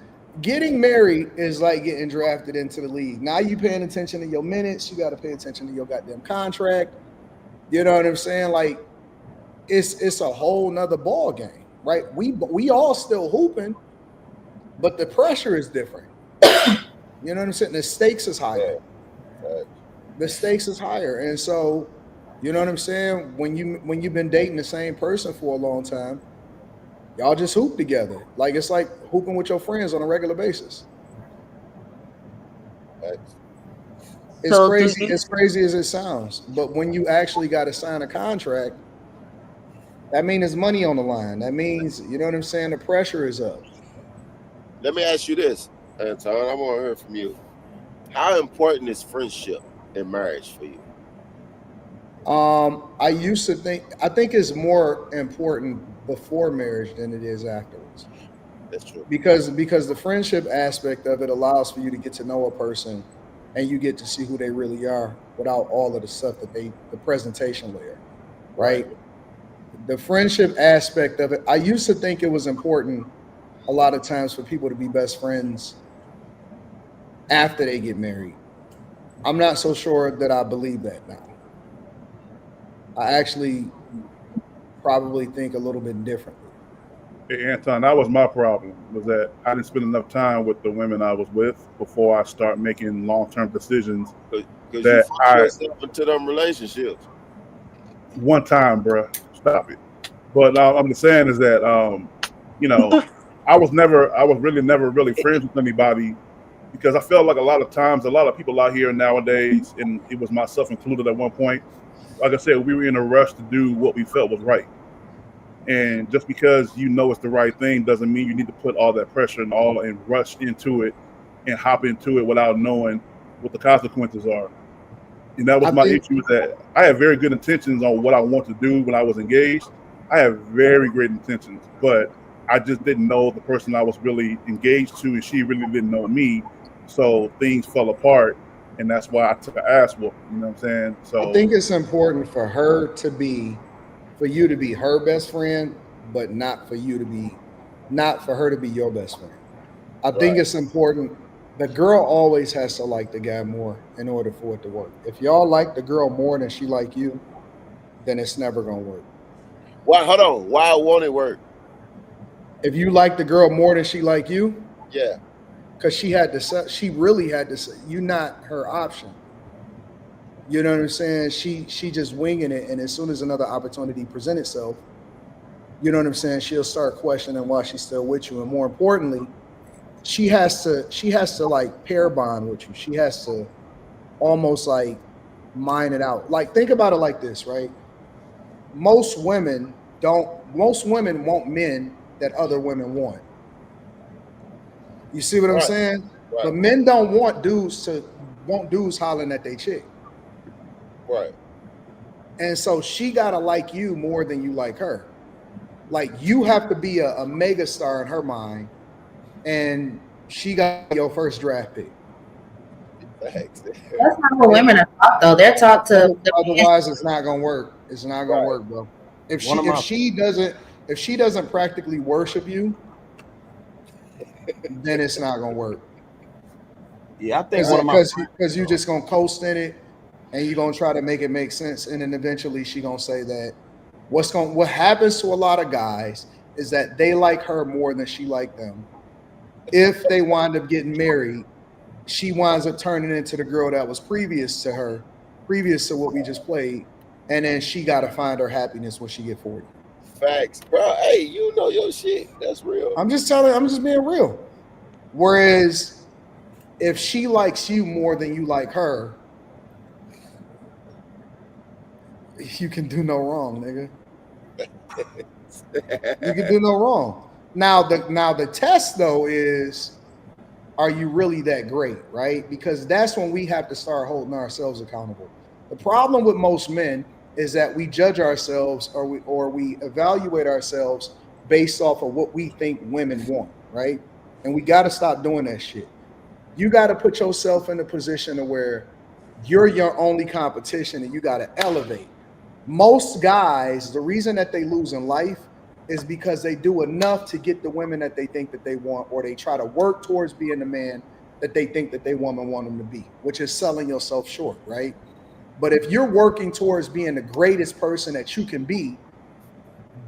Getting married is like getting drafted into the league. Now you paying attention to your minutes. You got to pay attention to your goddamn contract. You know what I'm saying? Like it's a whole nother ball game, right? We all still hooping, but the pressure is different. You know what I'm saying? The stakes is higher. The stakes is higher, and so you know what I'm saying. When you've been dating the same person for a long time, y'all just hoop together. Like it's like hooping with your friends on a regular basis. As crazy as it sounds, but when you actually got to sign a contract, that means there's money on the line. That means, you know what I'm saying, the pressure is up. Let me ask you this, Anton. I want to hear from you. How important is friendship in marriage for you? I used to think, I think it's more important before marriage than it is afterwards. That's true. Because the friendship aspect of it allows for you to get to know a person, and you get to see who they really are without all of the stuff that the presentation layer, right? The friendship aspect of it, I used to think it was important a lot of times for people to be best friends after they get married. I'm not so sure that I believe that now. I actually probably think a little bit differently. Hey, Anton, that was my problem, was that I didn't spend enough time with the women I was with before I start making long-term decisions. Because you force yourself into them relationships. One time, bro. Stop it. But I'm just saying is that, you know, I was really never really friends with anybody, because I felt like a lot of times, a lot of people out here nowadays, and it was myself included at one point, like I said, we were in a rush to do what we felt was right. And just because you know it's the right thing doesn't mean you need to put all that pressure and rush into it and hop into it without knowing what the consequences are. And that was my issue, is that I had very good intentions on what I want to do when I was engaged. I have very great intentions, but I just didn't know the person I was really engaged to, and she really didn't know me. So things fell apart, and that's why I took an ass whoop. You know what I'm saying? So I think it's important for you to be her best friend, but not for her to be your best friend. I think it's important. The girl always has to like the guy more in order for it to work. If y'all like the girl more than she like you, then it's never gonna work. Why? Hold on. Why won't it work? If you like the girl more than she like you, yeah, because she really had to say, you're not her option. You know what I'm saying? She just winging it, and as soon as another opportunity presents itself, you know what I'm saying, she'll start questioning why she's still with you. And more importantly, she has to like pair bond with you. She has to almost like mine it out. Like, think about it like this, right? Most women want men that other women want. You see what I'm saying? Right. But men don't want dudes hollering at their chick. Right. And so she gotta like you more than you like her. Like, you have to be a mega star in her mind, and she got your first draft pick. That's not what women are taught, though. They're taught to. Otherwise, it's not gonna work. It's not gonna work, bro. If she doesn't practically worship you, then it's not gonna work. Yeah, I think because you're just gonna coast in it, and you're gonna try to make it make sense, and then eventually she gonna say that what happens to a lot of guys is that they like her more than she like them. If they wind up getting married, she winds up turning into the girl that was previous to what we just played, and then she got to find her happiness when she get 40. Facts, bro. Hey, you know your shit. That's real. I'm just being real. Whereas if she likes you more than you like her, you can do no wrong, nigga. You can do no wrong. Now the test though is, are you really that great, right? Because that's when we have to start holding ourselves accountable. The problem with most men is that we judge ourselves or we evaluate ourselves based off of what we think women want, right? And we got to stop doing that shit. You got to put yourself in a position to where you're your only competition, and you got to elevate. Most guys, the reason that they lose in life is because they do enough to get the women that they think that they want, or they try to work towards being the man that they think that they woman want them to be, which is selling yourself short, right? But if you're working towards being the greatest person that you can be,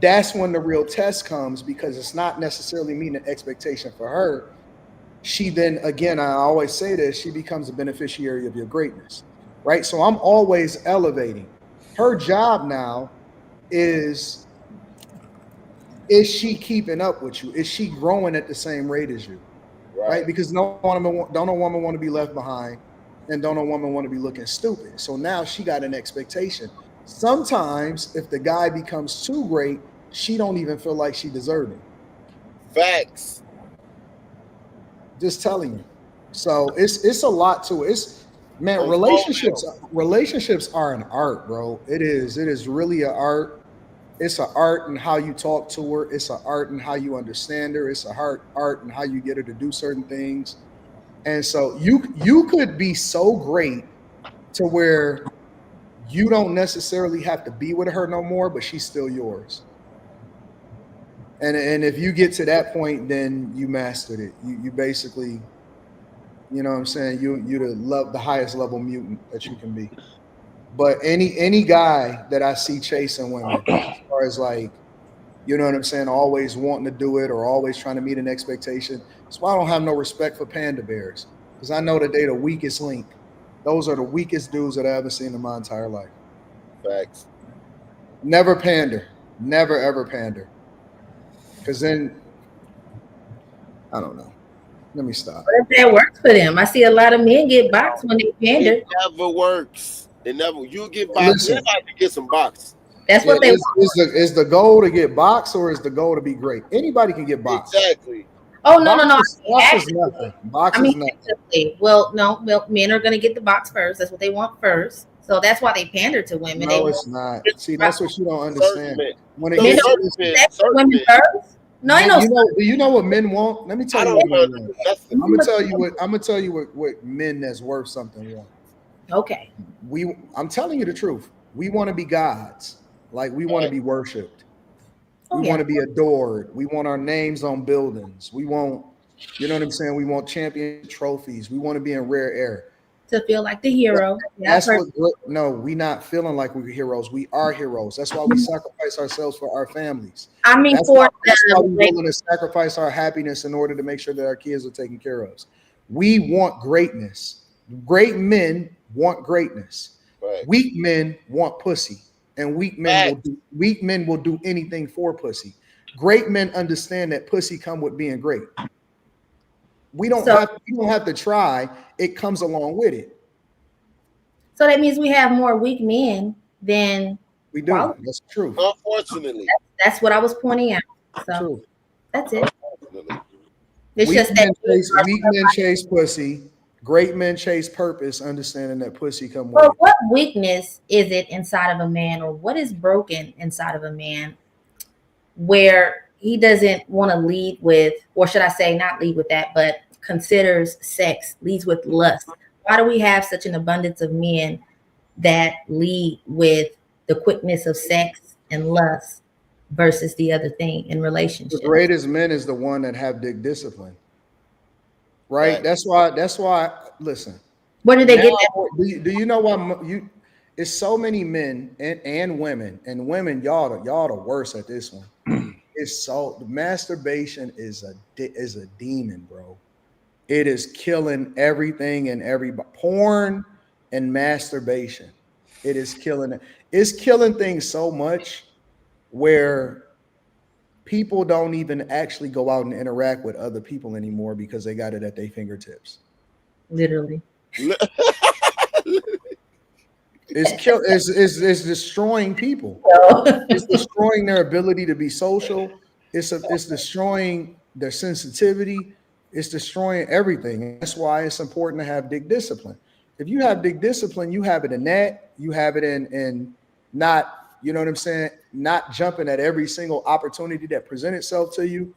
that's when the real test comes, because it's not necessarily meeting an expectation for her. She then, again, I always say this, she becomes a beneficiary of your greatness, right? So I'm always elevating. Her job now is she keeping up with you? Is she growing at the same rate as you? Right? Because don't a woman want to be left behind. and don't a woman want to be looking stupid? So now she got an expectation. Sometimes if the guy becomes too great, she don't even feel like she deserves it. Facts. Just telling you. So it's a lot to it. Man, relationships are an art, bro. It is really an art. It's an art in how you talk to her. It's an art in how you understand her. It's a art in how you get her to do certain things. And so you could be so great to where you don't necessarily have to be with her no more, but she's still yours. And if you get to that point, then you mastered it. You basically, you know what I'm saying? You the highest level mutant that you can be. But any guy that I see chasing women, as far as like, you know what I'm saying, always wanting to do it or always trying to meet an expectation. That's why I don't have no respect for panda bears, because I know that they're the weakest link. Those are the weakest dudes that I ever seen in my entire life. Facts. Never pander. Never ever pander. Because then, I don't know. Let me stop. What if that works for them? I see a lot of men get boxed when they pander. It never works. It never. You get boxed. You have to get some box. That's what they want. Is the goal to get boxed, or is the goal to be great? Anybody can get boxed. Exactly. Oh no. Box is nothing. Box is nothing. Well, men are going to get the box first. That's what they want first. So that's why they pander to women. No, it's not. See, that's what you don't understand. When it gets to women first. No, do you know what men want? Let me tell you what men want. I'm gonna tell you what men that's worth something want. Okay. I'm telling you the truth. We want to be gods. Like, we want to be worshipped. We want to be adored. We want our names on buildings. We want, you know what I'm saying? We want champion trophies. We want to be in rare air. To feel like the hero. We not feeling like we're heroes. We are heroes. That's why we sacrifice ourselves for our families. I mean, that's why we're willing to sacrifice our happiness in order to make sure that our kids are taken care of. We want greatness. Great men want greatness. Right. Weak men want pussy, and weak men will do anything for pussy. Great men understand that pussy come with being great. We don't have to try. It comes along with it. So that means we have more weak men than we do. Quality. That's true. Unfortunately, that's what I was pointing out. So true. That's it. It's weak just that weak men chase pussy. Great men chase purpose, understanding that pussy come with it. What weakness is it inside of a man, or what is broken inside of a man where he doesn't want to lead with, or should I say not lead with that, but considers sex, leads with lust? Why do we have such an abundance of men that lead with the quickness of sex and lust versus the other thing in relationships? The greatest men is the one that have dick discipline. Right? That's why, listen. Where do they get that? Do you know why it's so many men and women, y'all the worst at this one. It's so, masturbation is a demon, bro. It is killing everything and everybody. Porn and masturbation. It is killing it. It's killing things so much where people don't even actually go out and interact with other people anymore because they got it at their fingertips. Literally. It's destroying people. It's destroying their ability to be social. It's destroying their sensitivity. It's destroying everything. And that's why it's important to have dick discipline. If you have dick discipline, you have it in that. You have it in not, you know what I'm saying, not jumping at every single opportunity that presents itself to you.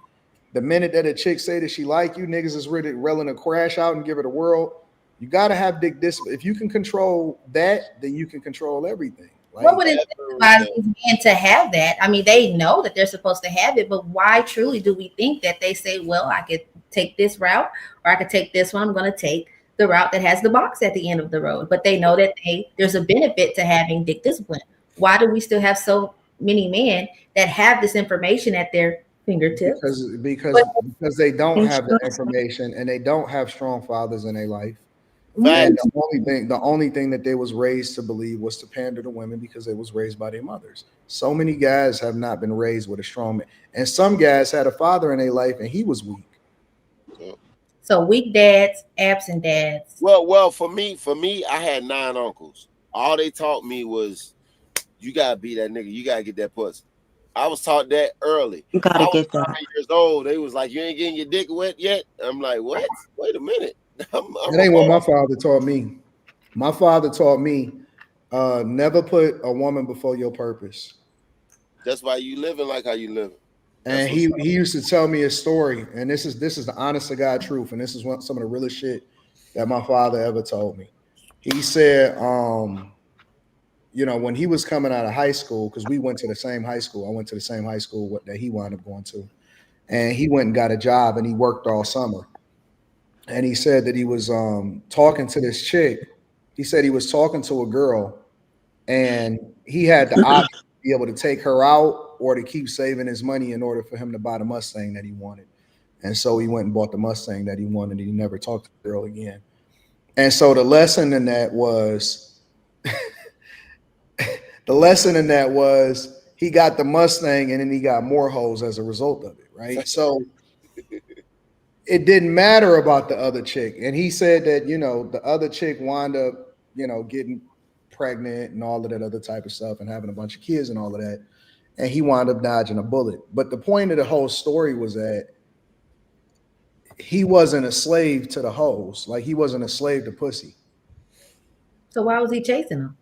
The minute that a chick say that she like you, niggas is really willing to crash out and give it a whirl. You got to have dick discipline. If you can control that, then you can control everything. Like, what would incentivize these men to have that? I mean, they know that they're supposed to have it, but why truly do we think that they say, well, I could take this route or I could take this one. I'm going to take the route that has the box at the end of the road. But they know that there's a benefit to having dick discipline. Why do we still have so many men that have this information at their fingertips? Because they don't have the information and they don't have strong fathers in their life. And the only thing that they was raised to believe was to pander to women because they was raised by their mothers. So many guys have not been raised with a strong man. And some guys had a father in their life and he was weak. So weak dads, absent dads. Well, for me, I had 9 uncles. All they taught me was, you gotta be that nigga. You gotta get that pussy. I was taught that early. You gotta get that. 9 years old. They was like, you ain't getting your dick wet yet. I'm like, what? Wait a minute. That ain't what my father taught me. My father taught me, never put a woman before your purpose. That's why you living like how you living. And he used to tell me a story, and this is the honest to God truth, and this is some of the realest shit that my father ever told me. He said, you know, when he was coming out of high school, because we went to the same high school. I went to the same high school that he wound up going to, and he went and got a job, and he worked all summer. And he said that he was talking to this chick. He said he was talking to a girl, and he had the option to be able to take her out or to keep saving his money in order for him to buy the Mustang that he wanted. And so he went and bought the Mustang that he wanted, and he never talked to the girl again. And so the lesson in that was, he got the Mustang, and then he got more hoes as a result of it, right? So it didn't matter about the other chick. And he said that, you know, the other chick wound up, you know, getting pregnant and all of that other type of stuff and having a bunch of kids and all of that. And he wound up dodging a bullet. But the point of the whole story was that he wasn't a slave to the hoes. Like, he wasn't a slave to pussy. So why was he chasing them?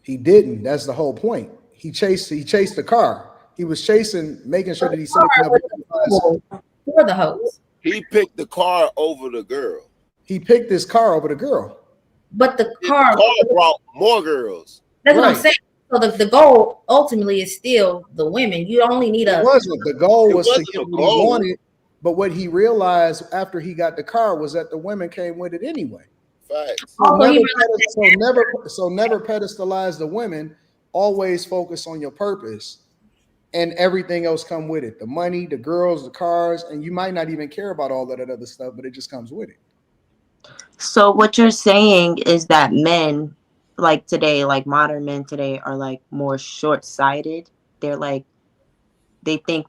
He didn't. That's the whole point. He chased the car. He was making sure that he saved up for the hoes. He picked the car over the girl. He picked this car over the girl. But the car brought more girls. That's what I'm saying. So the goal ultimately is still the women. You only need It wasn't. The goal was to get what he wanted. But what he realized after he got the car was that the women came with it anyway. Facts. So never pedestalize the women. Always focus on your purpose, and everything else come with it. The money, the girls, the cars, and you might not even care about all that other stuff, but it just comes with it. So what you're saying is that men like today, like modern men today, are like more short-sighted. They're like, they think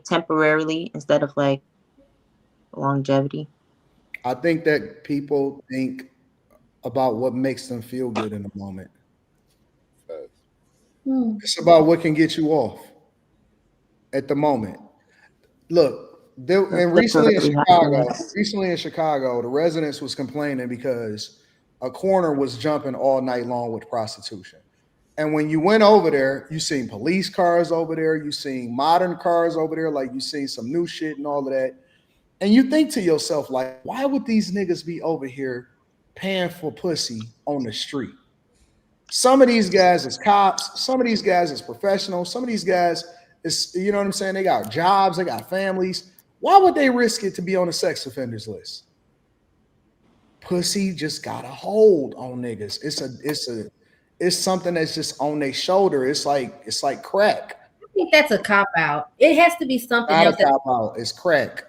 temporarily instead of like longevity. I think that people think about what makes them feel good in the moment. It's about what can get you off at the moment. Look, recently in Chicago, the residents was complaining because a corner was jumping all night long with prostitution. And when you went over there, you seen police cars over there, you seen modern cars over there, like you seen some new shit and all of that. And you think to yourself, like, why would these niggas be over here paying for pussy on the street? Some of these guys is cops, some of these guys is professionals, some of these guys is, you know what I'm saying? They got jobs, they got families. Why would they risk it to be on the sex offenders list? Pussy just got a hold on niggas. It's something that's just on their shoulder. It's like crack. I think that's a cop out. It has to be something Not else. a cop out. It's crack.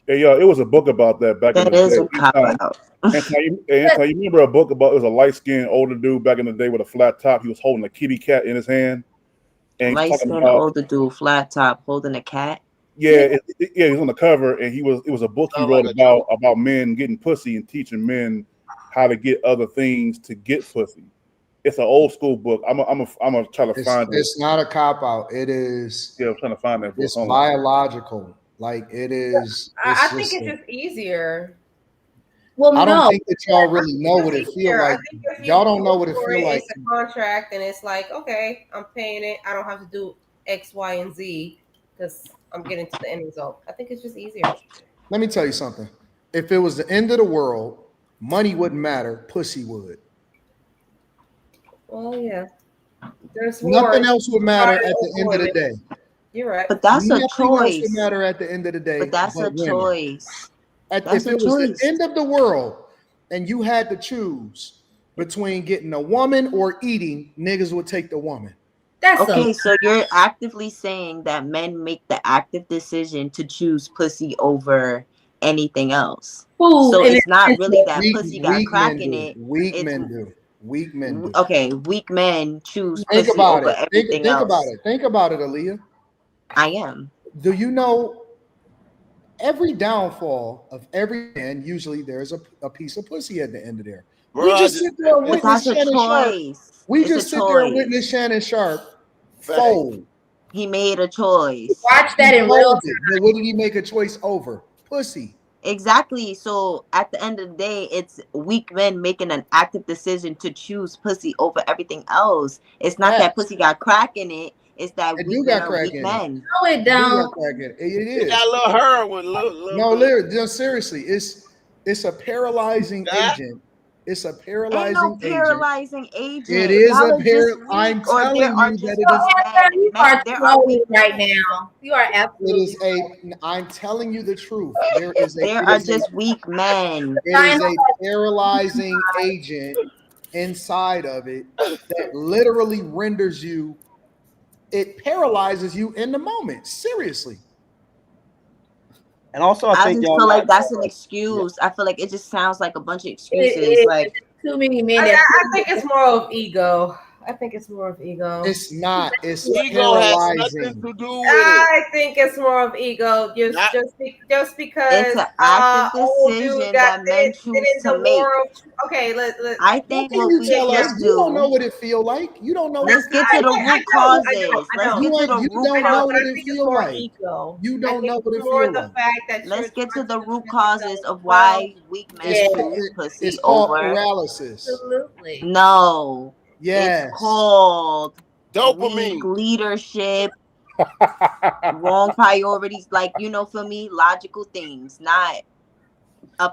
Hey, yo, it was a book about that back in the day. That is a cop out. Anton, you remember a book about, it was a light-skinned older dude back in the day with a flat top. He was holding a kitty cat in his hand. And Light-skinned older dude, flat top, holding a cat. Yeah, he was on the cover, and it was a book he wrote about men getting pussy and teaching men how to get other things to get pussy. It's an old school book. I'm gonna try to find it. It's not a cop out. It is. Yeah, I'm trying to find that book. It's biological. Like it is. I think it's just easier. Well, I don't think that y'all really know what it feels like. Y'all don't know what it feels like. It's a contract, and it's like, okay, I'm paying it. I don't have to do X, Y, and Z because I'm getting to the end result. I think it's just easier. Let me tell you something. If it was the end of the world, money wouldn't matter. Pussy would. Well, yeah. There's nothing else would matter at the end of the day. You're right. But that's a choice. Nothing else would matter at the end of the day. But that's a choice. If it was the end of the world and you had to choose between getting a woman or eating, niggas would take the woman. Okay, so you're actively saying that men make the active decision to choose pussy over anything else. So it's not really that pussy got crack in it. Weak men do. Weak men do. Okay, weak men choose pussy over everything else. Think about it. Think about it, Aaliyah. I am. Do you know every downfall of every man, usually there's a piece of pussy at the end of there. Bro, We just sit there and witness Shannon Sharp. We just sit there and witness Shannon Sharp fold. He made a choice. Watch that in real time. But what did he make a choice over? Pussy. Exactly. So at the end of the day, it's weak men making an active decision to choose pussy over everything else. It's not that pussy got crack in it. It's that weak men are weak men. No, it don't. It is. It got a little heroin. No, literally, seriously, it's a paralyzing agent. It's a paralyzing agent. Ain't no paralyzing agent. It is a I'm telling you that you are trolling right now. You are absolutely. I'm telling you the truth. There are just weak men. It is a paralyzing agent inside of it that literally renders you. It paralyzes you in the moment. Seriously. And also, I just feel like that's an excuse. Yeah. I feel like it just sounds like a bunch of excuses. Like too many men. I think it's more of ego. It's not. It's ego has nothing to do with it. I think it's more of ego. Just because it's an active decision that men choose to make. Okay, I think what we just do. You don't know what it feel like. You don't know. Let's get to the root causes. Let's get to the root causes. You don't know what it feel like. You don't know what it feel like. Let's get to the root causes of why weak men choose pussy it's called over paralysis. Absolutely. No. Yes. It's called dopamine leadership, wrong priorities, like, for me, logical things, not a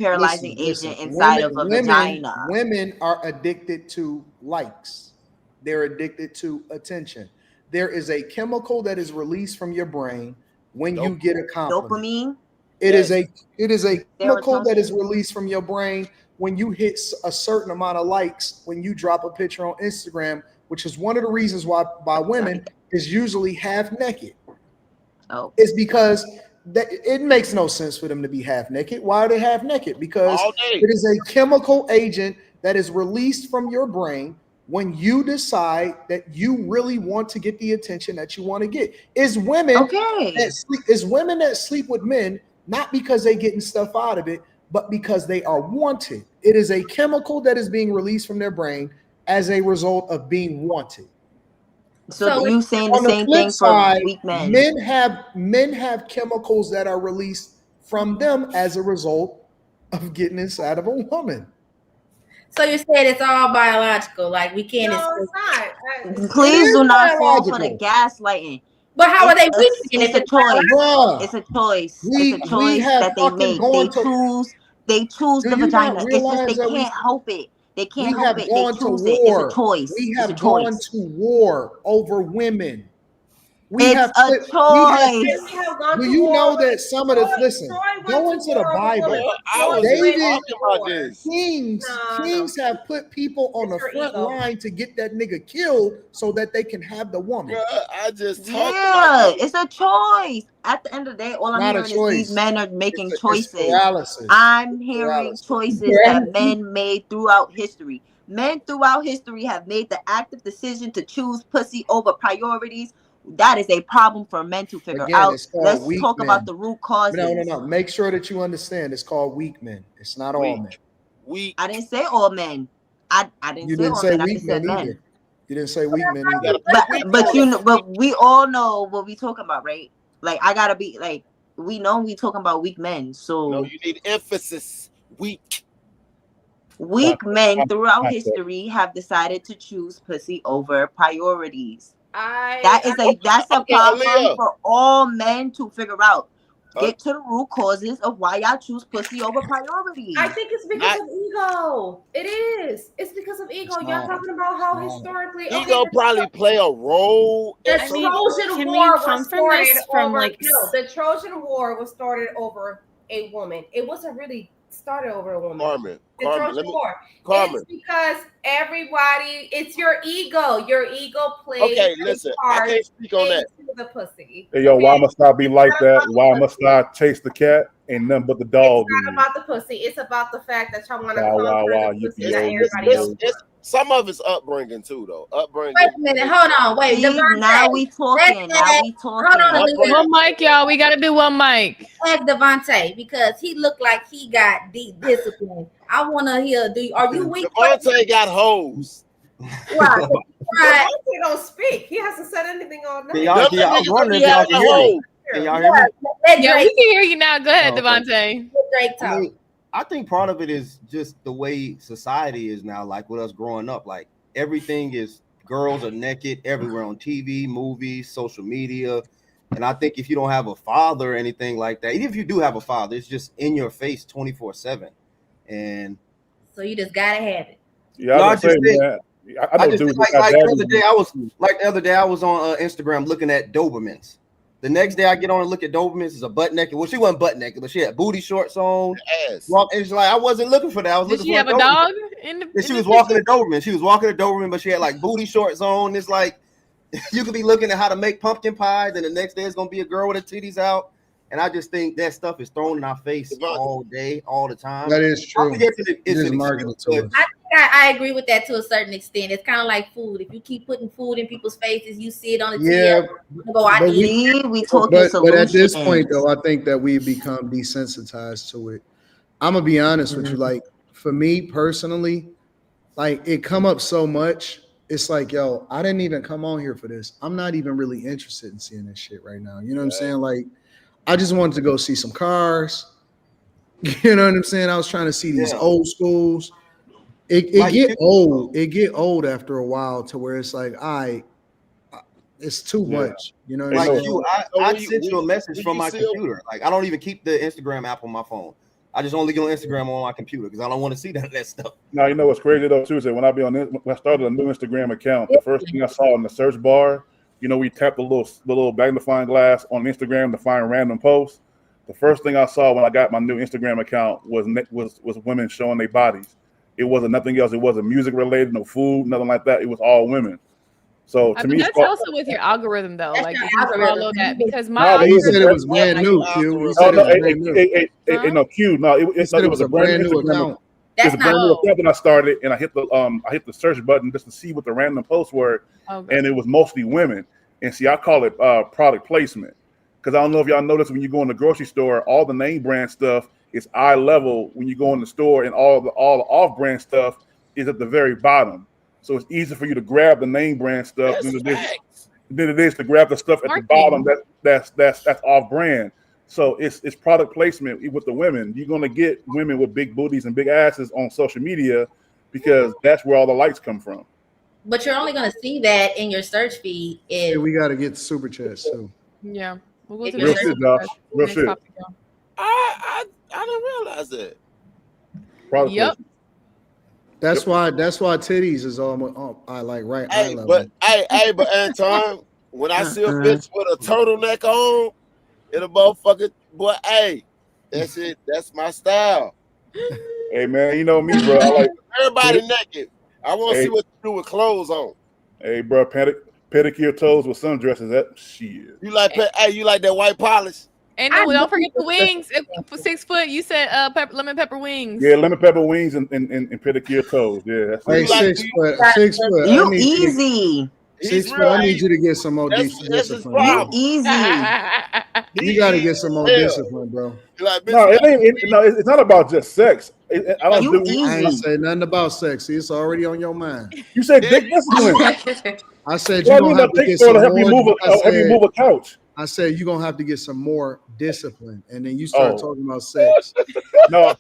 paralyzing agent inside of a vagina. Women are addicted to likes. They're addicted to attention. There is a chemical that is released from your brain when you get a compliment. Dopamine? It is a chemical that is released from your brain when you hit a certain amount of likes, when you drop a picture on Instagram, which is one of the reasons why women is usually half naked. Oh, it's because it makes no sense for them to be half naked. Why are they half naked? Because it is a chemical agent that is released from your brain when you decide that you really want to get the attention that you want to get. It's women that sleep with men, not because they're getting stuff out of it, but because they are wanted. It is a chemical that is being released from their brain as a result of being wanted. So you saying the same thing for weak men? Men have chemicals that are released from them as a result of getting inside of a woman. So you said it's all biological, like we can't. No, it's not. Please do not fall for the gaslighting. But how are they weak? It's a choice. It's a choice. It's a choice that they make. They choose the vagina. It's just they can't help it. They can't help it. They choose it. It's a choice. We have gone to war over women. It's a choice. Do you know that some of the go into the Bible? David, kings have put people on the front line to get that nigga killed so that they can have the woman. I just talked about it's a choice. At the end of the day, all I'm hearing is these men are making choices. I'm hearing choices that men made throughout history. Men throughout history have made the active decision to choose pussy over priorities. That is a problem for men to figure out. Let's talk about the root causes. No. Make sure that you understand. It's called weak men. It's not all men. I didn't say all men. I didn't say weak men either. You didn't say weak men either. But we all know what we talking about, right? Like I gotta be like we know we talking about weak men. So no, you need emphasis. Weak men throughout history have decided to choose pussy over priorities. That's a problem for all men to figure out. Get to the root causes of why y'all choose pussy over priorities. I think it's because of ego. It is. It's because of ego. Y'all talking about how historically ego probably play a role. The Trojan War was started over. The Trojan War was started over a woman. It wasn't really started over a woman. Carmen, it's because everybody, it's your ego. Your ego plays. Okay, listen, I can't speak on that. the pussy. Hey, yo, why must I be like It's not that? about the Why must pussy. I chase the cat and nothing but the dog? It's not about the pussy. It's about the fact that y'all want to Wow, wow, conquer wow, the pussy yippee, that yo, everybody else yippee, wants. Some of it's upbringing too, though. Upbringing. Wait a minute, hold on, wait. See, now we talking. Now we Hold on, talking. Aaliyah. One mic, y'all. We gotta do one mic. Ask Devontae because he looked like he got deep discipline. I want to hear. Are you weak? Devontae got hoes. Right. Right. He don't speak. He hasn't said anything all night. I was wondering if y'all can hear me. Can y'all hear me? Yeah, we can hear you now. Go ahead, Okay. Devontae. I mean, I think part of it is just the way society is now, like with us growing up. Like everything is girls are naked everywhere on TV, movies, social media. And I think if you don't have a father or anything like that, even if you do have a father, it's just in your face 24/7. And So you just gotta have it. Yeah, No, I just think, man. I know just dudes think, that got the daddies. other day I was on Instagram looking at Dobermans. The next day I get on and look at Dobermans is a butt naked. Well, she wasn't butt naked, but she had booty shorts on. Walk, and it's like I wasn't looking for that. I was Did looking she for have a Doberman. dog? And she was walking a Doberman. She was walking a Doberman, but she had like booty shorts on. It's like you could be looking at how to make pumpkin pies, and the next day it's gonna be a girl with her titties out. And I just think that stuff is thrown in our face all day, all the time. That is true. I forget It is marketed to us. I agree with that to a certain extent. It's kind of like food. If you keep putting food in people's faces, you see it on the Yeah, TV. You go out and eat it. but at this point, though, I think that we've become desensitized to it. I'm gonna be honest with you. Like for me personally, like it come up so much. It's like, yo, I didn't even come on here for this. I'm not even really interested in seeing this shit right now. You know what I'm saying? Like, I just wanted to go see some cars. You know what I'm saying? I was trying to see these old schools. It Like, get old. It get old after a while to where it's like, it's too much. You know what I'm Like saying? you, I sent you a message from my computer. Like I don't even keep the Instagram app on my phone. I just only get on Instagram on my computer because I don't want to see that stuff. Now you know what's crazy though too is that when I started a new Instagram account, the first thing I saw in the search bar, you know, we tapped the little magnifying glass on Instagram to find random posts. The first thing I saw when I got my new Instagram account was women showing their bodies. It wasn't nothing else. It wasn't music related, no food, nothing like that. It was all women. So to me, that's also with your algorithm though. Like if you follow that, because my No, you algorithm said it was brand new, Q. You said it was brand new. No, Q. No, it was a brand new account. It was a brand new account that I started, and I hit the search button just to see what the random posts were, and it was mostly women. And see, I call it product placement because I don't know if y'all notice when you go in the grocery store, all the name brand stuff is eye level when you go in the store, and all the off brand stuff is at the very bottom. So it's easy for you to grab the name brand stuff than it is to grab the stuff at the bottom that's off brand. So it's product placement with the women. You're gonna get women with big booties and big asses on social media because that's where all the likes come from. But you're only going to see that in your search feed. Yeah, we got to get super chats too. Yeah, we'll go to Real shit, Josh. Real shit. I didn't realize that. Product yep. That's why titties is almost like right eye level. But Anton, when I see a bitch with a turtleneck on, and a motherfucker, boy, that's it. That's my style. Hey man, you know me, bro. I like everybody naked. I want to see what you do with clothes on. Hey, bro, pedicure toes with sundresses. That shit. You like that white polish? And don't forget the wings. For 6 foot, you said lemon pepper wings. Yeah, lemon pepper wings and pedicure toes. Yeah, that's hey, it. 6 foot. 6 foot. You easy. 6 foot. I need you to get some more discipline. You easy. You got to get some more discipline, bro. No, it's not about just sex. I ain't say nothing about sex. It's already on your mind. You said dick discipline. I said you're gonna have to get some help you move a couch. I said you're gonna have to get some more discipline, and then you start talking about sex. No,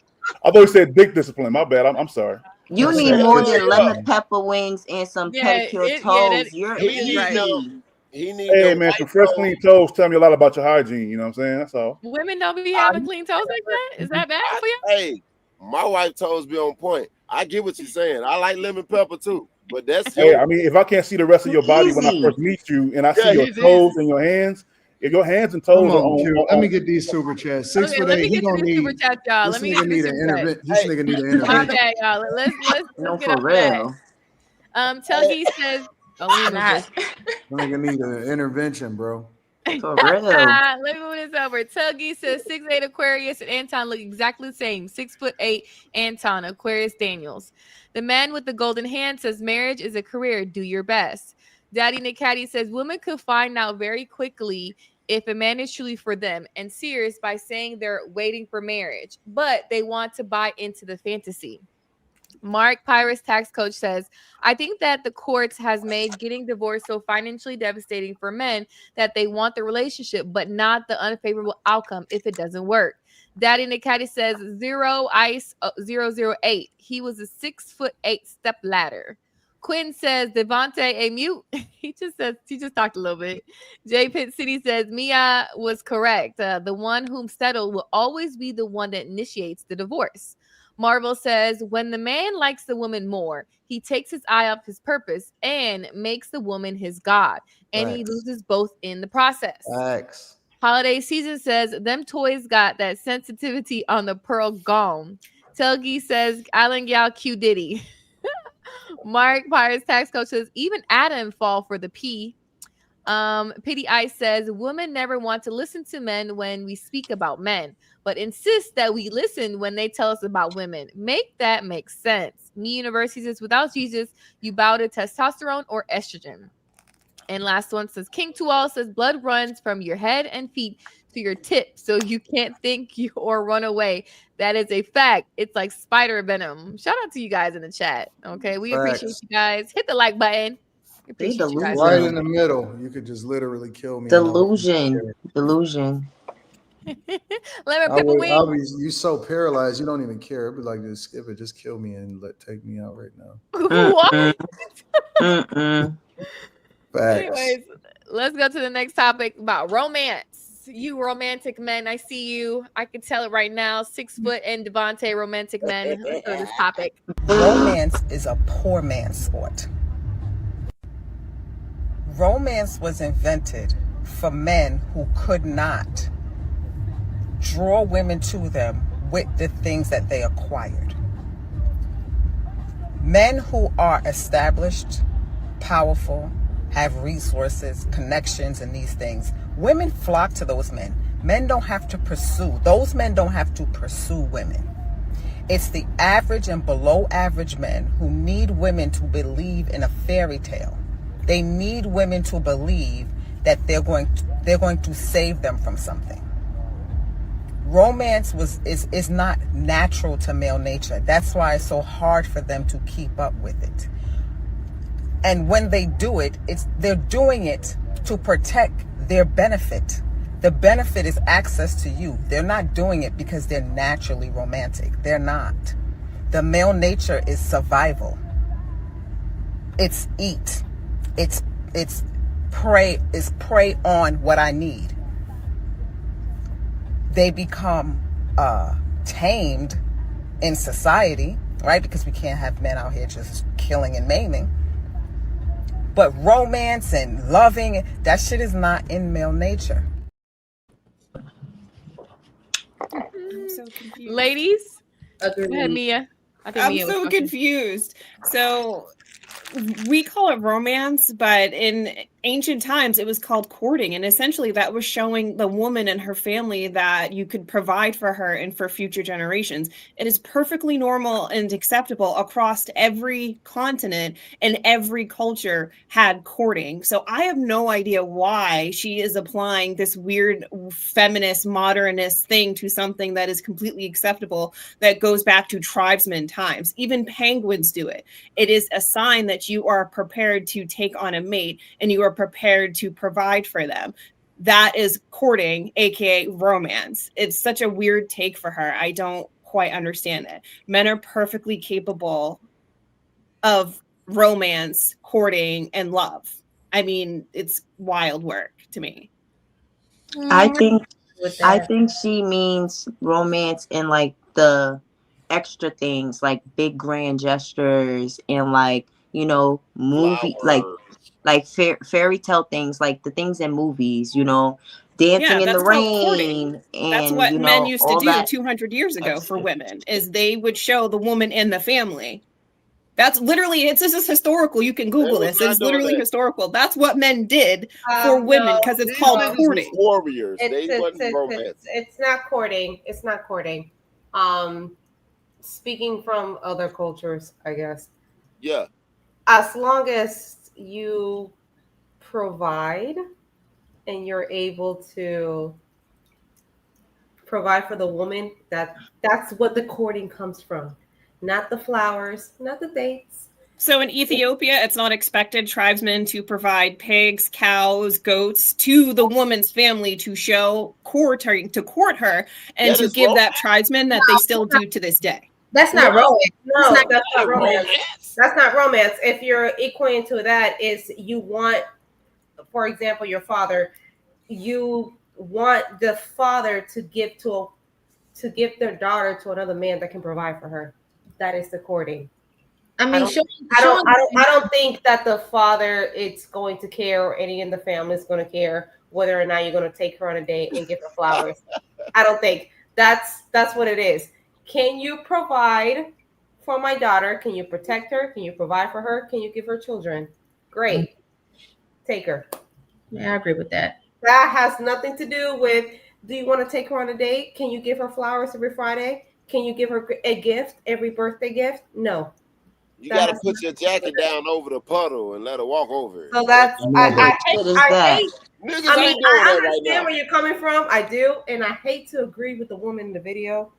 I thought you said dick discipline. My bad. I'm sorry. You need more than lemon pepper wings and some pedicure toes. You're easy. Hey man, some fresh clean toes tell me a lot about your hygiene. You know what I'm saying? That's all. Women don't be having clean toes like that. Is that bad for you? Hey, my white toes be on point. I get what you're saying. I like lemon pepper too, but that's hey. I mean, if I can't see the rest of your body when I first meet you, and I see your toes and your hands, if your hands and toes are on, let me get these super chats. 6 foot 8. He gonna need super chat, y'all. Let me get this nigga need an intervention. My bad, y'all. Let's no, get for real. Tuggy says, Nigga need an intervention, bro. For real. Let me move this over. Tuggy says 6'8" Aquarius and Anton look exactly the same. 6'8" Anton, Aquarius Daniels. The man with the golden hand says marriage is a career. Do your best. Daddy Nikati says women could find out very quickly if a man is truly for them and serious by saying they're waiting for marriage, but they want to buy into the fantasy. Mark Pyrus tax coach says, I think that the courts has made getting divorced so financially devastating for men that they want the relationship, but not the unfavorable outcome if it doesn't work. Daddy Nikati says 0ice008. He was a 6'8" step ladder. Quinn says Devontae a mute. He just talked a little bit. J Pitt City says Mia was correct. The one whom settled will always be the one that initiates the divorce. Marvel says, when the man likes the woman more, he takes his eye off his purpose and makes the woman his god. And he loses both in the process. Thanks. Holiday Season says, them toys got that sensitivity on the pearl gone. Telgi says, Island Gal Q Diddy. Mark Pirates Tax Coach says, even Adam fall for the P. Pity Ice says, women never want to listen to men when we speak about men, but insist that we listen when they tell us about women. Make that make sense. Me University says, without Jesus, you bow to testosterone or estrogen. And last one says, King Tual says, blood runs from your head and feet to your tip, so you can't think you or run away. That is a fact. It's like spider venom. Shout out to you guys in the chat. Okay, we appreciate you guys. Hit the like button. Appreciate you guys. Right in the middle. You could just literally kill me. Delusion. You so paralyzed, you don't even care. It'd be like, just skip it, just kill me and take me out right now. What? Facts. Anyways, let's go to the next topic about romance. You romantic men, I see you. I can tell it right now. 6 foot and Devontae romantic men. Let's go to this topic. Romance is a poor man's sport. Romance was invented for men who could not draw women to them with the things that they acquired. Men who are established, powerful, have resources, connections, and these things, women flock to those men. Men don't have to pursue. Those men don't have to pursue women. It's the average and below average men who need women to believe in a fairy tale. They need women to believe that they're going to save them from something. Romance is not natural to male nature. That's why it's so hard for them to keep up with it. And when they do it, they're doing it to protect their benefit. The benefit is access to you. They're not doing it because they're naturally romantic. They're not. The male nature is survival. It's eat. It's prey on what I need. They become tamed in society, right? Because we can't have men out here just killing and maiming. But romance and loving, that shit is not in male nature. I'm so confused. Ladies? Go ahead, Mia. I'm so confused. So we call it romance, but in ancient times it was called courting, and essentially that was showing the woman and her family that you could provide for her and for future generations. It is perfectly normal and acceptable across every continent, and every culture had courting. So I have no idea why she is applying this weird feminist modernist thing to something that is completely acceptable, that goes back to tribesmen times. Even penguins do it. It is a sign that you are prepared to take on a mate and you are prepared to provide for them. That is courting, aka romance. It's such a weird take for her. I don't quite understand it. Men are perfectly capable of romance, courting, and love. I mean, it's wild work to me. I think she means romance in like the extra things, like big grand gestures and like, you know, movie like fairy tale things, like the things in movies, you know, dancing in the rain. And that's what men used to do that. 200 years ago for women, is they would show the woman in the family. That's literally, this is historical. You can Google this. It's literally historical. That's what men did for women because it's called courting. Warriors. They wasn't romance. It's not courting. It's not courting. Speaking from other cultures, I guess. Yeah. As long as you provide and you're able to provide for the woman, that's what the courting comes from. Not the flowers, not the dates. So in Ethiopia, it's not expected tribesmen to provide pigs, cows, goats to the woman's family to show court her and to give that tribesman that they still do to this day. That's not romance. No, that's not romance. That's not romance. If you're equating to that, is you want, for example, your father, you want the father to give their daughter to another man that can provide for her. That is the courting. I mean, I don't think that the father is going to care, or any in the family is going to care whether or not you're going to take her on a date and give her flowers. I don't think that's what it is. Can you provide for my daughter? Can you protect her? Can you provide for her? Can you give her children? Great. Take her. Yeah, I agree with that. That has nothing to do with, do you want to take her on a date? Can you give her flowers every Friday? Can you give her a gift, every birthday gift? No. You got to put your jacket down over the puddle and let her walk over it. So that's, I understand right where you're coming from. I do. And I hate to agree with the woman in the video.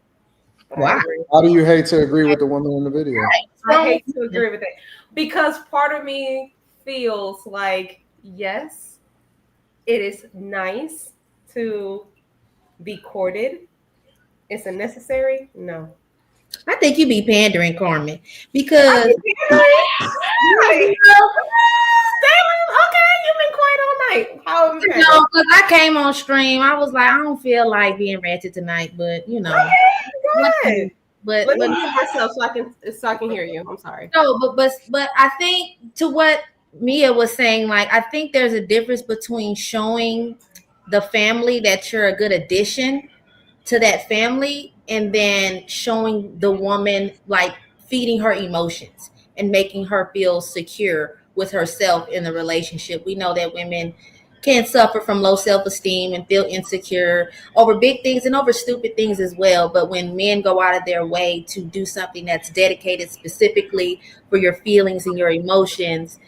Why? How do you hate to agree with the woman in the video? I hate to agree with it. Because part of me feels like, yes, it is nice to be courted. Is it necessary? No. I think you be pandering, Carmen, because okay, you've been quiet all night. How have you been? No, because I came on stream. I was like, I don't feel like being ratchet tonight, but you know. Okay, but let me mute myself so I can hear you. I'm sorry. No, but I think to what Mia was saying, like I think there's a difference between showing the family that you're a good addition to that family and then showing the woman, like feeding her emotions and making her feel secure with herself in the relationship. We know that women can suffer from low self-esteem and feel insecure over big things and over stupid things as well. But when men go out of their way to do something that's dedicated specifically for your feelings and your emotions,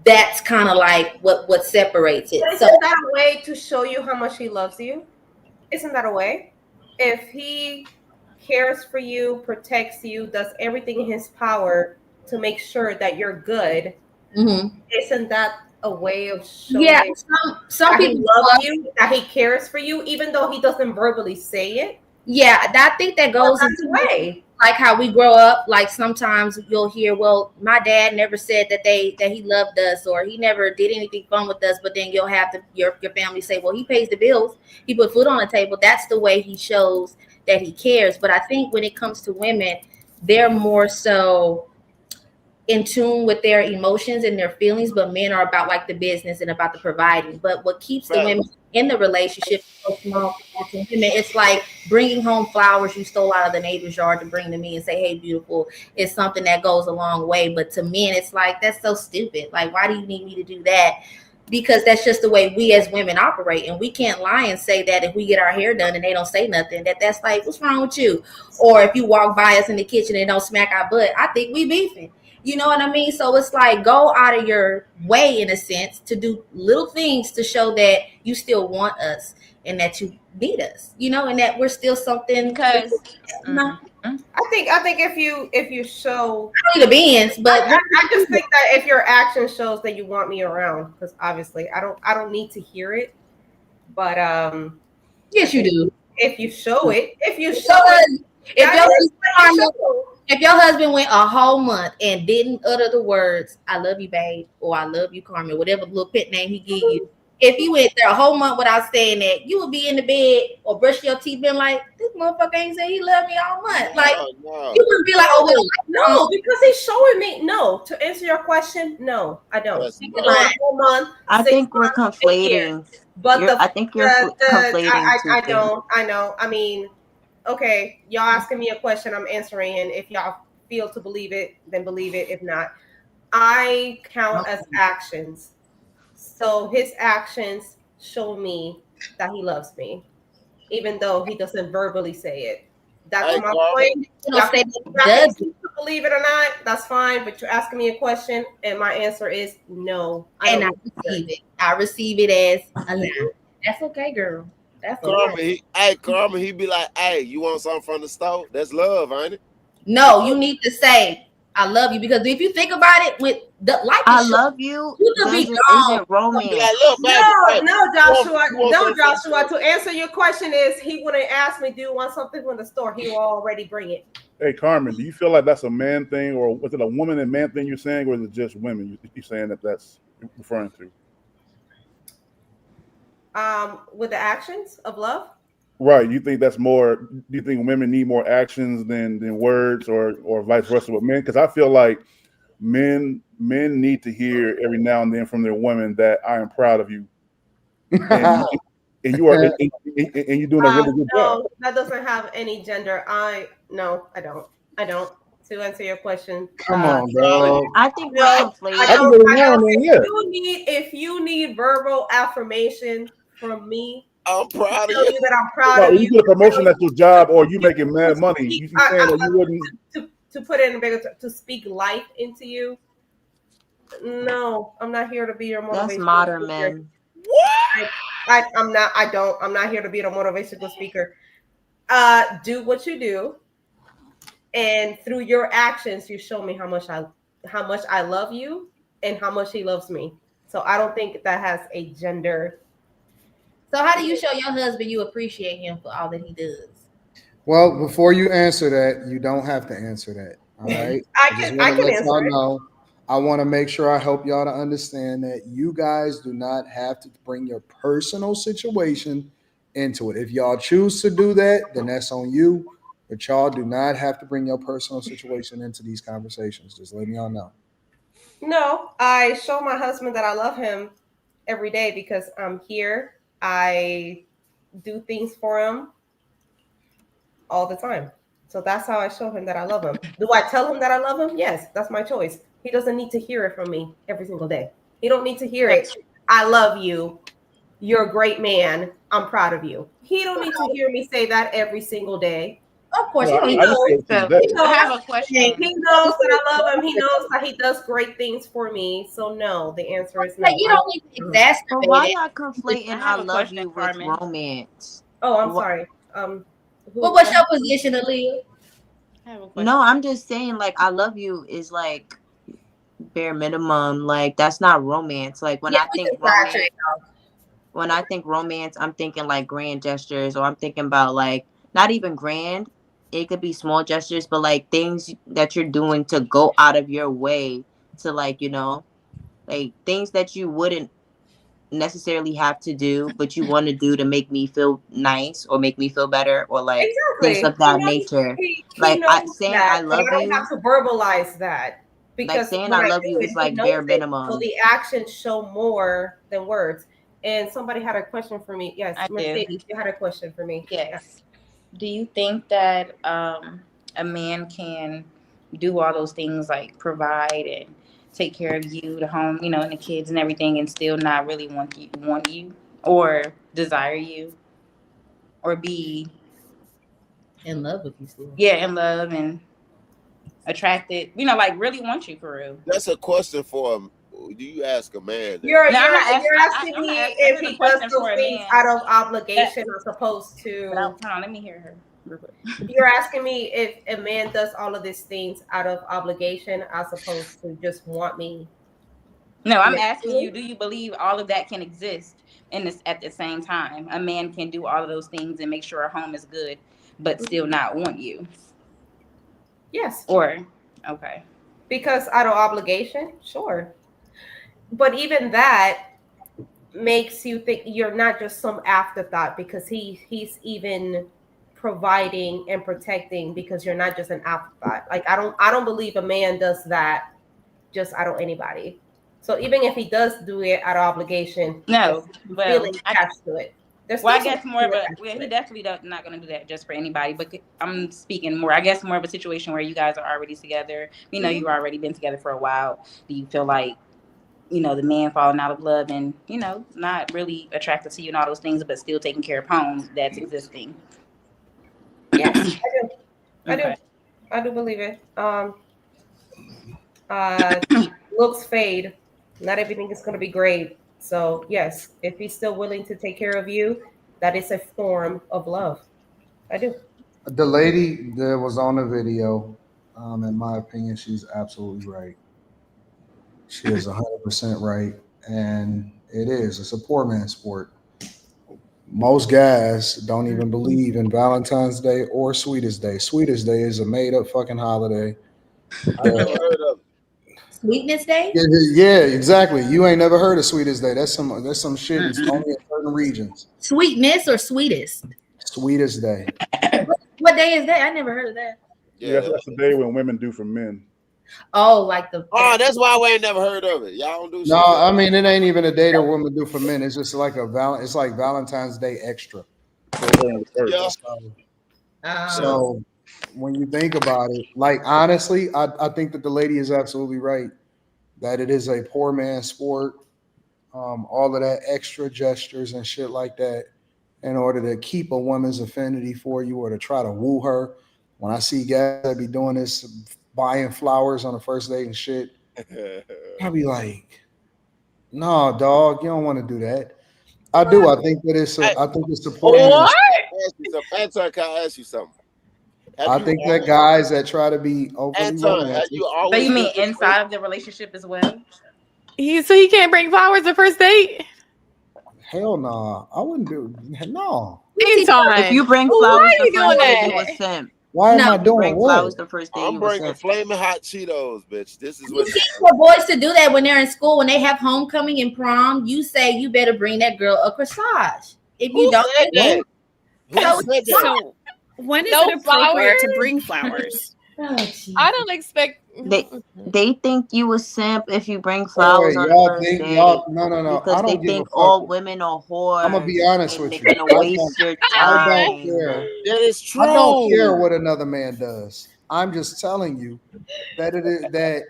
that's kind of like what separates it. Isn't that a way to show you how much he loves you? Isn't that a way? If he cares for you, protects you, does everything in his power to make sure that you're good, isn't that a way of showing some people love you, that he cares for you, even though he doesn't verbally say it? Yeah, I think that goes into way. Like how we grow up, like sometimes you'll hear, well, my dad never said that he loved us or he never did anything fun with us, but then you'll have your family say, well, he pays the bills, he put food on the table. That's the way he shows that he cares. But I think when it comes to women, they're more so in tune with their emotions and their feelings, but men are about like the business and about the providing. But what keeps the women in the relationship so small, it's like bringing home flowers you stole out of the neighbor's yard to bring to me and say, hey, beautiful. It's something that goes a long way. But to men, it's like, that's so stupid. Like, why do you need me to do that? Because that's just the way we as women operate. And we can't lie and say that if we get our hair done and they don't say nothing, that's like, what's wrong with you? Or if you walk by us in the kitchen and don't smack our butt, I think we beefing. You know what I mean? So it's like, go out of your way, in a sense, to do little things to show that you still want us and that you need us, you know, and that we're still something. Because I think if you show, I don't need a Benz, but I just think that if your action shows that you want me around, because obviously I don't need to hear it, but yes, you do. If you show it, if your husband went a whole month and didn't utter the words, I love you, babe, or I love you, Carmen, whatever little pet name he gave you, if you went there a whole month without saying that, you would be in the bed or brush your teeth being like, this motherfucker ain't saying he loved me all month. Like, you wouldn't be like, oh, well, no, because he's showing me. No, to answer your question, no, I don't. A whole month, I think we're conflating. But I think you're conflating. I know. I mean, okay, y'all asking me a question, I'm answering, and if y'all feel to believe it, then believe it. If not, I count as actions. So his actions show me that he loves me, even though he doesn't verbally say it. That's my point. Y'all can choose to believe it or not. That's fine. But you're asking me a question, and my answer is no. I receive it. I receive it as a lie. That's okay, girl. That's Karma, Karma, he be like, hey, you want something from the store? That's love, ain't it? No, you need to say I love you, because if you think about it, with the I love you, you could be isn't romance. No, Joshua. No, Joshua. To answer your question is he wouldn't ask me, do you want something from the store? He will already bring it. Hey, Carmen, do you feel like that's a man thing, or was it a woman and man thing you're saying, or is it just women you're saying that's referring to? With the actions of love? Right. You think that's more, do you think women need more actions than words, or vice versa with men? Because I feel like men need to hear every now and then from their women that I am proud of you. And you are and you're doing a really good job. No, that doesn't have any gender. I don't. To answer your question. Come on, bro. I think we're conflating. If you need verbal affirmation from me, I'm proud of you that I'm proud No, of you you. get a promotion at your job, or you making mad money. You saying that you wouldn't to put it in a bigger to speak life into you. No, I'm not here to be your motivational That's modern speaker. men. What? I'm not here to be a motivational speaker. Do what you do, and through your actions, you show me how much I love you and how much he loves me. So I don't think that has a gender. So how do you show your husband you appreciate him for all that he does? Well, before you answer that, you don't have to answer that. All right. I can answer it. I want to make sure I help y'all to understand that you guys do not have to bring your personal situation into it. If y'all choose to do that, then that's on you. But y'all do not have to bring your personal situation into these conversations. Just letting y'all know. No, I show my husband that I love him every day because I'm here. I do things for him all the time. So that's how I show him that I love him. Do I tell him that I love him? Yes, that's my choice. He doesn't need to hear it from me every single day. He don't need to hear it. I love you. You're a great man. I'm proud of you. He don't need to hear me say that every single day. Of course, he knows. I have a question. He knows that I love him. He knows that he does great things for me. So no, the answer is no. You don't need to exacerbate But why it. y'all conflating I love you with romance? Oh, I'm sorry. What was your position, Aaliyah? No, I'm just saying, like, I love you is like bare minimum. Like, that's not romance. Like, when I think romance, I'm thinking like grand gestures, or I'm thinking about like not even grand. It could be small gestures, but like things that you're doing to go out of your way to, like, like things that you wouldn't necessarily have to do, but you want to do to make me feel nice or make me feel better, or like things of that nature. Like saying I love but I you. don't have to verbalize that, because Like saying I love you is like bare minimum. So the actions show more than words. And somebody had a question for me. Yes, Mercedes, you had a question for me. Yes. Do you think that a man can do all those things, like provide and take care of you, the home, and the kids and everything, and still not really want you or desire you or be in love with you still? Yeah, in love and attracted, like really want you for real? That's a question for him. Do you ask a man that? You're asking me if he does those things out of obligation as opposed to. Hold on, let me hear her. You're asking me if a man does all of these things out of obligation as opposed to just want me. No, I'm asking you, do you believe all of that can exist at the same time? A man can do all of those things and make sure a home is good, but still not want you? Yes. Okay. Because out of obligation, sure. But even that makes you think you're not just some afterthought, because he's even providing and protecting, because you're not just an afterthought. Like I don't believe a man does that just out of anybody. So even if he does do it out of obligation, no, feeling attached to it. Well, I guess more of a he definitely not going to do that just for anybody. But I'm speaking more. I guess more of a situation where you guys are already together. You know, you've already been together for a while. Do you feel like, you know, the man falling out of love and, you know, not really attracted to you and all those things, but still taking care of home that's existing? Yes, I do. I do believe it. Looks fade. Not everything is going to be great. So yes, if he's still willing to take care of you, that is a form of love. I do. The lady that was on the video, in my opinion, she's absolutely right. She is 100% right, and it's a poor man's sport. Most guys don't even believe in Valentine's Day or Sweetest Day. Sweetest Day is a made-up fucking holiday. I never heard of it. Sweetness Day? Yeah, exactly. You ain't never heard of Sweetest Day. That's some shit. It's only in certain regions. Sweetness or sweetest? Sweetest Day. What day is that? I never heard of that. Yeah, that's the day when women do for men. Oh, like the. Oh, that's why we ain't never heard of it. Y'all don't do shit. No, I mean it ain't even a day that women do for men. It's just like it's like Valentine's Day extra. Yeah. So when you think about it, like honestly, I think that the lady is absolutely right. That it is a poor man's sport. All of that extra gestures and shit like that in order to keep a woman's affinity for you or to try to woo her. When I see guys that be doing this, buying flowers on the first date and shit, I be like, no, dog, you don't want to do that. I do. I think that it's supporting. Anton, can I ask you something? I think that guys that try to be overly romantic. So you mean inside of the relationship as well? So he can't bring flowers the first date? Hell no, I wouldn't do. No. If you bring flowers the first date, you a simp. Why am I doing bring what? flowers the first date? I'm bringing flaming hot Cheetos, bitch. This is what. For boys to do that when they're in school, when they have homecoming and prom, you say you better bring that girl a corsage. If you don't, So when is it appropriate to bring flowers? I don't expect. They think you a simp if you bring flowers on the first date. No. Because they think all women are whores. I'm gonna be honest with you. They're gonna waste your time. I don't care. That is true. I don't care what another man does. I'm just telling you that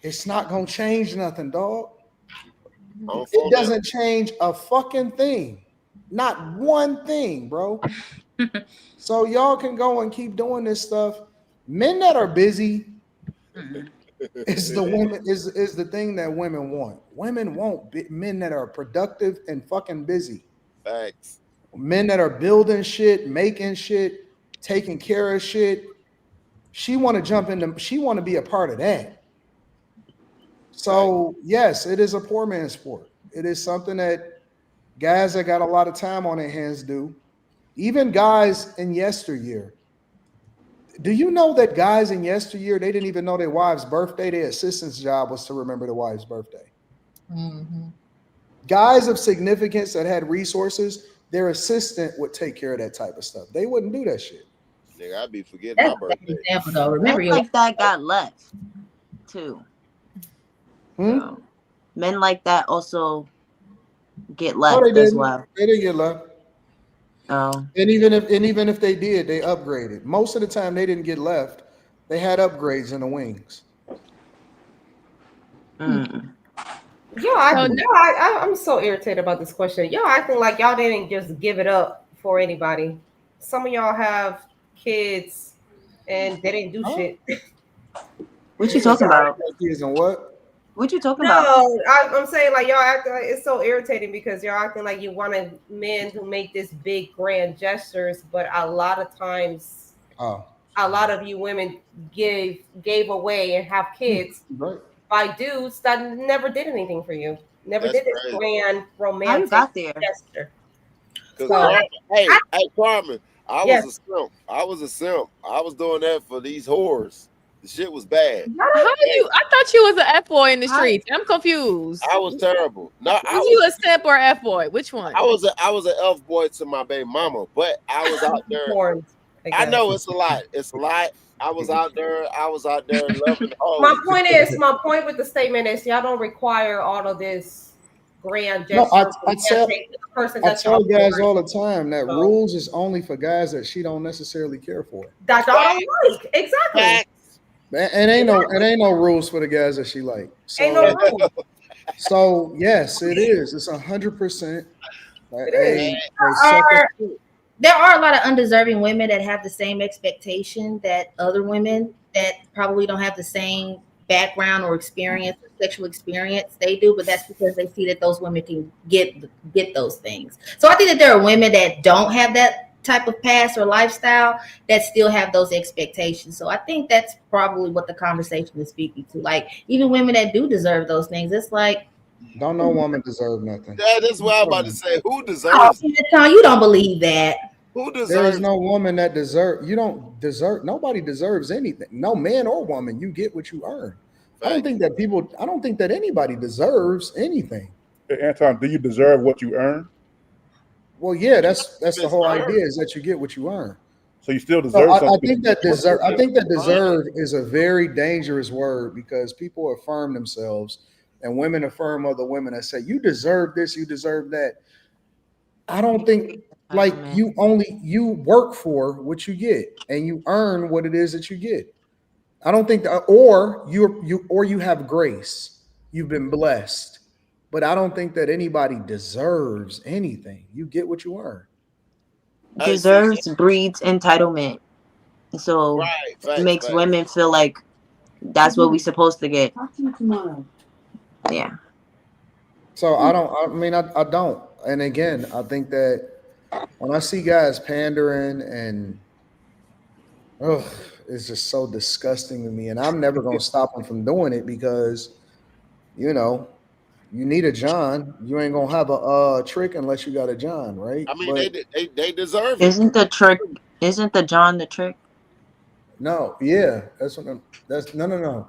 it's not gonna change nothing, dog. It doesn't change a fucking thing. Not one thing, bro. So y'all can go and keep doing this stuff. Men that are busy is the thing that women want. Women want men that are productive and fucking busy. Facts. Men that are building shit, making shit, taking care of shit. She want to jump into. She want to be a part of that. So yes, it is a poor man's sport. It is something that guys that got a lot of time on their hands do. Even guys in yesteryear. Do you know that guys in yesteryear, they didn't even know their wife's birthday? Their assistant's job was to remember their wife's birthday. Mm-hmm. Guys of significance that had resources, their assistant would take care of that type of stuff. They wouldn't do that shit. Nigga, I'd be forgetting my birthday. Example, though. Remember, Men like that got left too. So, men like that also get left as well. They didn't get left. Oh. And even if they did, they upgraded. Most of the time, they didn't get left. They had upgrades in the wings. I'm so irritated about this question. Y'all acting like y'all didn't just give it up for anybody. Some of y'all have kids and they didn't do shit. What you talking about? Kids and what? What you talking about? No, I'm saying like y'all acting like it's so irritating because y'all acting like you wanted men to make this big grand gestures, but a lot of times, a lot of you women gave away and have kids by dudes that never did anything for you, never did this grand romantic gesture. Hey, Carmen, I was a simp. I was doing that for these whores. The shit was bad. I thought you was an F boy in the streets. I'm confused. I was terrible. No, was you a simp or F boy? Which one? I was an F boy to my baby mama, but I was out there. I know it's a lot. It's a lot. I was out there loving. My point with the statement is y'all don't require all of this grand gesture. No, I tell guys all the time that rules is only for guys that she don't necessarily care for. That y'all don't like. Exactly. And ain't no rules for the guys that she like. So, ain't no rules. So yes, it is. It's 100%. There are a lot of undeserving women that have the same expectation that other women that probably don't have the same background or experience, or sexual experience they do, but that's because they see that those women can get those things. So I think that there are women that don't have that type of past or lifestyle that still have those expectations. So I think that's probably what the conversation is speaking to. Like even women that do deserve those things, it's like don't no woman deserve nothing. That's what I'm about to say. Who deserves it? You don't believe that. Who deserves there is no woman that you don't deserve. Nobody deserves anything. No man or woman. You get what you earn. I don't think that anybody deserves anything. Hey, Anton, do you deserve what you earn? Well, yeah, that's the whole idea, is that you get what you earn. So you still deserve something. I think that deserve is a very dangerous word, because people affirm themselves and women affirm other women that say, you deserve this, you deserve that. I don't think, like, you work for what you get and you earn what it is that you get. I don't think that, or you have grace. You've been blessed. But I don't think that anybody deserves anything. You get what you earn. Deserves breeds entitlement. So it makes women feel like that's what we're supposed to get. Talk to you tomorrow. Yeah. So I don't. And again, I think that when I see guys pandering and it's just so disgusting to me. And I'm never going to stop them from doing it, because, you know, you need a John. You ain't going to have a trick unless you got a John, right? I mean, they deserve it. Isn't the John the trick? No, yeah. No.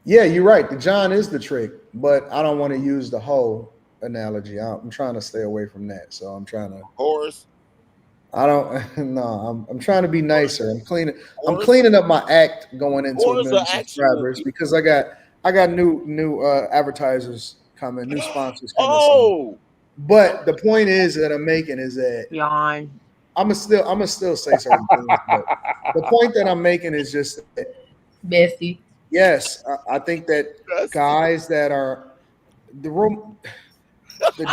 Yeah, you're right. The John is the trick, but I don't want to use the hoe analogy. I'm trying to stay away from that. So I'm trying to horse. I don't no. I'm trying to be nicer. I'm cleaning up my act going into a million subscribers, because I got new advertisers coming, new sponsors coming. Oh, but the point is that I'm making is that yawn. I'm gonna still say certain things. But the point that I'm making is just that, Bessie. Yes, I think that guys that are the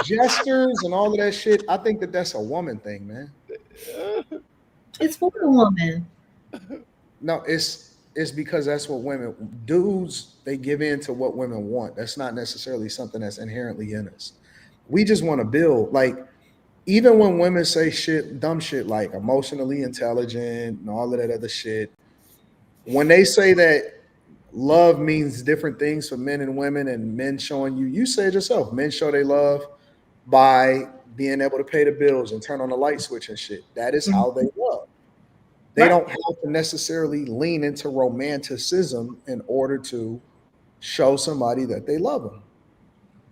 jesters and all of that shit, I think that that's a woman thing, man. It's for the woman. No, it's because that's what dudes, they give in to what women want. That's not necessarily something that's inherently in us. We just want to build. Like, even when women say dumb shit like emotionally intelligent and all of that other shit, when they say that love means different things for men and women, and men showing you say it yourself, men show they love by being able to pay the bills and turn on the light switch and shit. That is how they love. They don't have to necessarily lean into romanticism in order to show somebody that they love them.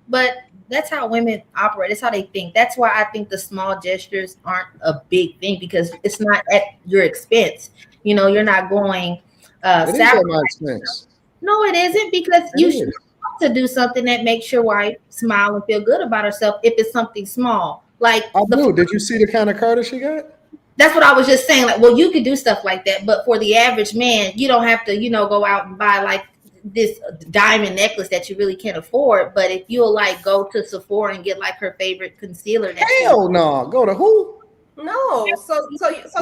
But that's how women operate. That's how they think. That's why I think the small gestures aren't a big thing, because it's not at your expense. You know, you're not going it is at my expense. No, it isn't, because you should want to do something that makes your wife smile and feel good about herself if it's something small. Like did you see the kind of car that she got? That's what I was just saying. Like, well, you could do stuff like that, but for the average man, you don't have to, go out and buy like this diamond necklace that you really can't afford. But if you'll like go to Sephora and get like her favorite concealer, hell no, go to who? No, so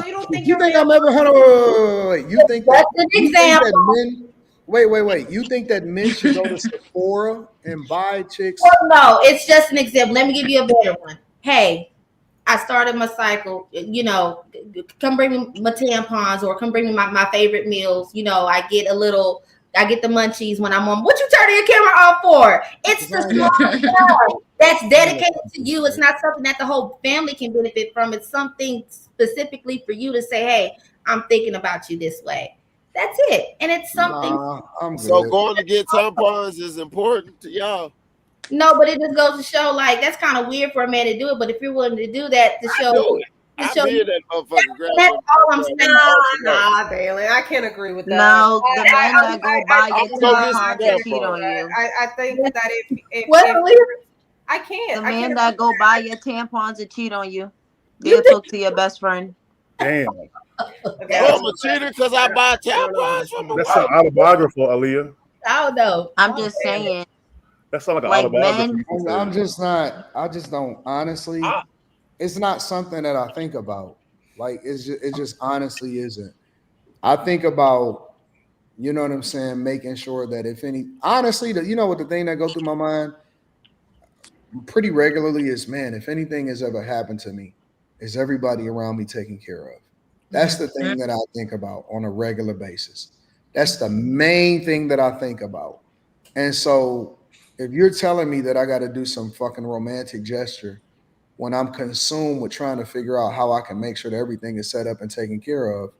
you don't think you think I'm ever heard of? You think that's an example? Wait. You think that men should go to Sephora and buy chicks? Well, no, it's just an example. Let me give you a better one. Hey, I started my cycle, come bring me my tampons, or come bring me my favorite meals. I get the munchies when I'm on. What you turning your camera off for? It's the small stuff that's dedicated to you. It's not something that the whole family can benefit from. It's something specifically for you to say, hey, I'm thinking about you this way. That's it. And it's something. So going to get tampons is important to y'all. No, but it just goes to show, like, that's kind of weird for a man to do it. But if you're willing to do that to show, that's all I'm saying. Nah, Bailey, I can't agree with that. No, the man that go buy your tampons to cheat on you. I think that I can't. The I man can't that go buy your tampons and cheat on you. They'll talk to your best friend. Damn. So I'm a cheater because I buy tampons from the That's so autobiographical, Aaliyah. I don't know. I'm just saying. That sounds like an Like autobiography. men, I'm just not. I just don't. Honestly, it's not something that I think about. Like it just honestly isn't. I think about, you know what I'm saying, making sure that if any, honestly, you know what the thing that go through my mind pretty regularly is, man, if anything has ever happened to me, is everybody around me taken care of? That's the thing that I think about on a regular basis. That's the main thing that I think about. And so if you're telling me that I got to do some fucking romantic gesture when I'm consumed with trying to figure out how I can make sure that everything is set up and taken care of,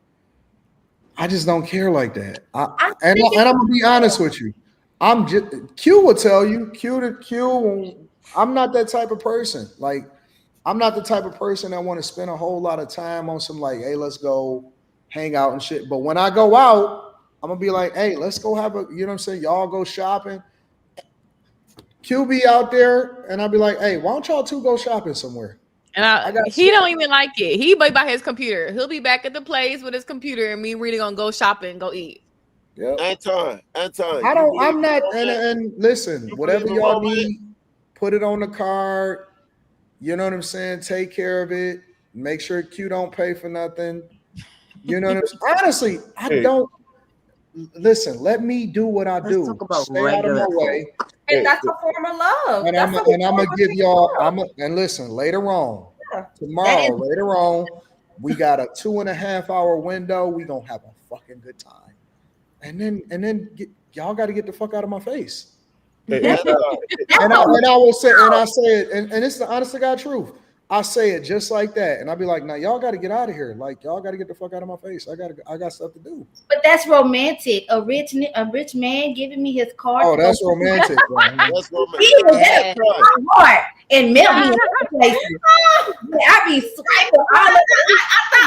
I just don't care like that. And I'm gonna be honest with you. I'm just Q will tell you, Q. I'm not that type of person. Like, I'm not the type of person that want to spend a whole lot of time on some like, hey, let's go hang out and shit. But when I go out, I'm gonna be like, hey, let's go have a, you know what I'm saying? Y'all go shopping. Q be out there, and I'll be like, hey, why don't y'all two go shopping somewhere? And he don't even like it. He be by his computer. He'll be back at the place with his computer, and me really gonna go shopping, go eat. Yep. Anton. I'm not. And listen, whatever y'all need, put it on the card. You know what I'm saying? Take care of it. Make sure Q don't pay for nothing. You know what I'm saying? Honestly, I don't. Listen, let me do what I do. Talk about Stay out of my way. And that's a form of love. And I'm gonna give y'all. And listen, later on, tomorrow, later on, we got a 2.5 hour window. We gonna have a fucking good time, and then y'all got to get the fuck out of my face. And I will say, and I say it, and it's the honest to God truth. I say it just like that, and I'll be like, "Now y'all got to get out of here. Like y'all got to get the fuck out of my face. I got stuff to do." But that's romantic. A rich man giving me his card. Oh, that's romantic. That's romantic. He was at my heart and met me in other places. I be swiping all of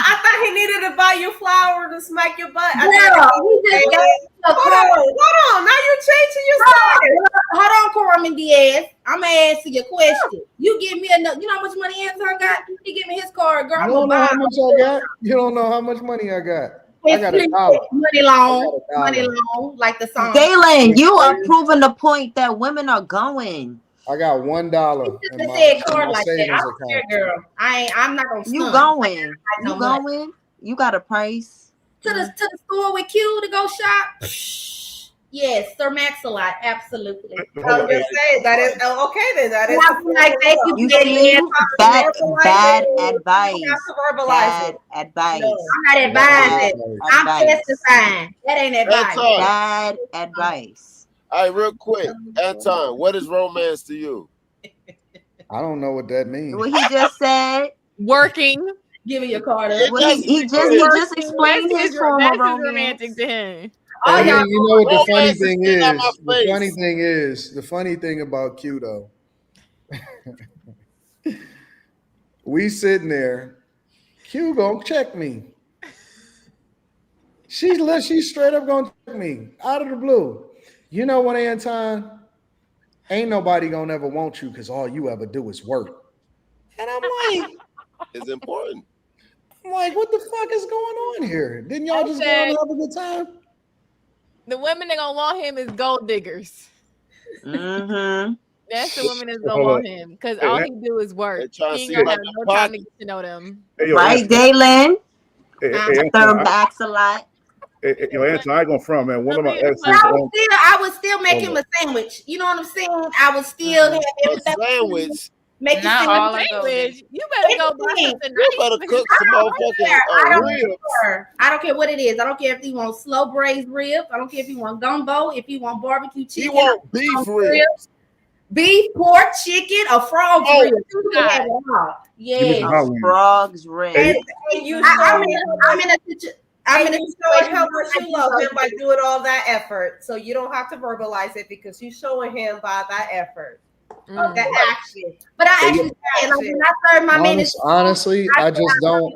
I thought he needed to buy you flour to smack your butt. Girl, he just got hold on. Now you're changing your story. Hold on, Coraman Diaz. I'm gonna answer your question. You give me enough. You know how much money Anton got? He give me his card, girl. You don't know how much I got. You don't know how much money I got. I got $1. Money long, like the song. Galen, you are proving the point that women are going. I got $1 in my card my like savings that. I don't care, account. girl. I'm not gonna. You going? You going? You got a price to the store with Q to go shop? Yes, Sir Max-a-Lot, absolutely. I was gonna say that is okay. Then that is like thank you. You see, bad advice. You have to verbalize it. Advice. No, I'm not advising. I'm testifying. That ain't advice. Bad advice. All right, real quick, Anton, what is romance to you? I don't know what that means. What he just said. Working. Give me your card. Well, he just explained his form of romance. Romantic to him. Oh, you know what the funny thing is? The funny thing about Q though, we sitting there, Q gonna check me. She's straight up gonna check me out of the blue. You know what, Anton? Ain't nobody gonna ever want you because all you ever do is work. And I'm like, it's important. I'm like, what the fuck is going on here? Didn't y'all just go and have a good time? The women that gonna want him is gold diggers. Mm-hmm. That's the women that's gonna want him because all he do is work. He ain't gonna have no time to get to know them. Right, Galen? Third backs a lot. Yo, Anton, I ain't gonna front, man. One of my exes. I would still make him a sandwich. You know what I'm saying? I would still have a sandwich. Make not all sandwich. You better go buy something. You better cook some motherfucking ribs. I don't care what it is. I don't care if you want slow braised ribs. I don't care if you want gumbo. If you want barbecue chicken. You want beef ribs. Beef, pork, chicken, or frog's ribs. You can have it all. Yeah. Frog's ribs. And you I'm in a situation. I'm in a situation how much you love him by doing all that effort. So you don't have to verbalize it because you're showing him by that effort. The action. But I actually when I serve my man. Honestly, I just don't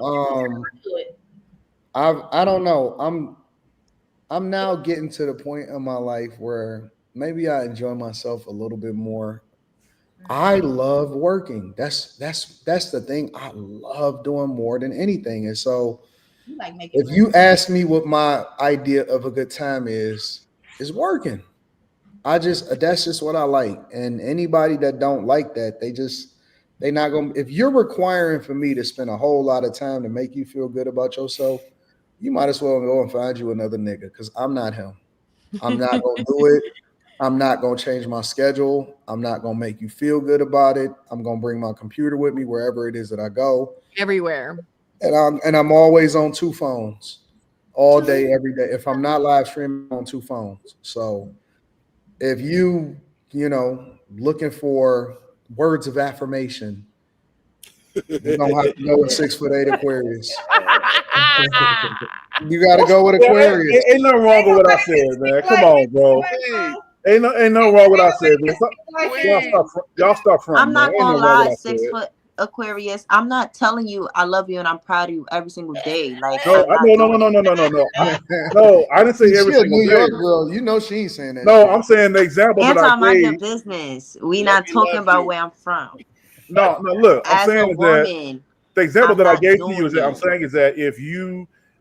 I don't know. I'm now getting to the point in my life where maybe I enjoy myself a little bit more I love working. That's the thing I love doing more than anything. And so You like making if you ask me what my idea of a good time is working. That's just what I like. And anybody that don't like that, they not gonna, if you're requiring for me to spend a whole lot of time to make you feel good about yourself, you might as well go and find you another nigga, because I'm not him. I'm not gonna do it. I'm not gonna change my schedule. I'm not gonna make you feel good about it. I'm gonna bring my computer with me wherever it is that I go. Everywhere. And I'm always on two phones all day, every day. If I'm not live streaming, I'm on two phones. So if looking for words of affirmation, you don't have to go with 6'8" Aquarius. You got to go with Aquarius. Ain't nothing wrong with what I said, man. Come on, bro. Ain't nothing wrong with what I said, man. Y'all stop front. I'm not gonna lie, 6 foot Aquarius. I'm not telling you I love you and I'm proud of you every single day. Like no, I didn't say every single New day. York girl, you know she ain't saying that. No, I'm saying the example that I Anton, mind your gave. business. We not talking about where I'm from. No, look, I'm saying woman, the example that I gave to you is that doing I'm saying is that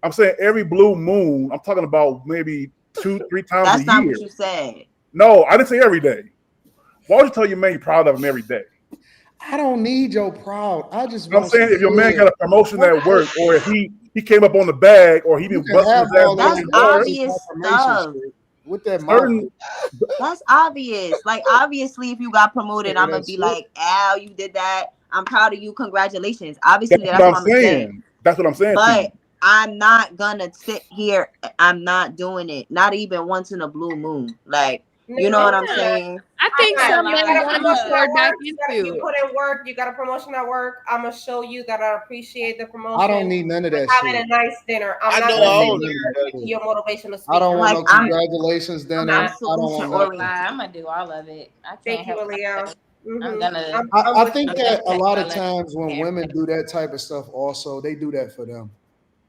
I'm saying every blue moon, I'm talking about maybe 2-3 times That's a not year. what you said. No, I didn't say every day. Why would you tell your man you're proud of him every day? I don't need your proud. I just I'm want saying if your man got a promotion at work, or if he came up on the bag, or he been busting his ass. That's obvious stuff. With that that's obvious. Like, obviously, if you got promoted, I'm gonna be like, Al, you did that. I'm proud of you. Congratulations. Obviously, that's what I'm saying. That's what I'm saying. But I'm not gonna sit here. I'm not doing it. Not even once in a blue moon. Like, you know what I'm saying? I think some men want to be poured back into. You put in work. You got a promotion at work. I'm gonna show you that I appreciate the promotion. I don't need none of that having shit. a nice dinner. I'm not gonna sit here and your motivational speaker. I don't want no congratulations dinner. I'm gonna do all of it. I can't Thank you, help Leah. I'm gonna. I think that a lot of times when women do that type of stuff, also they do that for them.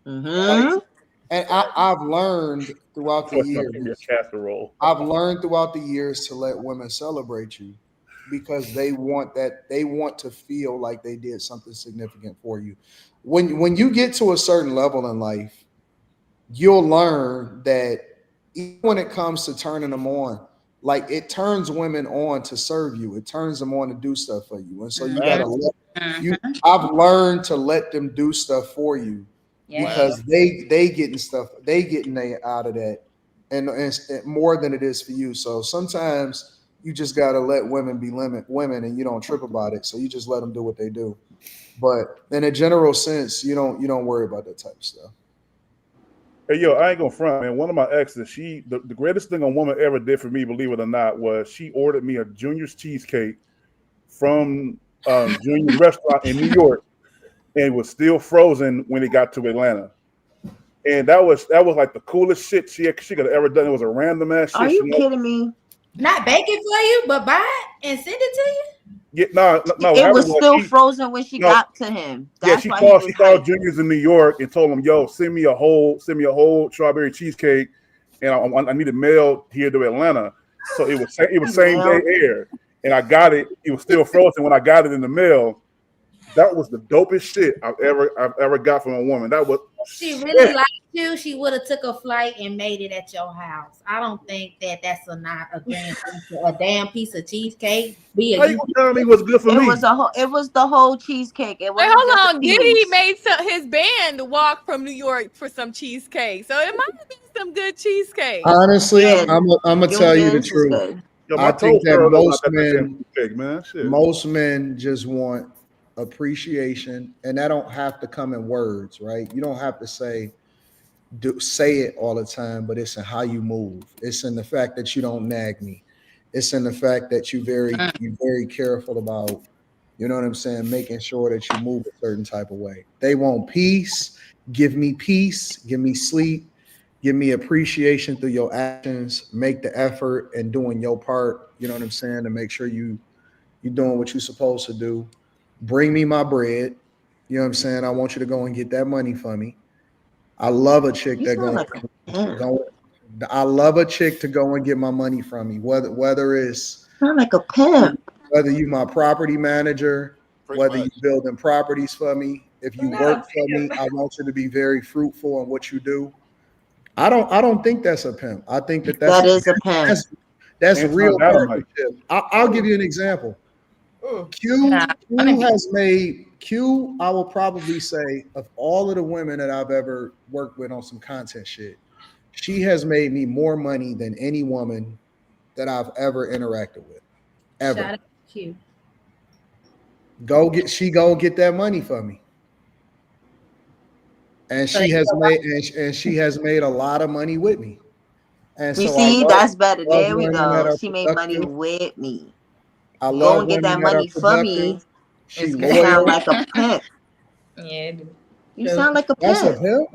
Like, and I've learned throughout the years. I've learned throughout the years to let women celebrate you, because they want to feel like they did something significant for you. When you get to a certain level in life, you'll learn that even when it comes to turning them on, like, it turns women on to serve you. It turns them on to do stuff for you. And so you gotta I've learned to let them do stuff for you, because they getting out of that, and more than it is for you. So sometimes you just gotta let women be women, and you don't trip about it. So you just let them do what they do. But in a general sense, you don't worry about that type of stuff. Hey, yo, I ain't gonna front, man. One of my exes, the greatest thing a woman ever did for me, believe it or not, was she ordered me a Junior's cheesecake from Junior's restaurant in New York, and it was still frozen when it got to Atlanta. And that was like the coolest shit she could have ever done. It was a random ass shit. Are you kidding me? Not bake it for you, but buy it and send it to you? Yeah, no. It was still frozen when she got to him. That's she why called Junior's in New York and told him, "Yo, send me a whole strawberry cheesecake, and I need it mailed here to Atlanta." So it was same day air, and I got it. It was still frozen when I got it in the mail. That was the dopest shit I've ever got from a woman. That was. She really liked you. She would have took a flight and made it at your house. I don't think that's not a grand piece, a damn piece of cheesecake. How you telling me what's good for me? It was the whole cheesecake. It Wait, hold on. Diddy made his band walk from New York for some cheesecake, so it might have been some good cheesecake. Honestly, I'm gonna tell you the truth. I think that most men just want appreciation, and that don't have to come in words, right? You don't have to say it all the time, but it's in how you move. It's in the fact that you don't nag me. It's in the fact that you're very careful about, you know what I'm saying, making sure that you move a certain type of way. They want peace. Give me peace. Give me sleep. Give me appreciation through your actions. Make the effort and doing your part, you know what I'm saying, to make sure you're doing what you're supposed to do. Bring me my bread. You know what I'm saying? I want you to go and get that money for me. I love a chick I love a chick to go and get my money from me. Whether it's sound like a pimp. Whether you my property manager, Pretty whether much. you building properties for me, if you work for me, I want you to be very fruitful in what you do. I don't think that's a pimp. I think that is a pimp. That's Anton real Dynamite. partnership. I'll give you an example. Q has made Q. I will probably say of all of the women that I've ever worked with on some content shit, she has made me more money than any woman that I've ever interacted with. Ever. Shout out to Q. Go get that money for me. And she has made a lot of money with me. And You so see, that's better. love There we women that go. are She made money productive. with me. I Go love and get women that that are money for me. productive. She It's You sound loyal. like a pimp. Yeah, You sound like a That's a pimp. pimp.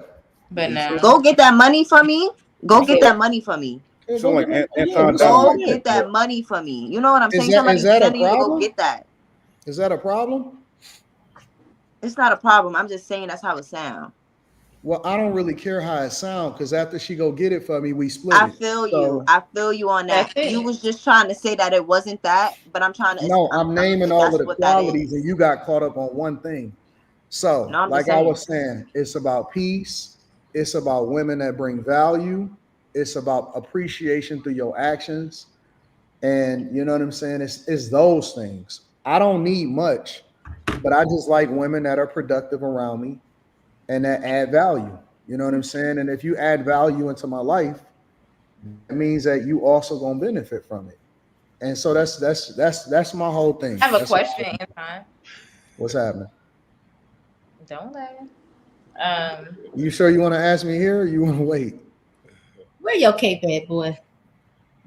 but no. Go get that money for me. Go get that money for me. Yeah, Sound like Anton Go Dynamite. get that money for me. You know what I'm Is saying? that Somebody's a sending you to go problem? get that. Is that a problem? It's not a problem. I'm just saying that's how it sounds. Well, I don't really care how it sounds because after she go get it for me, we split I it. feel So, you. I feel you on that. That's it. You was just trying to say that it wasn't that, but I'm trying to. No, I'm naming all of that's the what that qualities, is. and you got caught up on one thing. So, No, I'm like just I saying. was saying, it's about peace. It's about women that bring value. It's about appreciation through your actions. And you know what I'm saying? It's those things. I don't need much, but I just like women that are productive around me and that add value. You know what I'm saying? And if you add value into my life, it means that you also gonna benefit from it. And so that's my whole thing. I have a That's question, Anton. what's happening. Don't laugh. You sure you want to ask me here or you want to wait? Where your cape at, boy?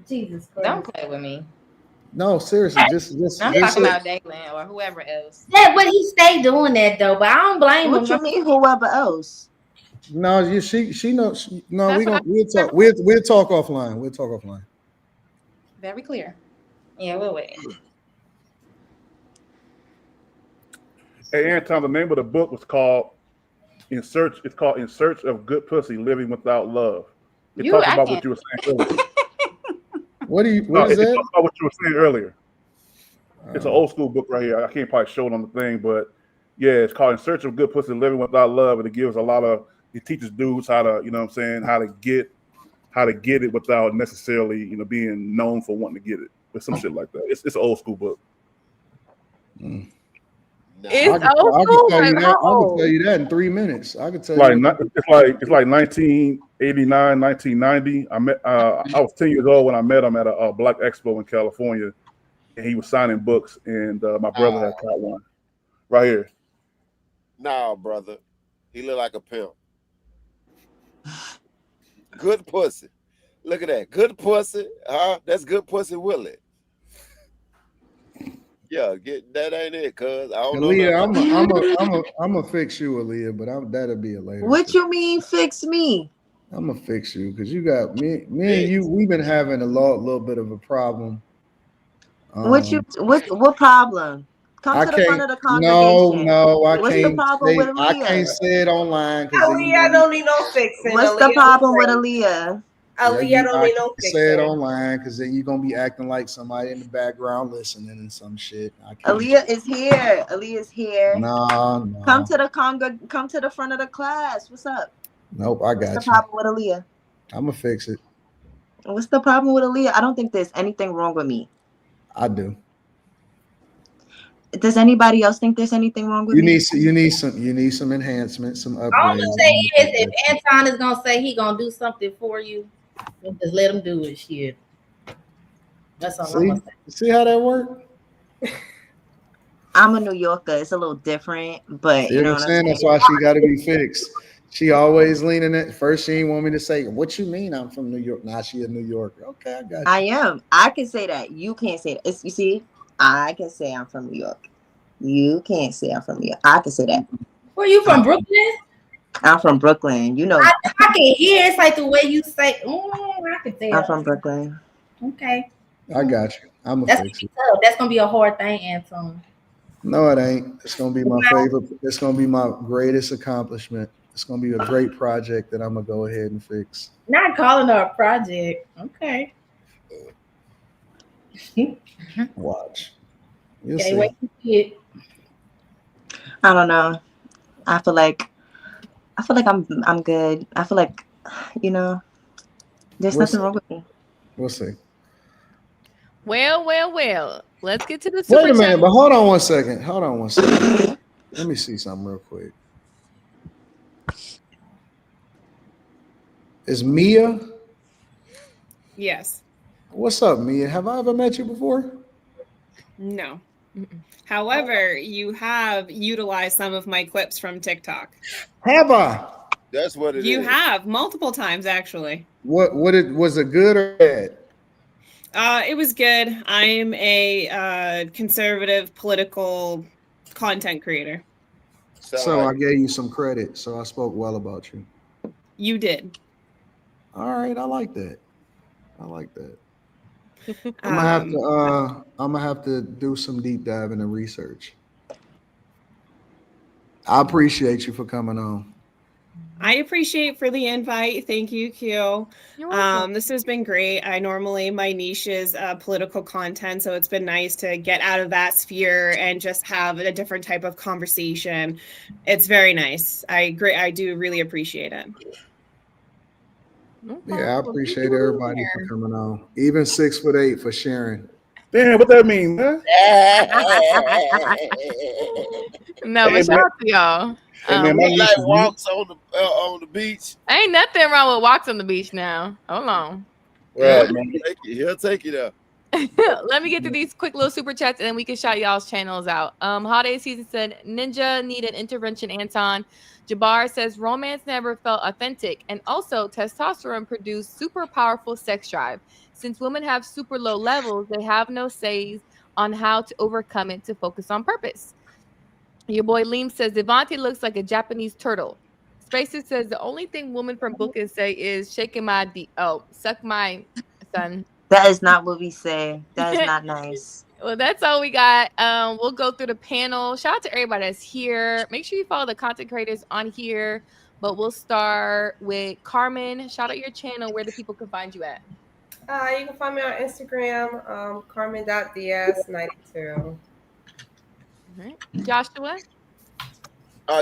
Jesus Christ. Don't play with me. No, seriously, just I'm talking about Daylan or whoever else. Yeah, but he stayed doing that though. But I don't blame him. What you mean, whoever else? No, she knows. No, That's we'll talk offline. We'll talk offline. Very clear. Yeah, we'll wait. Hey, Anton, the name of the book was called In Search. It's called In Search of Good Pussy: Living Without Love. It talks about what you were saying earlier. What is It that? talks about what you were saying earlier. It's an old school book right here. I can't probably show it on the thing, but yeah, it's called In Search of Good Pussy: Living Without Love, and it teaches dudes how to, you know what I'm saying, how to get it without necessarily, you know, being known for wanting to get it, or some shit like that. It's an old school book. It's I old can school. tell you Like, that. how I can old? tell you that in 3 minutes. I can tell Like you. it's like 1989, 1990. I was 10 years old when I met him at a Black Expo in California, and he was signing books, and my brother had caught one right here. Nah, brother, he look like a pimp. Good pussy. Look at that. Good pussy. That's good pussy, Willie. Yeah, that ain't it, cuz. I don't know. Aaliyah, I'm gonna fix you, Aaliyah, but that'll be a later. What you mean, fix me? I'm gonna fix you because you got me and you. We've been having a little bit of a problem. What problem? Come to the front of the congregation. No, I What's can't. the problem with I Aaliyah? can't say it online because Aaliyah don't need no fixing. What's the problem with Aaliyah? Aaliyah don't need no say it fixing. online because then you're gonna be acting like somebody in the background listening and some shit. Aaliyah is here. Aaliyah's here. No. Come to the front of the class. What's up? Nope, I got What's the you. problem with Aaliyah? I'm gonna fix it. What's the problem with Aaliyah? I don't think there's anything wrong with me. I do. Does anybody else think there's anything wrong with me? You need some enhancements, some upgrades. All I'm gonna say is, if Anton is gonna say he gonna do something for you, then just let him do it. Shit. That's all I'm gonna say. See how that worked? I'm a New Yorker. It's a little different, but you know what I'm saying? That's why she got to be fixed. She always leaning it. First, she didn't want me to say, "What you mean? I'm from New York." Now she a New Yorker. Okay, I got you. I am. I can say that. You can't say that. You see, I can say I'm from New York. You can't say I'm from New York. I can say that. Where you from, Brooklyn? I'm from Brooklyn. You know, I can hear. It's like the way you say. I can tell. I'm from Brooklyn. Okay. I got you. I'm gonna fix it. Tough. That's gonna be a hard thing, Anton. No, it ain't. It's gonna be my favorite. It's gonna be my greatest accomplishment. It's gonna be a great project that I'm gonna go ahead and fix. Not calling her a project. Okay. Watch. You'll Okay, see. wait to see it. I don't know. I feel like I'm good. I feel like, you know, there's We'll nothing see. wrong with me. We'll see. Well. Let's get to the Wait super a minute, chat. but hold on one second. Let me see something real quick. Is Mia? Yes. What's up, Mia? Have I ever met you before? No. However, you have utilized some of my clips from TikTok. Have I? That's what it is. You have multiple times, actually. Was it good or bad? It was good. I'm a conservative political content creator. So I gave you some credit. So I spoke well about you. You did. All right, I like that. I'm gonna have to do some deep dive into research. I appreciate you for coming on. I appreciate for the invite. Thank you, Q. You're welcome. This has been great. My niche is political content, so it's been nice to get out of that sphere and just have a different type of conversation. It's very nice. I do really appreciate it. Yeah, I appreciate everybody for coming on. Even 6'8" for sharing. Damn, what that mean, man? No, but shout out to y'all. Hey, man, We like walks on the beach. Ain't nothing wrong with walks on the beach now. Hold on. Right, man. He'll take you there. Let me get to these quick little super chats and then we can shout y'all's channels out. Holiday Season said, Ninja need an intervention, Anton. Jabbar says, romance never felt authentic. And also, testosterone produced super powerful sex drive. Since women have super low levels, they have no says on how to overcome it to focus on purpose. Your boy Liam says, Devontae looks like a Japanese turtle. Spacer says, the only thing women from book can say is shaking my suck my son. That is not what we say. That is not nice. Well, that's all we got. We'll go through the panel. Shout out to everybody that's here. Make sure you follow the content creators on here. But we'll start with Carmen. Shout out your channel, where the people can find you at. You can find me on Instagram, Carmen.Diaz92. All right. Joshua.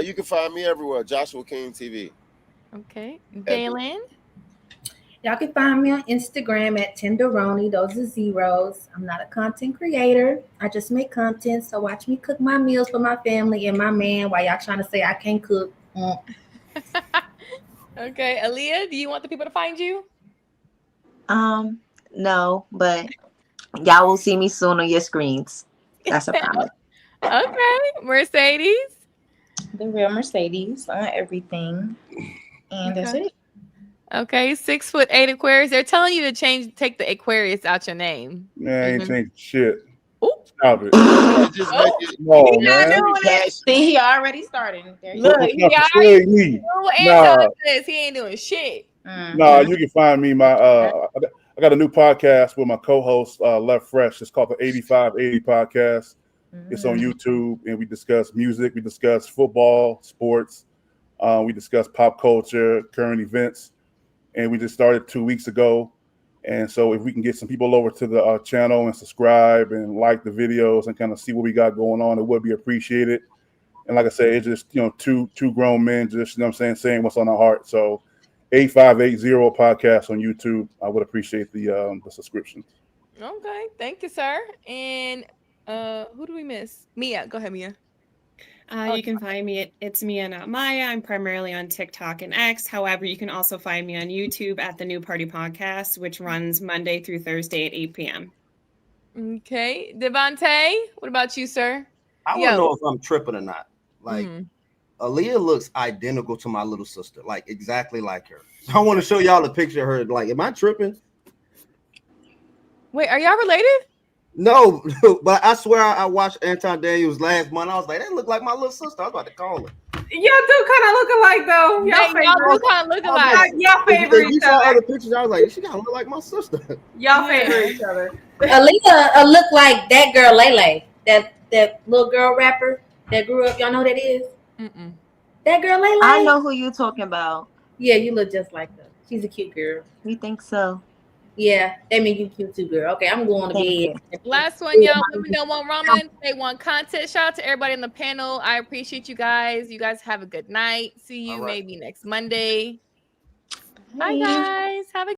You can find me everywhere. Joshua King TV. Okay. Valen. Y'all can find me on Instagram at Tenderoni. Those are zeros. I'm not a content creator. I just make content. So watch me cook my meals for my family and my man while y'all trying to say I can't cook. Okay. Aaliyah, do you want the people to find you? No, but y'all will see me soon on your screens. That's a promise. Okay. Mercedes. The Real Mercedes on everything. And that's it. Okay, 6'8" Aquarius. They're telling you to take the Aquarius out your name. Man, I ain't changed shit. Ooh. Stop it. Just make it. Come on, man. See, he already starting. Look, he already me. He ain't doing shit. Nah, you can find me. I got a new podcast with my co-host Left Fresh. It's called the 8580 Podcast. It's on YouTube, and we discuss music. We discuss football, sports. We discuss pop culture, current events. And we just started 2 weeks ago. And so if we can get some people over to the channel and subscribe and like the videos and kind of see what we got going on, it would be appreciated. And like I said, it's just, two grown men just, saying what's on our heart. So 8580 Podcast on YouTube. I would appreciate the subscription. Okay. Thank you, sir. And who do we miss? Mia. Go ahead, Mia. You can find me It's Mia Not Maya. I'm primarily on TikTok and X. However, you can also find me on YouTube at the New Party Podcast, which runs Monday through Thursday at 8 p.m. Okay. Devontae, what about you, sir? I want to know if I'm tripping or not. Like, Aaliyah looks identical to my little sister, like exactly like her. So I want to show y'all a picture of her. Like, am I tripping? Wait, are y'all related? No, but I swear I watched Anton Daniels last month. I was like, that look like my little sister. I was about to call her. Y'all do kind of look alike, though. Y'all do kind of look alike. Y'all favor each You saw other. other pictures. I was like, she kind of look like my sister. Y'all favor each other. Aaliyah look like that girl Lele, that little girl rapper that grew up. Y'all know who that is? That girl Lele. I know who you talking about. Yeah, you look just like her. She's a cute girl. You think so? Yeah, that means you cute too, girl. Okay, I'm going to bed. Last one, y'all. Women don't want ramen. They want content. Shout out to everybody on the panel. I appreciate you guys. You guys have a good night. See you maybe next Monday. Bye, guys. Have a